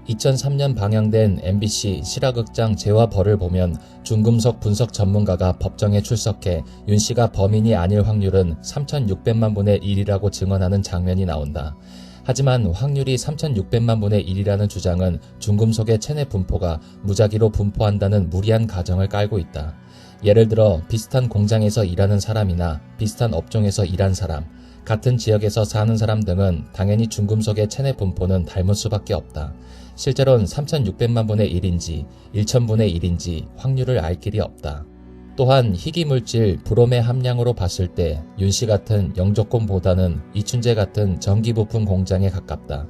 2003년 방영된 MBC 실화극장 죄와 벌을 보면 중금속 분석 전문가가 법정에 출석해 윤 씨가 범인이 아닐 확률은 3,600만 분의 1이라고 증언하는 장면이 나온다. 하지만 확률이 3,600만 분의 1이라는 주장은 중금속의 체내 분포가 무작위로 분포한다는 무리한 가정을 깔고 있다. 예를 들어 비슷한 공장에서 일하는 사람이나 비슷한 업종에서 일한 사람, 같은 지역에서 사는 사람 등은 당연히 중금속의 체내 분포는 닮을 수밖에 없다. 실제로는 3,600만 분의 1인지 1,000분의 1인지 확률을 알 길이 없다. 또한 희귀물질 브롬의 함량으로 봤을 때 윤 씨 같은 영조권보다는 이춘재 같은 전기부품 공장에 가깝다.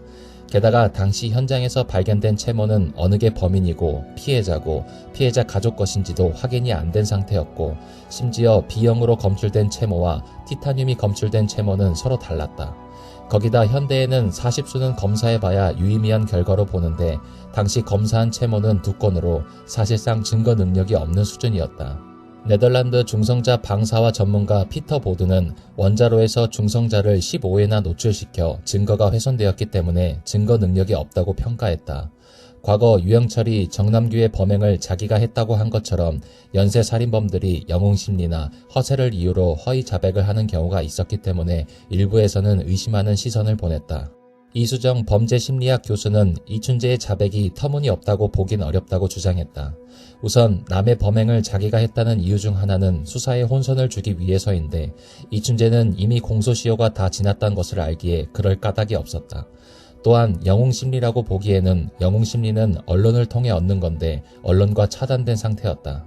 게다가 당시 현장에서 발견된 채모는 어느 게 범인이고 피해자고 피해자 가족 것인지도 확인이 안 된 상태였고 심지어 B형으로 검출된 채모와 티타늄이 검출된 채모는 서로 달랐다. 거기다 현대에는 40수는 검사해봐야 유의미한 결과로 보는데 당시 검사한 채모는 2건으로 사실상 증거 능력이 없는 수준이었다. 네덜란드 중성자 방사화 전문가 피터 보드는 원자로에서 중성자를 15회나 노출시켜 증거가 훼손되었기 때문에 증거 능력이 없다고 평가했다. 과거 유영철이 정남규의 범행을 자기가 했다고 한 것처럼 연쇄살인범들이 영웅심리나 허세를 이유로 허위 자백을 하는 경우가 있었기 때문에 일부에서는 의심하는 시선을 보냈다. 이수정 범죄심리학 교수는 이춘재의 자백이 터무니없다고 보긴 어렵다고 주장했다. 우선 남의 범행을 자기가 했다는 이유 중 하나는 수사에 혼선을 주기 위해서인데 이춘재는 이미 공소시효가 다 지났다는 것을 알기에 그럴 까닭이 없었다. 또한 영웅심리라고 보기에는 영웅심리는 언론을 통해 얻는 건데 언론과 차단된 상태였다.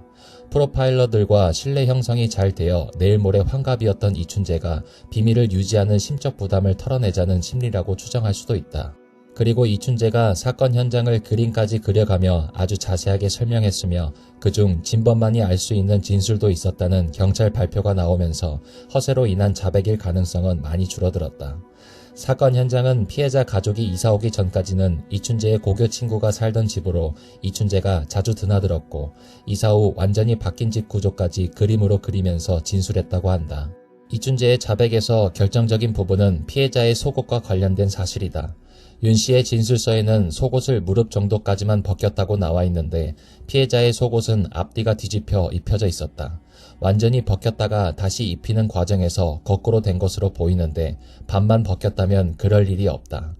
프로파일러들과 신뢰 형성이 잘 되어 내일 모레 환갑이었던 이춘재가 비밀을 유지하는 심적 부담을 털어내자는 심리라고 추정할 수도 있다. 그리고 이춘재가 사건 현장을 그림까지 그려가며 아주 자세하게 설명했으며 그중 진범만이 알 수 있는 진술도 있었다는 경찰 발표가 나오면서 허세로 인한 자백일 가능성은 많이 줄어들었다. 사건 현장은 피해자 가족이 이사오기 전까지는 이춘재의 고교 친구가 살던 집으로 이춘재가 자주 드나들었고 이사 후 완전히 바뀐 집 구조까지 그림으로 그리면서 진술했다고 한다. 이춘재의 자백에서 결정적인 부분은 피해자의 속옷과 관련된 사실이다. 윤 씨의 진술서에는 속옷을 무릎 정도까지만 벗겼다고 나와 있는데 피해자의 속옷은 앞뒤가 뒤집혀 입혀져 있었다. 완전히 벗겼다가 다시 입히는 과정에서 거꾸로 된 것으로 보이는데 반만 벗겼다면 그럴 일이 없다.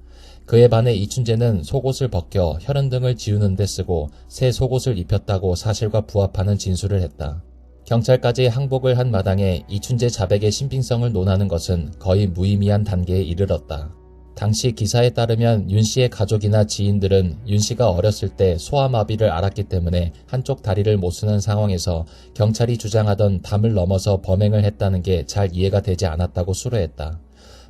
그에 반해 이춘재는 속옷을 벗겨 혈흔 등을 지우는 데 쓰고 새 속옷을 입혔다고 사실과 부합하는 진술을 했다. 경찰까지 항복을 한 마당에 이춘재 자백의 신빙성을 논하는 것은 거의 무의미한 단계에 이르렀다. 당시 기사에 따르면 윤 씨의 가족이나 지인들은 윤 씨가 어렸을 때 소아마비를 앓았기 때문에 한쪽 다리를 못 쓰는 상황에서 경찰이 주장하던 담을 넘어서 범행을 했다는 게 잘 이해가 되지 않았다고 수로했다.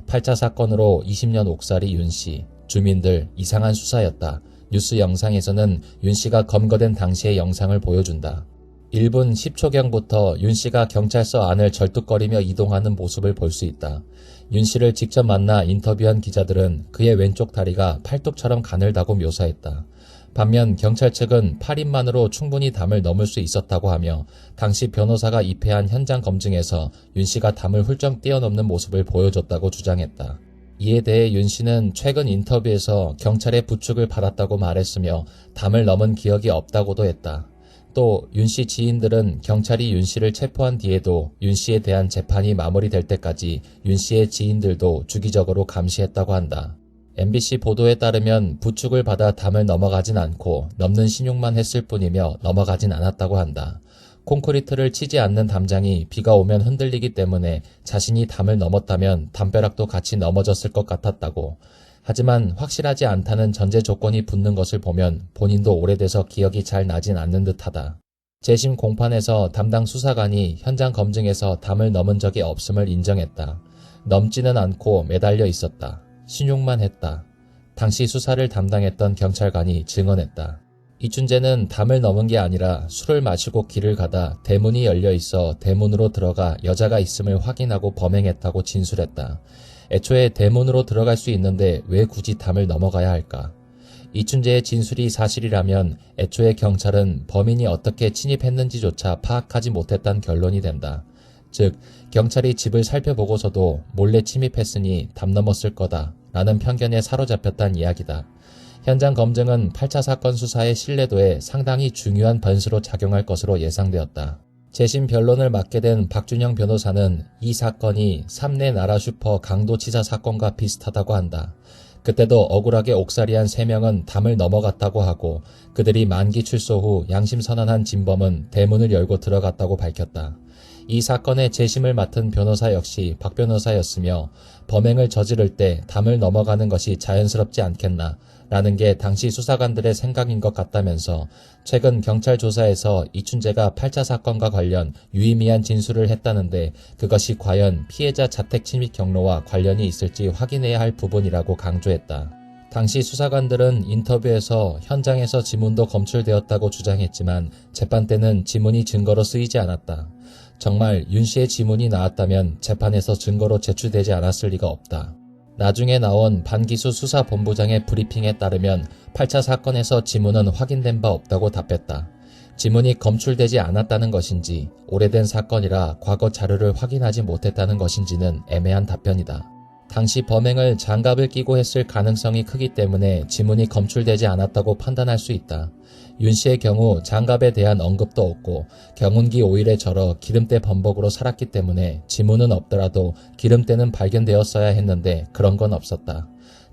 8차 사건으로 20년 옥살이 윤 씨, 주민들 이상한 수사였다. 뉴스 영상에서는 윤 씨가 검거된 당시의 영상을 보여준다. 1분 10초경부터 윤 씨가 경찰서 안을 절뚝거리며 이동하는 모습을 볼 수 있다. 윤 씨를 직접 만나 인터뷰한 기자들은 그의 왼쪽 다리가 팔뚝처럼 가늘다고 묘사했다. 반면 경찰 측은 8인만으로 충분히 담을 넘을 수 있었다고 하며 당시 변호사가 입회한 현장 검증에서 윤 씨가 담을 훌쩍 뛰어넘는 모습을 보여줬다고 주장했다. 이에 대해 윤 씨는 최근 인터뷰에서 경찰의 부축을 받았다고 말했으며 담을 넘은 기억이 없다고도 했다. 또 윤 씨 지인들은 경찰이 윤 씨를 체포한 뒤에도 윤 씨에 대한 재판이 마무리될 때까지 윤 씨의 지인들도 주기적으로 감시했다고 한다. MBC 보도에 따르면 부축을 받아 담을 넘어가진 않고 넘는 신용만 했을 뿐이며 넘어가진 않았다고 한다. 콘크리트를 치지 않는 담장이 비가 오면 흔들리기 때문에 자신이 담을 넘었다면 담벼락도 같이 넘어졌을 것 같았다고. 하지만 확실하지 않다는 전제 조건이 붙는 것을 보면 본인도 오래돼서 기억이 잘 나진 않는 듯하다. 재심 공판에서 담당 수사관이 현장 검증에서 담을 넘은 적이 없음을 인정했다. 넘지는 않고 매달려 있었다. 신용만 했다. 당시 수사를 담당했던 경찰관이 증언했다. 이춘재는 담을 넘은 게 아니라 술을 마시고 길을 가다 대문이 열려 있어 대문으로 들어가 여자가 있음을 확인하고 범행했다고 진술했다. 애초에 대문으로 들어갈 수 있는데 왜 굳이 담을 넘어가야 할까? 이춘재의 진술이 사실이라면 애초에 경찰은 범인이 어떻게 침입했는지조차 파악하지 못했다는 결론이 된다. 즉, 경찰이 집을 살펴보고서도 몰래 침입했으니 담 넘었을 거다 라는 편견에 사로잡혔다는 이야기다. 현장 검증은 8차 사건 수사의 신뢰도에 상당히 중요한 변수로 작용할 것으로 예상되었다. 재심 변론을 맡게 된 박준영 변호사는 이 사건이 3내 나라 슈퍼 강도치사 사건과 비슷하다고 한다. 그때도 억울하게 옥살이한 3명은 담을 넘어갔다고 하고 그들이 만기 출소 후 양심선언한 진범은 대문을 열고 들어갔다고 밝혔다. 이 사건의 재심을 맡은 변호사 역시 박 변호사였으며 범행을 저지를 때 담을 넘어가는 것이 자연스럽지 않겠나 라는 게 당시 수사관들의 생각인 것 같다면서 최근 경찰 조사에서 이춘재가 8차 사건과 관련 유의미한 진술을 했다는데 그것이 과연 피해자 자택 침입 경로와 관련이 있을지 확인해야 할 부분이라고 강조했다. 당시 수사관들은 인터뷰에서 현장에서 지문도 검출되었다고 주장했지만 재판 때는 지문이 증거로 쓰이지 않았다. 정말 윤 씨의 지문이 나왔다면 재판에서 증거로 제출되지 않았을 리가 없다. 나중에 나온 반기수 수사본부장의 브리핑에 따르면 8차 사건에서 지문은 확인된 바 없다고 답했다. 지문이 검출되지 않았다는 것인지 오래된 사건이라 과거 자료를 확인하지 못했다는 것인지는 애매한 답변이다. 당시 범행을 장갑을 끼고 했을 가능성이 크기 때문에 지문이 검출되지 않았다고 판단할 수 있다. 윤 씨의 경우 장갑에 대한 언급도 없고 경운기 오일에 절어 기름때 범벅으로 살았기 때문에 지문은 없더라도 기름때는 발견되었어야 했는데 그런 건 없었다.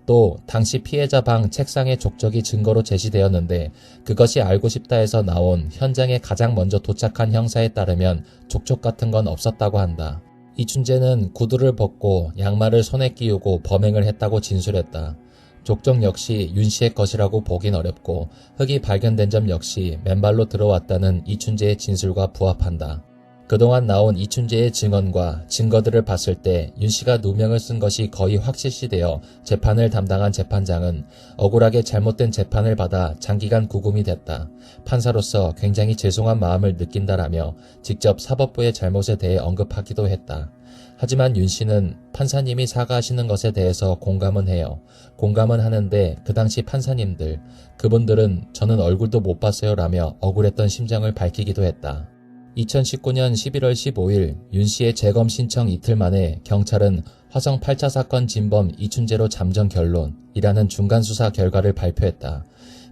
또 당시 피해자 방 책상의 족적이 증거로 제시되었는데 그것이 알고 싶다에서 나온 현장에 가장 먼저 도착한 형사에 따르면 족적 같은 건 없었다고 한다. 이춘재는 구두를 벗고 양말을 손에 끼우고 범행을 했다고 진술했다. 족적 역시 윤 씨의 것이라고 보긴 어렵고 흙이 발견된 점 역시 맨발로 들어왔다는 이춘재의 진술과 부합한다. 그동안 나온 이춘재의 증언과 증거들을 봤을 때 윤 씨가 누명을 쓴 것이 거의 확실시되어 재판을 담당한 재판장은 억울하게 잘못된 재판을 받아 장기간 구금이 됐다. 판사로서 굉장히 죄송한 마음을 느낀다라며 직접 사법부의 잘못에 대해 언급하기도 했다. 하지만 윤 씨는 판사님이 사과하시는 것에 대해서 공감은 해요. 공감은 하는데 그 당시 판사님들, 그분들은 저는 얼굴도 못 봤어요 라며 억울했던 심정을 밝히기도 했다. 2019년 11월 15일 윤 씨의 재검 신청 이틀 만에 경찰은 화성 8차 사건 진범 이춘재로 잠정 결론이라는 중간 수사 결과를 발표했다.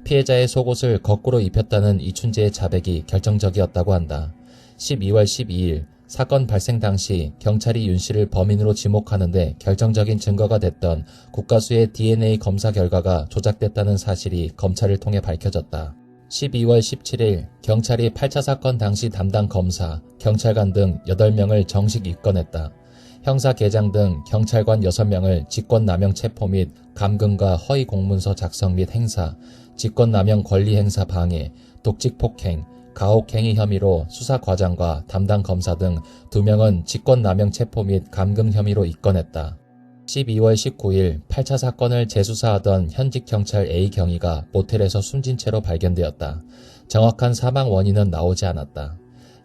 피해자의 속옷을 거꾸로 입혔다는 이춘재의 자백이 결정적이었다고 한다. 12월 12일 사건 발생 당시 경찰이 윤 씨를 범인으로 지목하는데 결정적인 증거가 됐던 국가수의 DNA 검사 결과가 조작됐다는 사실이 검찰을 통해 밝혀졌다. 12월 17일 경찰이 8차 사건 당시 담당 검사, 경찰관 등 8명을 정식 입건했다. 형사계장 등 경찰관 6명을 직권남용 체포 및 감금과 허위 공문서 작성 및 행사, 직권남용 권리행사 방해, 독직폭행, 가혹행위 혐의로 수사과장과 담당 검사 등 2명은 직권남용 체포 및 감금 혐의로 입건했다. 12월 19일 8차 사건을 재수사하던 현직 경찰 A경위가 모텔에서 숨진 채로 발견되었다. 정확한 사망 원인은 나오지 않았다.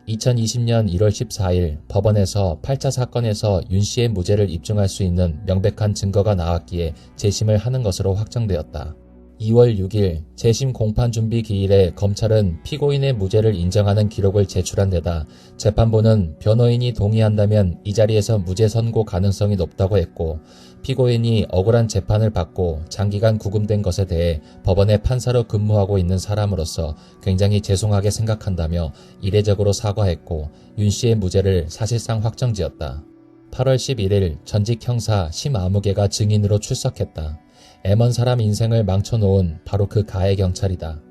2020년 1월 14일 법원에서 8차 사건에서 윤 씨의 무죄를 입증할 수 있는 명백한 증거가 나왔기에 재심을 하는 것으로 확정되었다. 2월 6일 재심 공판 준비 기일에 검찰은 피고인의 무죄를 인정하는 기록을 제출한 데다 재판부는 변호인이 동의한다면 이 자리에서 무죄 선고 가능성이 높다고 했고, 피고인이 억울한 재판을 받고 장기간 구금된 것에 대해 법원의 판사로 근무하고 있는 사람으로서 굉장히 죄송하게 생각한다며 이례적으로 사과했고 윤 씨의 무죄를 사실상 확정지었다. 8월 11일 전직 형사 심아무개가 증인으로 출석했다. 애먼 사람 인생을 망쳐놓은 바로 그 가해 경찰이다.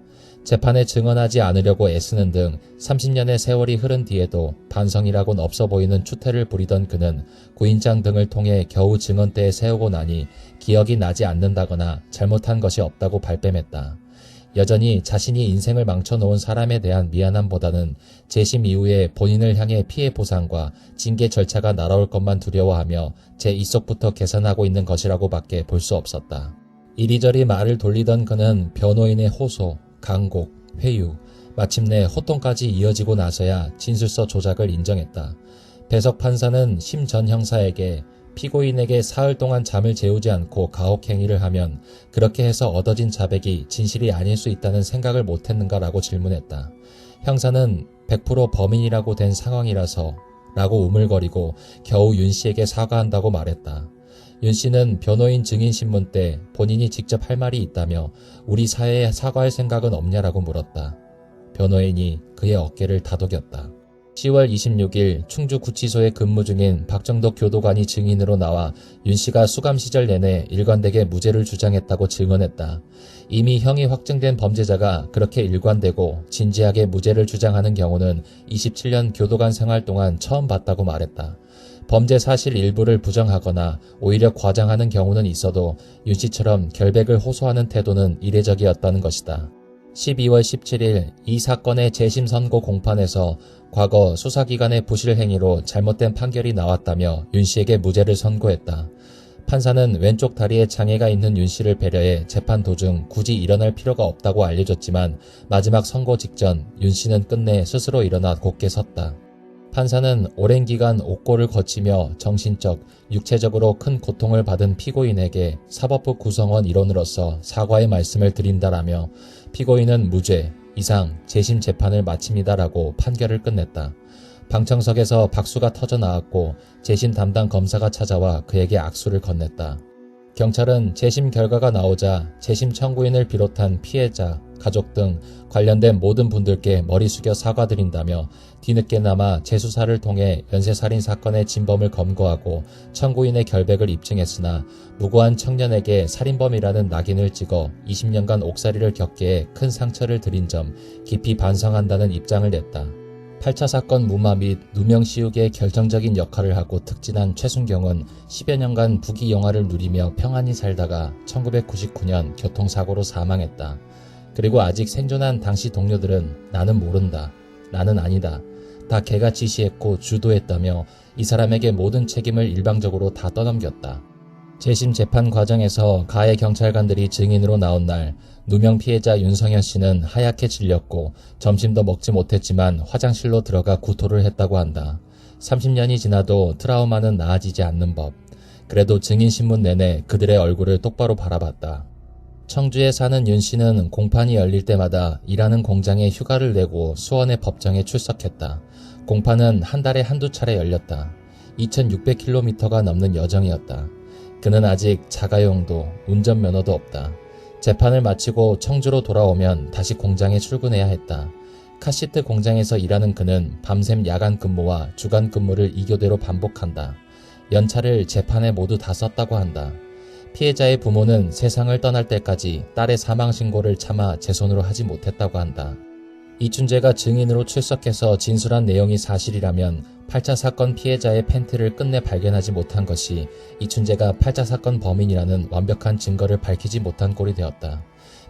재판에 증언하지 않으려고 애쓰는 등 30년의 세월이 흐른 뒤에도 반성이라곤 없어 보이는 추태를 부리던 그는 구인장 등을 통해 겨우 증언대에 세우고 나니 기억이 나지 않는다거나 잘못한 것이 없다고 발뺌했다. 여전히 자신이 인생을 망쳐놓은 사람에 대한 미안함보다는 재심 이후에 본인을 향해 피해 보상과 징계 절차가 날아올 것만 두려워하며 제 입속부터 계산하고 있는 것이라고 밖에 볼 수 없었다. 이리저리 말을 돌리던 그는 변호인의 호소, 강곡, 회유, 마침내 호통까지 이어지고 나서야 진술서 조작을 인정했다. 배석 판사는 심 전 형사에게 피고인에게 사흘 동안 잠을 재우지 않고 가혹행위를 하면 그렇게 해서 얻어진 자백이 진실이 아닐 수 있다는 생각을 못했는가라고 질문했다. 형사는 100% 범인이라고 된 상황이라서 라고 우물거리고 겨우 윤 씨에게 사과한다고 말했다. 윤 씨는 변호인 증인 신문 때 본인이 직접 할 말이 있다며 우리 사회에 사과할 생각은 없냐라고 물었다. 변호인이 그의 어깨를 다독였다. 10월 26일 충주구치소에 근무 중인 박정덕 교도관이 증인으로 나와 윤 씨가 수감 시절 내내 일관되게 무죄를 주장했다고 증언했다. 이미 형이 확정된 범죄자가 그렇게 일관되고 진지하게 무죄를 주장하는 경우는 27년 교도관 생활 동안 처음 봤다고 말했다. 범죄 사실 일부를 부정하거나 오히려 과장하는 경우는 있어도 윤 씨처럼 결백을 호소하는 태도는 이례적이었다는 것이다. 12월 17일 이 사건의 재심 선고 공판에서 과거 수사기관의 부실 행위로 잘못된 판결이 나왔다며 윤 씨에게 무죄를 선고했다. 판사는 왼쪽 다리에 장애가 있는 윤 씨를 배려해 재판 도중 굳이 일어날 필요가 없다고 알려줬지만 마지막 선고 직전 윤 씨는 끝내 스스로 일어나 곧게 섰다. 판사는 오랜 기간 옥고를 거치며 정신적, 육체적으로 큰 고통을 받은 피고인에게 사법부 구성원 일원으로서 사과의 말씀을 드린다라며 피고인은 무죄, 이상 재심 재판을 마칩니다라고 판결을 끝냈다. 방청석에서 박수가 터져 나왔고 재심 담당 검사가 찾아와 그에게 악수를 건넸다. 경찰은 재심 결과가 나오자 재심 청구인을 비롯한 피해자, 가족 등 관련된 모든 분들께 머리 숙여 사과드린다며 뒤늦게나마 재수사를 통해 연쇄살인 사건의 진범을 검거하고 청구인의 결백을 입증했으나 무고한 청년에게 살인범이라는 낙인을 찍어 20년간 옥살이를 겪게 해 큰 상처를 드린 점 깊이 반성한다는 입장을 냈다. 8차 사건 무마 및 누명 씌우기에 결정적인 역할을 하고 특진한 최순경은 10여 년간 부귀 영화를 누리며 평안히 살다가 1999년 교통사고로 사망했다. 그리고 아직 생존한 당시 동료들은 나는 모른다, 나는 아니다, 다 걔가 지시했고 주도했다며 이 사람에게 모든 책임을 일방적으로 다 떠넘겼다. 재심 재판 과정에서 가해 경찰관들이 증인으로 나온 날 누명 피해자 윤성현 씨는 하얗게 질렸고 점심도 먹지 못했지만 화장실로 들어가 구토를 했다고 한다. 30년이 지나도 트라우마는 나아지지 않는 법. 그래도 증인신문 내내 그들의 얼굴을 똑바로 바라봤다. 청주에 사는 윤 씨는 공판이 열릴 때마다 일하는 공장에 휴가를 내고 수원의 법정에 출석했다. 공판은 한 달에 한두 차례 열렸다. 2600km가 넘는 여정이었다. 그는 아직 자가용도 운전면허도 없다. 재판을 마치고 청주로 돌아오면 다시 공장에 출근해야 했다. 카시트 공장에서 일하는 그는 밤샘 야간 근무와 주간 근무를 이교대로 반복한다. 연차를 재판에 모두 다 썼다고 한다. 피해자의 부모는 세상을 떠날 때까지 딸의 사망 신고를 차마 제 손으로 하지 못했다고 한다. 이춘재가 증인으로 출석해서 진술한 내용이 사실이라면 8차 사건 피해자의 팬티를 끝내 발견하지 못한 것이 이춘재가 8차 사건 범인이라는 완벽한 증거를 밝히지 못한 꼴이 되었다.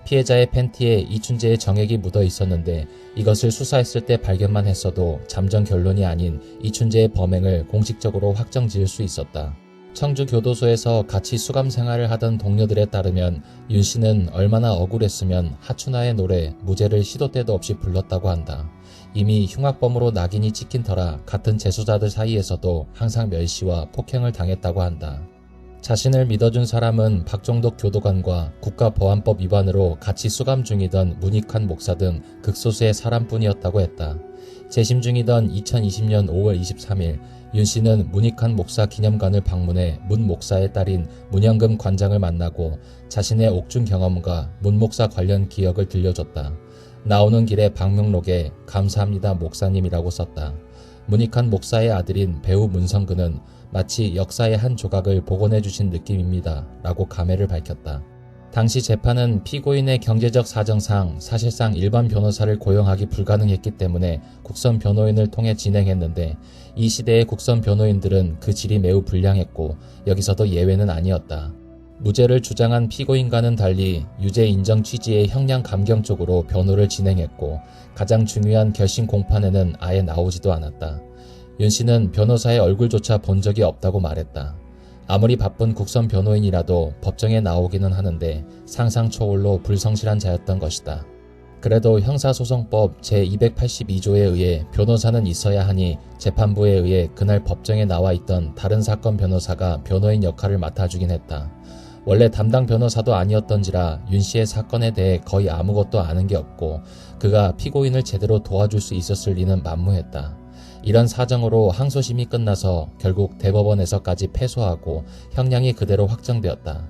피해자의 팬티에 이춘재의 정액이 묻어 있었는데 이것을 수사했을 때 발견만 했어도 잠정 결론이 아닌 이춘재의 범행을 공식적으로 확정지을 수 있었다. 청주 교도소에서 같이 수감 생활을 하던 동료들에 따르면 윤 씨는 얼마나 억울했으면 하춘아의 노래 무죄를 시도 때도 없이 불렀다고 한다. 이미 흉악범으로 낙인이 찍힌 터라 같은 재수자들 사이에서도 항상 멸시와 폭행을 당했다고 한다. 자신을 믿어준 사람은 박종덕 교도관과 국가보안법 위반으로 같이 수감 중이던 문익환 목사 등 극소수의 사람뿐이었다고 했다. 재심 중이던 2020년 5월 23일 윤 씨는 문익환 목사 기념관을 방문해 문 목사의 딸인 문영금 관장을 만나고 자신의 옥중 경험과 문 목사 관련 기억을 들려줬다. 나오는 길에 방명록에 감사합니다 목사님이라고 썼다. 문익환 목사의 아들인 배우 문성근은 마치 역사의 한 조각을 복원해 주신 느낌입니다 라고 감회를 밝혔다. 당시 재판은 피고인의 경제적 사정상 사실상 일반 변호사를 고용하기 불가능했기 때문에 국선 변호인을 통해 진행했는데 이 시대의 국선 변호인들은 그 질이 매우 불량했고 여기서도 예외는 아니었다. 무죄를 주장한 피고인과는 달리 유죄 인정 취지의 형량 감경 쪽으로 변호를 진행했고 가장 중요한 결심 공판에는 아예 나오지도 않았다. 윤 씨는 변호사의 얼굴조차 본 적이 없다고 말했다. 아무리 바쁜 국선 변호인이라도 법정에 나오기는 하는데 상상 초월로 불성실한 자였던 것이다. 그래도 형사소송법 제282조에 의해 변호사는 있어야 하니 재판부에 의해 그날 법정에 나와 있던 다른 사건 변호사가 변호인 역할을 맡아주긴 했다. 원래 담당 변호사도 아니었던지라 윤 씨의 사건에 대해 거의 아무것도 아는 게 없고 그가 피고인을 제대로 도와줄 수 있었을 리는 만무했다. 이런 사정으로 항소심이 끝나서 결국 대법원에서까지 패소하고 형량이 그대로 확정되었다.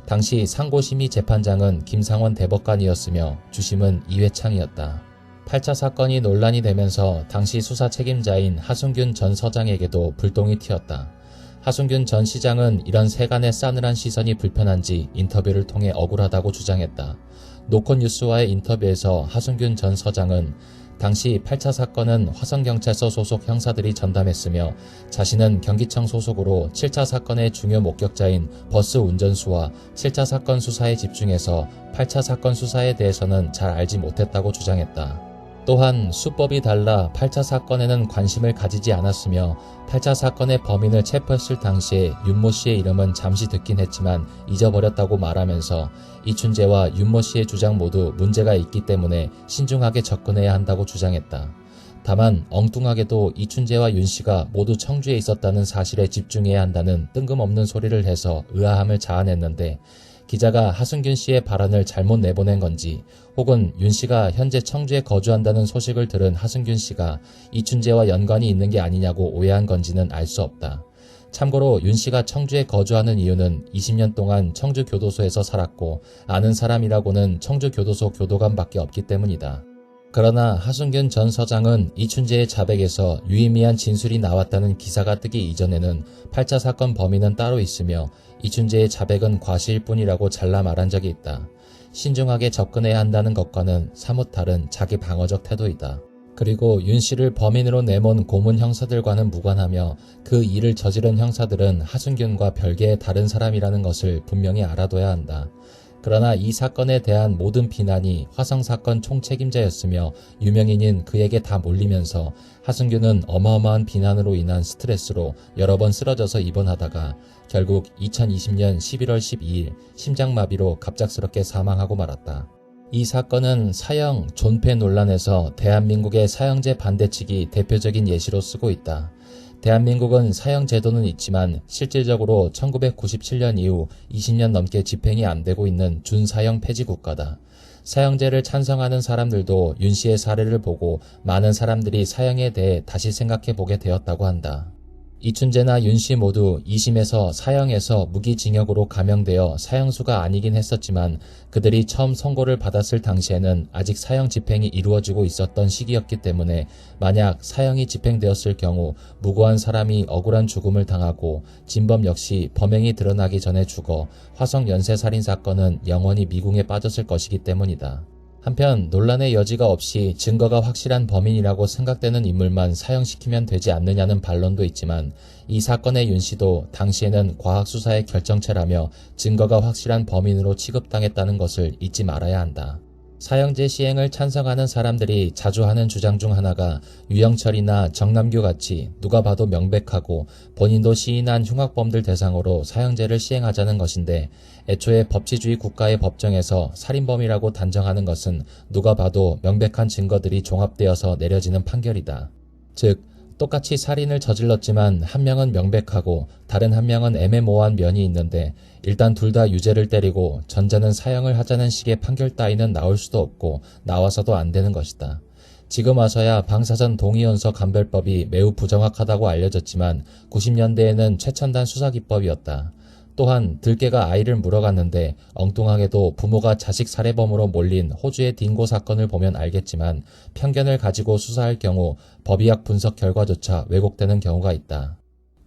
당시 상고심의 재판장은 김상원 대법관이었으며 주심은 이회창이었다. 8차 사건이 논란이 되면서 당시 수사 책임자인 하순균 전 서장에게도 불똥이 튀었다. 하순균 전 시장은 이런 세간의 싸늘한 시선이 불편한지 인터뷰를 통해 억울하다고 주장했다. 노컷뉴스와의 인터뷰에서 하순균 전 서장은 당시 8차 사건은 화성경찰서 소속 형사들이 전담했으며 자신은 경기청 소속으로 7차 사건의 중요 목격자인 버스 운전수와 7차 사건 수사에 집중해서 8차 사건 수사에 대해서는 잘 알지 못했다고 주장했다. 또한 수법이 달라 8차 사건에는 관심을 가지지 않았으며 8차 사건의 범인을 체포했을 당시에 윤모 씨의 이름은 잠시 듣긴 했지만 잊어버렸다고 말하면서 이춘재와 윤모 씨의 주장 모두 문제가 있기 때문에 신중하게 접근해야 한다고 주장했다. 다만 엉뚱하게도 이춘재와 윤 씨가 모두 청주에 있었다는 사실에 집중해야 한다는 뜬금없는 소리를 해서 의아함을 자아냈는데 기자가 하순균 씨의 발언을 잘못 내보낸 건지 혹은 윤 씨가 현재 청주에 거주한다는 소식을 들은 하순균 씨가 이춘재와 연관이 있는 게 아니냐고 오해한 건지는 알 수 없다. 참고로 윤 씨가 청주에 거주하는 이유는 20년 동안 청주 교도소에서 살았고 아는 사람이라고는 청주 교도소 교도관밖에 없기 때문이다. 그러나 하순균 전 서장은 이춘재의 자백에서 유의미한 진술이 나왔다는 기사가 뜨기 이전에는 8차 사건 범인은 따로 있으며 이춘재의 자백은 과시일 뿐이라고 잘라 말한 적이 있다. 신중하게 접근해야 한다는 것과는 사뭇 다른 자기 방어적 태도이다. 그리고 윤 씨를 범인으로 내몬 고문 형사들과는 무관하며 그 일을 저지른 형사들은 하순균과 별개의 다른 사람이라는 것을 분명히 알아둬야 한다. 그러나 이 사건에 대한 모든 비난이 화성사건 총책임자였으며 유명인인 그에게 다 몰리면서 하순균은 어마어마한 비난으로 인한 스트레스로 여러 번 쓰러져서 입원하다가 결국 2020년 11월 12일 심장마비로 갑작스럽게 사망하고 말았다. 이 사건은 사형 존폐 논란에서 대한민국의 사형제 반대 측이 대표적인 예시로 쓰고 있다. 대한민국은 사형 제도는 있지만 실질적으로 1997년 이후 20년 넘게 집행이 안 되고 있는 준사형 폐지 국가다. 사형제를 찬성하는 사람들도 윤 씨의 사례를 보고 많은 사람들이 사형에 대해 다시 생각해 보게 되었다고 한다. 이춘재나 윤 씨 모두 2심에서 사형에서 무기징역으로 감형되어 사형수가 아니긴 했었지만 그들이 처음 선고를 받았을 당시에는 아직 사형 집행이 이루어지고 있었던 시기였기 때문에 만약 사형이 집행되었을 경우 무고한 사람이 억울한 죽음을 당하고 진범 역시 범행이 드러나기 전에 죽어 화성 연쇄살인 사건은 영원히 미궁에 빠졌을 것이기 때문이다. 한편 논란의 여지가 없이 증거가 확실한 범인이라고 생각되는 인물만 사형시키면 되지 않느냐는 반론도 있지만 이 사건의 윤 씨도 당시에는 과학수사의 결정체라며 증거가 확실한 범인으로 취급당했다는 것을 잊지 말아야 한다. 사형제 시행을 찬성하는 사람들이 자주 하는 주장 중 하나가 유영철이나 정남규 같이 누가 봐도 명백하고 본인도 시인한 흉악범들 대상으로 사형제를 시행하자는 것인데 애초에 법치주의 국가의 법정에서 살인범이라고 단정하는 것은 누가 봐도 명백한 증거들이 종합되어서 내려지는 판결이다. 즉 똑같이 살인을 저질렀지만 한 명은 명백하고 다른 한 명은 애매모호한 면이 있는데 일단 둘 다 유죄를 때리고 전자는 사형을 하자는 식의 판결 따위는 나올 수도 없고 나와서도 안 되는 것이다. 지금 와서야 방사선 동의원소 감별법이 매우 부정확하다고 알려졌지만 90년대에는 최첨단 수사기법이었다. 또한 들깨가 아이를 물어갔는데 엉뚱하게도 부모가 자식 살해범으로 몰린 호주의 딩고 사건을 보면 알겠지만 편견을 가지고 수사할 경우 법의학 분석 결과조차 왜곡되는 경우가 있다.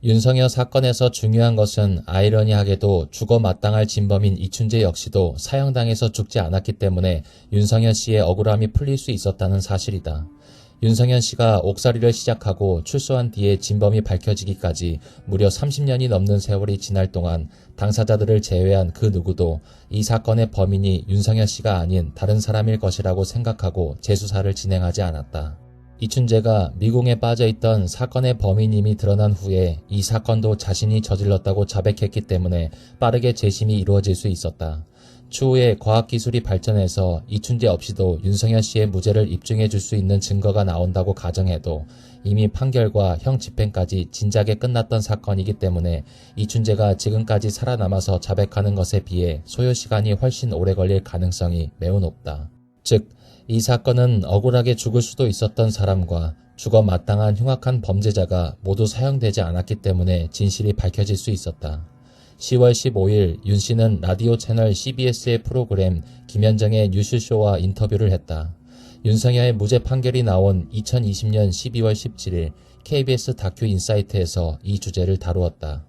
윤석열 사건에서 중요한 것은 아이러니하게도 죽어 마땅할 진범인 이춘재 역시도 사형당해서 죽지 않았기 때문에 윤석열 씨의 억울함이 풀릴 수 있었다는 사실이다. 윤석열 씨가 옥살이를 시작하고 출소한 뒤에 진범이 밝혀지기까지 무려 30년이 넘는 세월이 지날 동안 당사자들을 제외한 그 누구도 이 사건의 범인이 윤석열 씨가 아닌 다른 사람일 것이라고 생각하고 재수사를 진행하지 않았다. 이춘재가 미궁에 빠져있던 사건의 범인임이 드러난 후에 이 사건도 자신이 저질렀다고 자백했기 때문에 빠르게 재심이 이루어질 수 있었다. 추후에 과학기술이 발전해서 이춘재 없이도 윤석열 씨의 무죄를 입증해 줄 수 있는 증거가 나온다고 가정해도 이미 판결과 형 집행까지 진작에 끝났던 사건이기 때문에 이춘재가 지금까지 살아남아서 자백하는 것에 비해 소요 시간이 훨씬 오래 걸릴 가능성이 매우 높다. 즉, 이 사건은 억울하게 죽을 수도 있었던 사람과 죽어 마땅한 흉악한 범죄자가 모두 사형되지 않았기 때문에 진실이 밝혀질 수 있었다. 10월 15일 윤 씨는 라디오 채널 CBS의 프로그램 김현정의 뉴스쇼와 인터뷰를 했다. 윤석열의 무죄 판결이 나온 2020년 12월 17일 KBS 다큐 인사이트에서 이 주제를 다루었다.